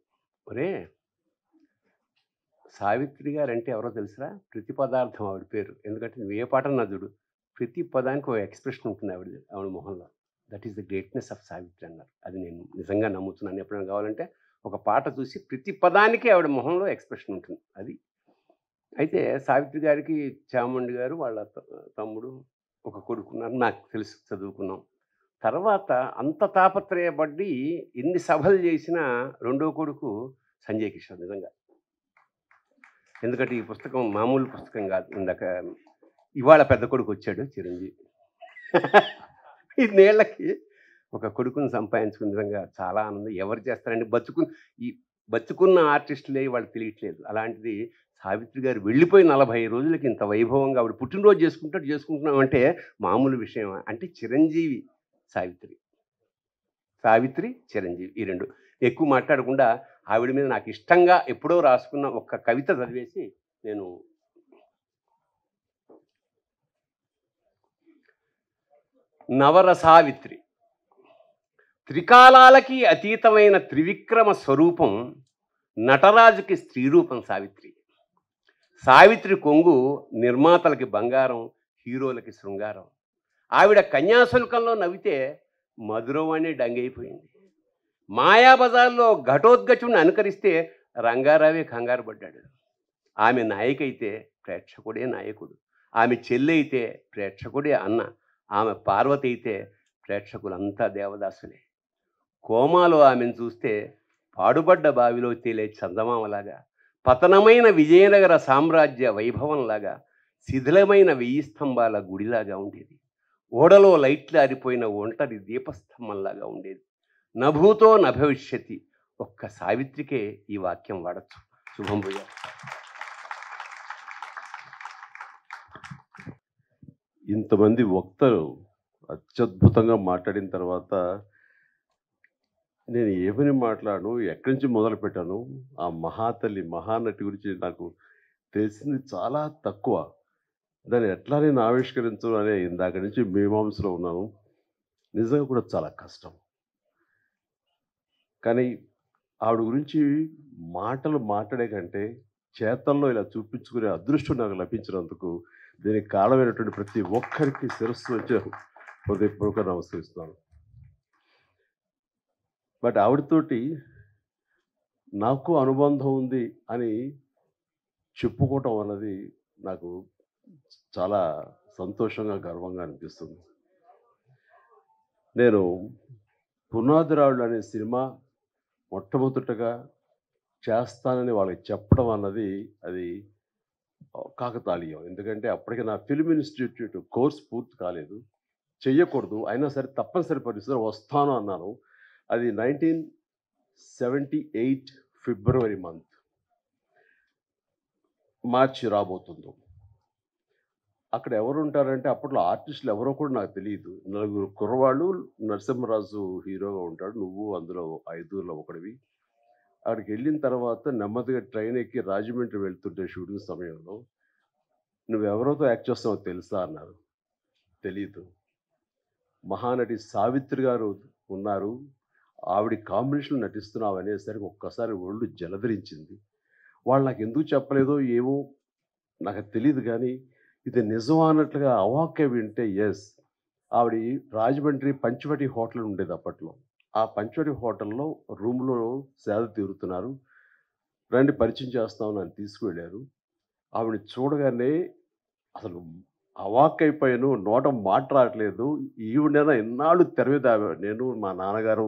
ఒరే సావిత్రి గారు అంటే ఎవరో తెలుసురా, ప్రతి పదార్థం ఆవిడ పేరు. ఎందుకంటే నువ్వు ఏ పాట నదుడు ప్రతి పదానికి ఒక ఎక్స్ప్రెషన్ ఉంటుంది ఆవిడ మొహంలో. That is the greatness of Savitri అన్నారు. అది నేను నిజంగా నమ్ముతున్నాను. ఎప్పుడైనా కావాలంటే ఒక పాట చూసి ప్రతి పదానికి ఆవిడ మొహంలో ఎక్స్ప్రెషన్ ఉంటుంది. అది అయితే సావిత్రి గారికి చాముండి గారు వాళ్ళ తమ్ముడు ఒక కొడుకున్నారు, నాకు తెలుసు, చదువుకున్నాం. తర్వాత అంత తాపత్రయపడి ఎన్ని సభలు చేసినా రెండో కొడుకు సంజయ్ కిషోర్ నిజంగా. ఎందుకంటే ఈ పుస్తకం మామూలు పుస్తకం కాదు. ఇందాక ఇవాళ పెద్ద కొడుకు వచ్చాడు చిరంజీవి. 5 ఏళ్ళకి ఒక కొడుకుని సంపాదించుకున్న నిజంగా చాలా ఆనందం. ఎవరు చేస్తారండి బతుకున్న ఆర్టిస్టులే వాళ్ళు తెలియట్లేదు. అలాంటిది సావిత్రి గారు వెళ్ళిపోయి 40 రోజులకి ఇంత వైభవంగా ఆవిడ పుట్టినరోజు చేసుకుంటున్నామంటే మామూలు విషయం. అంటే చిరంజీవి సావిత్రి చిరంజీవి ఈ రెండు. ఎక్కువ మాట్లాడకుండా ఆవిడ మీద నాకు ఇష్టంగా ఎప్పుడో రాసుకున్న ఒక కవిత చదివేసి నేను నవరసావిత్రి. త్రికాలాలకి అతీతమైన త్రివిక్రమ స్వరూపం నటరాజుకి స్త్రీరూపం సావిత్రి. సావిత్రి కొంగు నిర్మాతలకి బంగారం, హీరోలకి శృంగారం. ఆవిడ కన్యాశుల్కంలో నవ్వితే మధురవాణి డంగైపోయింది. మాయాబజార్లో ఘటోద్గచుని అనుకరిస్తే రంగారావే కంగారు పడ్డాడు. ఆమె నాయకైతే ప్రేక్షకుడే నాయకుడు, ఆమె చెల్లి అయితే ప్రేక్షకుడే అన్న, ఆమె పార్వతి అయితే ప్రేక్షకులంతా దేవదాసులే. కోమాలో ఆమెను చూస్తే పాడుబడ్డ బావిలో తేలే చందమామలాగా, పతనమైన విజయనగర సామ్రాజ్య వైభవంలాగా, శిథిలమైన 1000 స్తంభాల గుడిలాగా ఉండేది. ఓడలో లైట్లు ఆరిపోయిన ఒంటరి దీపస్తంభంలాగా ఉండేది. నభూతో నభవిష్యతి. ఒక్క సావిత్రికే ఈ వాక్యం వాడచ్చు. శుభం భూయా. ఇంతమంది వక్తలు అత్యద్భుతంగా మాట్లాడిన తర్వాత నేను ఏమని మాట్లాడను, ఎక్కడి నుంచి మొదలు పెట్టాను? ఆ మహాతల్లి మహానటి గురించి నాకు తెలిసింది చాలా తక్కువ. దాన్ని ఎట్లా నేను ఆవిష్కరించను అనే ఇందాక నుంచి మీమాంసలో ఉన్నాను. నిజంగా కూడా చాలా కష్టం. కానీ ఆవిడ గురించి మాటలు మాట్లాడే కంటే చేతల్లో ఇలా చూపించుకునే అదృష్టం నాకు లభించినందుకు దీనికి కారణమైనటువంటి ప్రతి ఒక్కరికి శిరస్సు వచ్చే హృదయపూర్వక నమస్కరిస్తున్నాను. బట్ ఆవిడతోటి నాకు అనుబంధం ఉంది అని చెప్పుకోవటం అన్నది నాకు చాలా సంతోషంగా గర్వంగా అనిపిస్తుంది. నేను పునాదిరాళ్ళు అనే సినిమా మొట్టమొదటగా చేస్తానని వాళ్ళకి చెప్పడం అన్నది అది కాకతాళీయం. ఎందుకంటే అప్పటికి నా ఫిల్మ్ ఇన్స్టిట్యూట్ కోర్స్ పూర్తి కాలేదు, చెయ్యకూడదు, అయినా సరే తప్పనిసరి పరిస్థితుల్లో వస్తాను అన్నాను. అది 1978 ఫిబ్రవరి మంత్, మార్చి రాబోతుందో. అక్కడ ఎవరు ఉంటారంటే అప్పట్లో ఆర్టిస్టులు ఎవరో కూడా నాకు తెలియదు. 4 కుర్రవాళ్ళు, నరసింహరాజు హీరోగా ఉంటాడు, నువ్వు అందులో 5లో ఒకడివి. అక్కడికి వెళ్ళిన తర్వాత నెమ్మదిగా ట్రైన్ ఎక్కి రాజమండ్రి వెళ్తుంటే షూటింగ్ సమయంలో, నువ్వెవరితో యాక్ట్ చేస్తావో తెలుసా అన్నారు. తెలీదు. మహానటి సావిత్రి గారు ఉన్నారు, ఆవిడ కాంబినేషన్లో నటిస్తున్నావు అనేసరికి ఒక్కసారి ఒళ్ళు జలధరించింది. వాళ్ళు నాకు ఎందుకు చెప్పలేదో ఏమో నాకు తెలియదు, కానీ ఇది నిజం అన్నట్లుగా అవాక్య వింటే ఎస్. ఆవిడ రాజమండ్రి పంచవటి హోటల్ ఉండేది అప్పట్లో. ఆ పంచవటి హోటల్లో రూమ్లో సేద తీరుతున్నారు, రండి పరిచయం చేస్తామని నన్ను తీసుకువెళ్ళారు. ఆవిడ చూడగానే అసలు అవాక్కైపోయాను, నోట మాట రావట్లేదు. ఈవిడైనా ఎన్నాళ్ళు తెర మీద నేను మా నాన్నగారు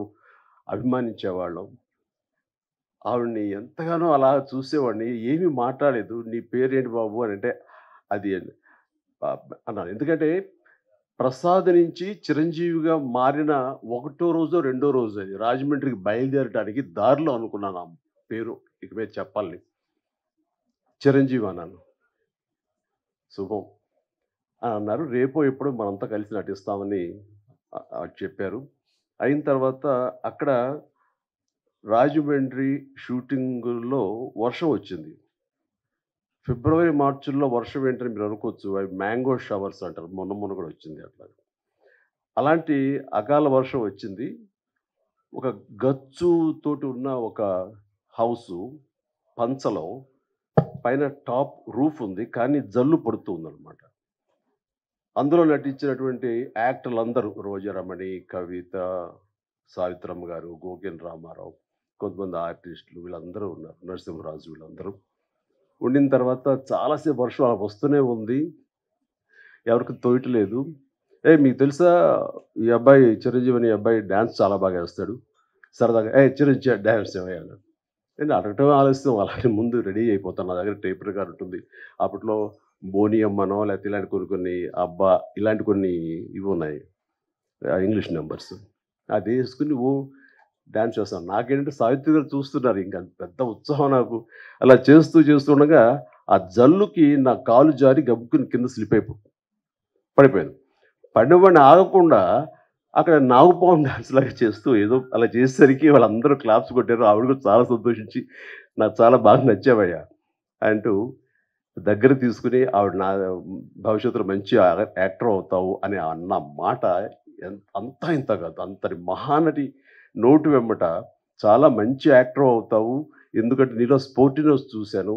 అభిమానించేవాళ్ళం. ఆవిడ్ని ఎంతగానో అలా చూసేవాడిని, ఏమీ మాట్లాడలేదు. నీ పేరేంటి బాబు అని అంటే అది అన్నాను. ఎందుకంటే ప్రసాద్ నుంచి చిరంజీవిగా మారిన 1వ రోజో 2వ రోజు అది రాజమండ్రికి బయలుదేరడానికి దారిలో అనుకున్నాను ఆ పేరు ఇక మీద చెప్పాలని. చిరంజీవి అన్నాను. శుభం అని అన్నారు. రేపో ఎప్పుడు మనంతా కలిసి నటిస్తామని చెప్పారు. అయిన తర్వాత అక్కడ రాజమండ్రి షూటింగుల్లో వర్షం వచ్చింది. ఫిబ్రవరి మార్చిల్లో వర్షం ఏంటని మీరు అనుకోవచ్చు, అవి మ్యాంగో షవర్స్ అంటారు, మొన్న కూడా వచ్చింది అట్లా. అలాంటి అకాల వర్షం వచ్చింది. ఒక గచ్చు తోటి ఉన్న ఒక హౌసు పంచలో పైన టాప్ రూఫ్ ఉంది, కానీ జల్లు పడుతూ ఉందన్నమాట. అందులో నటించినటువంటి యాక్టర్లు అందరూ రోజారమణి, కవిత, సావిత్రమ్మ గారు, గోకెన్ రామారావు, కొంతమంది ఆర్టిస్టులు వీళ్ళందరూ ఉన్నారు, నరసింహరాజు వీళ్ళందరూ ఉండిన తర్వాత చాలాసేపు వర్షం అలా వస్తూనే ఉంది, ఎవరికి తోయట్లేదు. మీకు తెలుసా ఈ అబ్బాయి చిరంజీవి అనే అబ్బాయి డ్యాన్స్ చాలా బాగా వేస్తాడు, సరదాగా చిరంజీవి డ్యాన్స్ ఏమయ్యాను నేను అడగటం ఆలస్యం. అలాగే ముందు రెడీ అయిపోతాను, నా దగ్గర టేప్ రికార్డ్ ఉంటుంది. అప్పట్లో బోనియమ్మనో లేకపోతే ఇలాంటి కొన్ని అబ్బా ఇలాంటి కొన్ని ఇవి ఉన్నాయి ఇంగ్లీష్ నెంబర్స్, అది వేసుకుని డ్యాన్స్ చేస్తాను. నాకేంటంటే సావిత్రి గారు చూస్తున్నారు, ఇంకా పెద్ద ఉత్సాహం నాకు. అలా చేస్తుండగా ఆ జల్లుకి నా కాలు జారి గబ్బుకుని కింద స్లిప్ పడిపోయాను. పడినవాడిని ఆగకుండా అక్కడ నాగుపాము డాన్స్ లాగా చేస్తూ ఏదో అలా చేసేసరికి వాళ్ళందరూ క్లాప్స్ కొట్టారు. ఆవిడ కూడా చాలా సంతోషించి నాకు చాలా బాగా నచ్చావయ్యా అంటూ దగ్గర తీసుకుని ఆవిడ నా భవిష్యత్తులో మంచి యాక్టర్ అవుతావు అని అన్న మాట అంతా ఇంత కాదు, అంతటి మహానటి నోటు వెంబట చాలా మంచి యాక్టర్ అవుతావు, ఎందుకంటే నీలో స్పోర్టినెస్ చూశాను,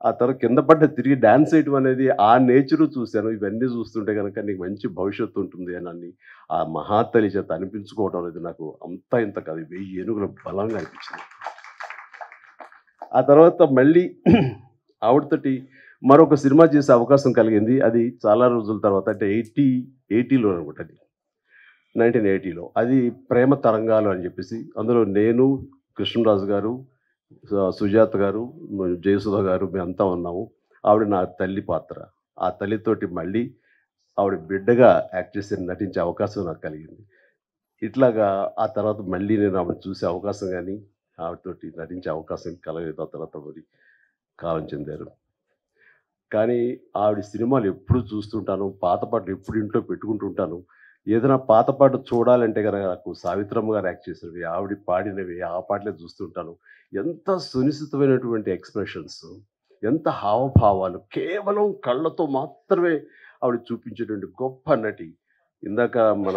ఆ తర్వాత కింద పడ్డ తిరిగి డ్యాన్స్ వేయటం అనేది ఆ నేచరు చూశాను, ఇవన్నీ చూస్తుంటే కనుక నీకు మంచి భవిష్యత్తు ఉంటుంది అని ఆ మహాతల్లి చేత అనిపించుకోవడం అనేది నాకు అంతా ఇంత కాదు, 1000 ఏనుగుల బలంగా అనిపించింది. ఆ తర్వాత మళ్ళీ ఆవిడతోటి మరొక సినిమా చేసే అవకాశం కలిగింది. అది చాలా రోజుల తర్వాత, అంటే 80లో అనుకుంటా, అది 1980లో. అది ప్రేమ తరంగాలు అని చెప్పేసి, అందులో నేను, కృష్ణరాజు గారు, సుజాత గారు, జయసుధ గారు మేమంతా ఉన్నాము. ఆవిడ నా తల్లి పాత్ర. ఆ తల్లితోటి మళ్ళీ ఆవిడ బిడ్డగా యాక్ట్ చేసి నటించే అవకాశం నాకు కలిగింది. ఇట్లాగా ఆ తర్వాత మళ్ళీ నేను ఆవిడ చూసే అవకాశం కానీ ఆవిడతోటి నటించే అవకాశం కలగలేదు. ఆ తర్వాత మరి కాలం చెందారు. కానీ ఆవిడ సినిమాలు ఎప్పుడు చూస్తుంటాను, పాత పాటలు ఎప్పుడు ఇంట్లో పెట్టుకుంటుంటాను. ఏదైనా పాత పాట చూడాలంటే కనుక నాకు సావిత్రమ్మ గారు యాక్ట్ చేసినవి, ఆవిడ పాడినవి ఆ పాటలే చూస్తుంటాను. ఎంత సునిశ్చితమైనటువంటి ఎక్స్ప్రెషన్స్, ఎంత హావభావాలు, కేవలం కళ్ళతో మాత్రమే ఆవిడ చూపించేటువంటి గొప్ప నటి. ఇందాక మన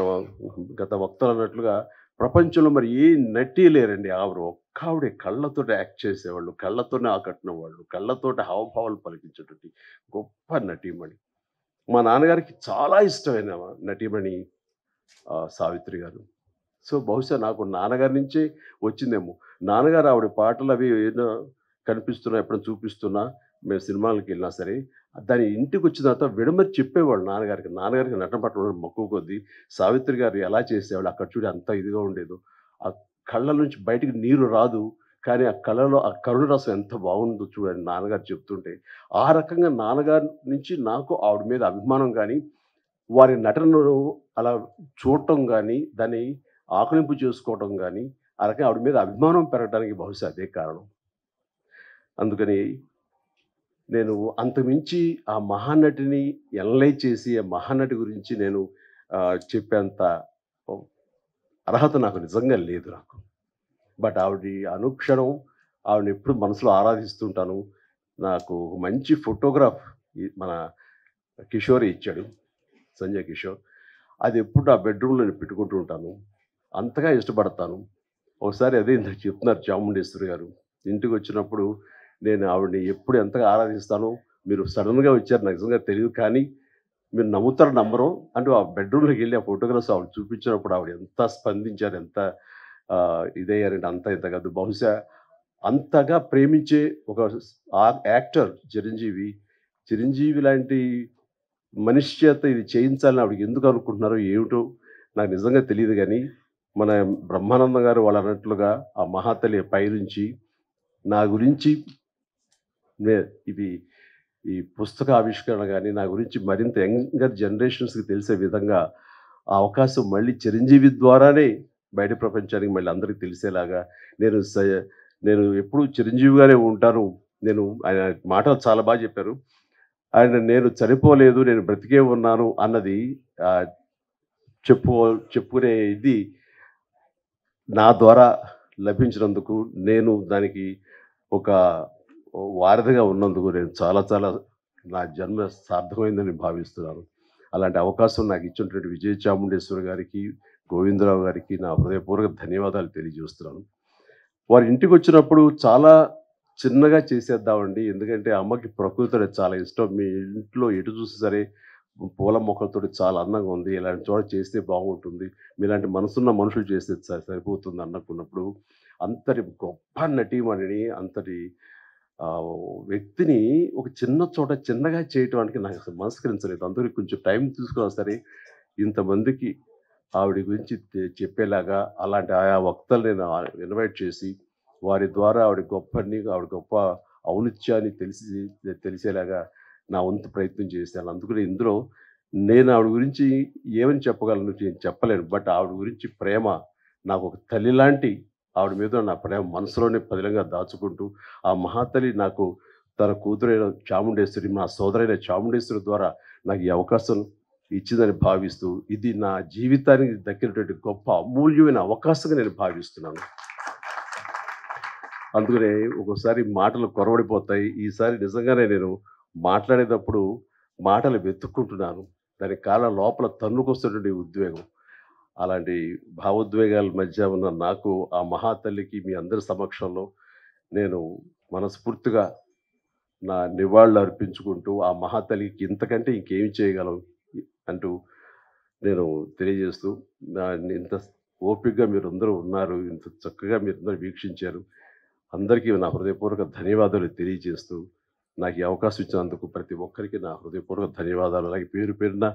గత వక్తలు అన్నట్లుగా ప్రపంచంలో మరి ఏ నటి లేరండి, ఆవిడే కళ్ళతోటి యాక్ట్ చేసేవాళ్ళు, కళ్ళతోనే ఆకట్టిన వాళ్ళు, కళ్ళతోటి హావభావాలు పలికించేటువంటి గొప్ప నటీమణి. మా నాన్నగారికి చాలా ఇష్టమైన నటీమణి సావిత్రి గారు. సో బహుశా నాకు నాన్నగారి నుంచే వచ్చిందేమో. నాన్నగారు ఆవిడ పాటలు అవి ఏదో కనిపిస్తున్నా, ఎప్పుడైనా చూపిస్తున్నా, మేము సినిమాలకు వెళ్ళినా సరే దాని ఇంటికి వచ్చిన తర్వాత విడమరి చెప్పేవాళ్ళు నాన్నగారికి. నాన్నగారికి నటన పట్ల మక్కువ కొద్దీ సావిత్రి గారు ఎలా చేసేవాళ్ళు, అక్కడ చూడి అంత ఇదిగా ఉండేదో, ఆ కళ్ళ నుంచి బయటికి నీరు రాదు, కానీ ఆ కళ్ళలో ఆ కరుణ రసం ఎంత బాగుందో చూడండి నాన్నగారు చెప్తుంటే. ఆ రకంగా నాన్నగారి నుంచి నాకు ఆవిడ మీద అభిమానం కానీ, వారి నటనను అలా చూడటం కానీ, దాన్ని ఆకలింపు చేసుకోవటం కానీ, ఆ రకంగా ఆవిడ మీద అభిమానం పెరగడానికి బహుశా అదే కారణం. అందుకని నేను అంతమించి ఆ మహానటిని ఎనలైజ్ చేసి ఆ మహానటి గురించి నేను చెప్పేంత అర్హత నాకు నిజంగా లేదు నాకు. బట్ ఆవిడ అనుక్షణం ఆవిడని ఎప్పుడు మనసులో ఆరాధిస్తుంటాను. నాకు మంచి ఫోటోగ్రాఫ్ మన కిషోర్ ఇచ్చాడు, సంజయ్ కిషోర్. అది ఎప్పుడు నా బెడ్రూమ్లో నేను పెట్టుకుంటూ ఉంటాను, అంతగా ఇష్టపడతాను. ఒకసారి అదే ఇంత చెప్తున్నారు చాముండేశ్వరి గారు, ఇంటికి వచ్చినప్పుడు నేను ఆవిడని ఎప్పుడు ఎంతగా ఆరాధిస్తానో, మీరు సడన్గా వచ్చారు నాకు నిజంగా తెలియదు, కానీ మీరు నమ్ముతారు నమ్మరు అంటూ ఆ బెడ్రూమ్లోకి వెళ్ళి ఆ ఫోటోగ్రాఫ్స్ ఆవిడ చూపించినప్పుడు ఆవిడ ఎంత స్పందించారు, ఎంత ఇదయ్యారంటే అంత ఇంత కాదు. బహుశా అంతగా ప్రేమించే ఒక యాక్టర్ చిరంజీవి లాంటి మనిషి చేత ఇది చేయించాలని ఆవిడకి ఎందుకు అనుకుంటున్నారో ఏమిటో నాకు నిజంగా తెలియదు. కానీ మన బ్రహ్మానందం గారు వాళ్ళు అన్నట్లుగా ఆ మహాతల్లి పైనుంచి నా గురించి ఈ పుస్తక ఆవిష్కరణ కానీ నా గురించి మరింత యంగర్ జనరేషన్స్కి తెలిసే విధంగా ఆ అవకాశం మళ్ళీ చిరంజీవి ద్వారానే బయట ప్రపంచానికి మళ్ళీ అందరికీ తెలిసేలాగా నేను ఎప్పుడూ చిరంజీవిగానే ఉంటాను. ఆయన మాటలు చాలా బాగా చెప్పారు. నేను చనిపోలేదు, నేను బ్రతికే ఉన్నాను అన్నది చెప్పుకునే ఇది నా ద్వారా లభించినందుకు, నేను దానికి ఒక వారధిగా ఉన్నందుకు నేను చాలా నా జన్మ సార్థకమైందని భావిస్తున్నాను. అలాంటి అవకాశం నాకు ఇచ్చినటువంటి విజయ చాముండేశ్వరి గారికి, గోవిందరావు గారికి నా హృదయపూర్వక ధన్యవాదాలు తెలియజేస్తున్నాను. వారి ఇంటికి వచ్చినప్పుడు చాలా చిన్నగా చేసేద్దామండి, ఎందుకంటే అమ్మకి ప్రకృతితో చాలా ఇష్టం. మీ ఇంట్లో ఎటు చూసి సరే పూల మొక్కలతో చాలా అందంగా ఉంది, ఇలాంటి చోట చేస్తే బాగుంటుంది, మీలాంటి మనసున్న మనుషులు చేస్తే సరిపోతుంది అనుకున్నప్పుడు అంతటి గొప్ప నటీమణిని, అంతటి వ్యక్తిని ఒక చిన్న చోట చిన్నగా చేయటానికి నాకు అసలు మనస్కరించలేదు. అందరికీ కొంచెం టైం తీసుకున్నా సరే ఇంతమందికి ఆవిడ గురించి చెప్పేలాగా అలాంటి ఆయా వక్తలు నేను ఇన్వైట్ చేసి వారి ద్వారా ఆవిడ గొప్ప ఔన్నత్యాన్ని తెలిసేలాగా నా వంతు ప్రయత్నం చేశాను. అందుకని ఇందులో నేను ఆవిడ గురించి ఏమని చెప్పగలను నేను చెప్పలేను. బట్ ఆవిడ గురించి ప్రేమ నాకు ఒక తల్లి లాంటి ఆవిడ మీద నా ప్రేమ మనసులోనే పదిలంగా దాచుకుంటూ, ఆ మహాతల్లి నాకు తన కూతురైన చాముండేశ్వరి, నా సోదరైన చాముండేశ్వరి ద్వారా నాకు ఈ అవకాశం ఇచ్చిందని భావిస్తూ, ఇది నా జీవితానికి దక్కినటువంటి గొప్ప అమూల్యమైన అవకాశంగా నేను భావిస్తున్నాను. అందుకనే ఒక్కోసారి మాటలు కొరవడిపోతాయి. ఈసారి నిజంగానే నేను మాట్లాడేటప్పుడు మాటలు వెతుక్కుంటున్నాను. దానికి కారణం లోపల తన్నుకొస్తున్నటువంటి ఉద్వేగం. అలాంటి భావోద్వేగాల మధ్య ఉన్న నాకు ఆ మహాతల్లికి మీ అందరి సమక్షంలో నేను మనస్ఫూర్తిగా నా నివాళులు అర్పించుకుంటూ, ఆ మహాతల్లికి ఇంతకంటే ఇంకేమి చేయగలం అంటూ నేను తెలియజేస్తూ, ఇంత ఓపికగా మీరందరూ ఉన్నారు, ఇంత చక్కగా మీరందరూ వీక్షించారు, అందరికీ నా హృదయపూర్వక ధన్యవాదాలు తెలియజేస్తూ, నాకు ఈ అవకాశం ఇచ్చినందుకు ప్రతి ఒక్కరికి నా హృదయపూర్వక ధన్యవాదాలు. అలాగే పేరు పేరున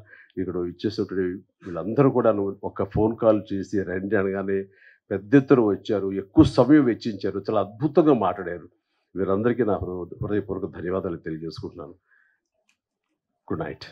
ఇక్కడ ఇచ్చేసినటువంటి వీళ్ళందరూ కూడా ఒక ఫోన్ కాల్ చేసి రండి అనగానే పెద్ద ఎత్తున వచ్చారు, ఎక్కువ సమయం వెచ్చించారు, చాలా అద్భుతంగా మాట్లాడారు. వీరందరికీ నా హృదయపూర్వక ధన్యవాదాలు తెలియజేసుకుంటున్నాను. Good night.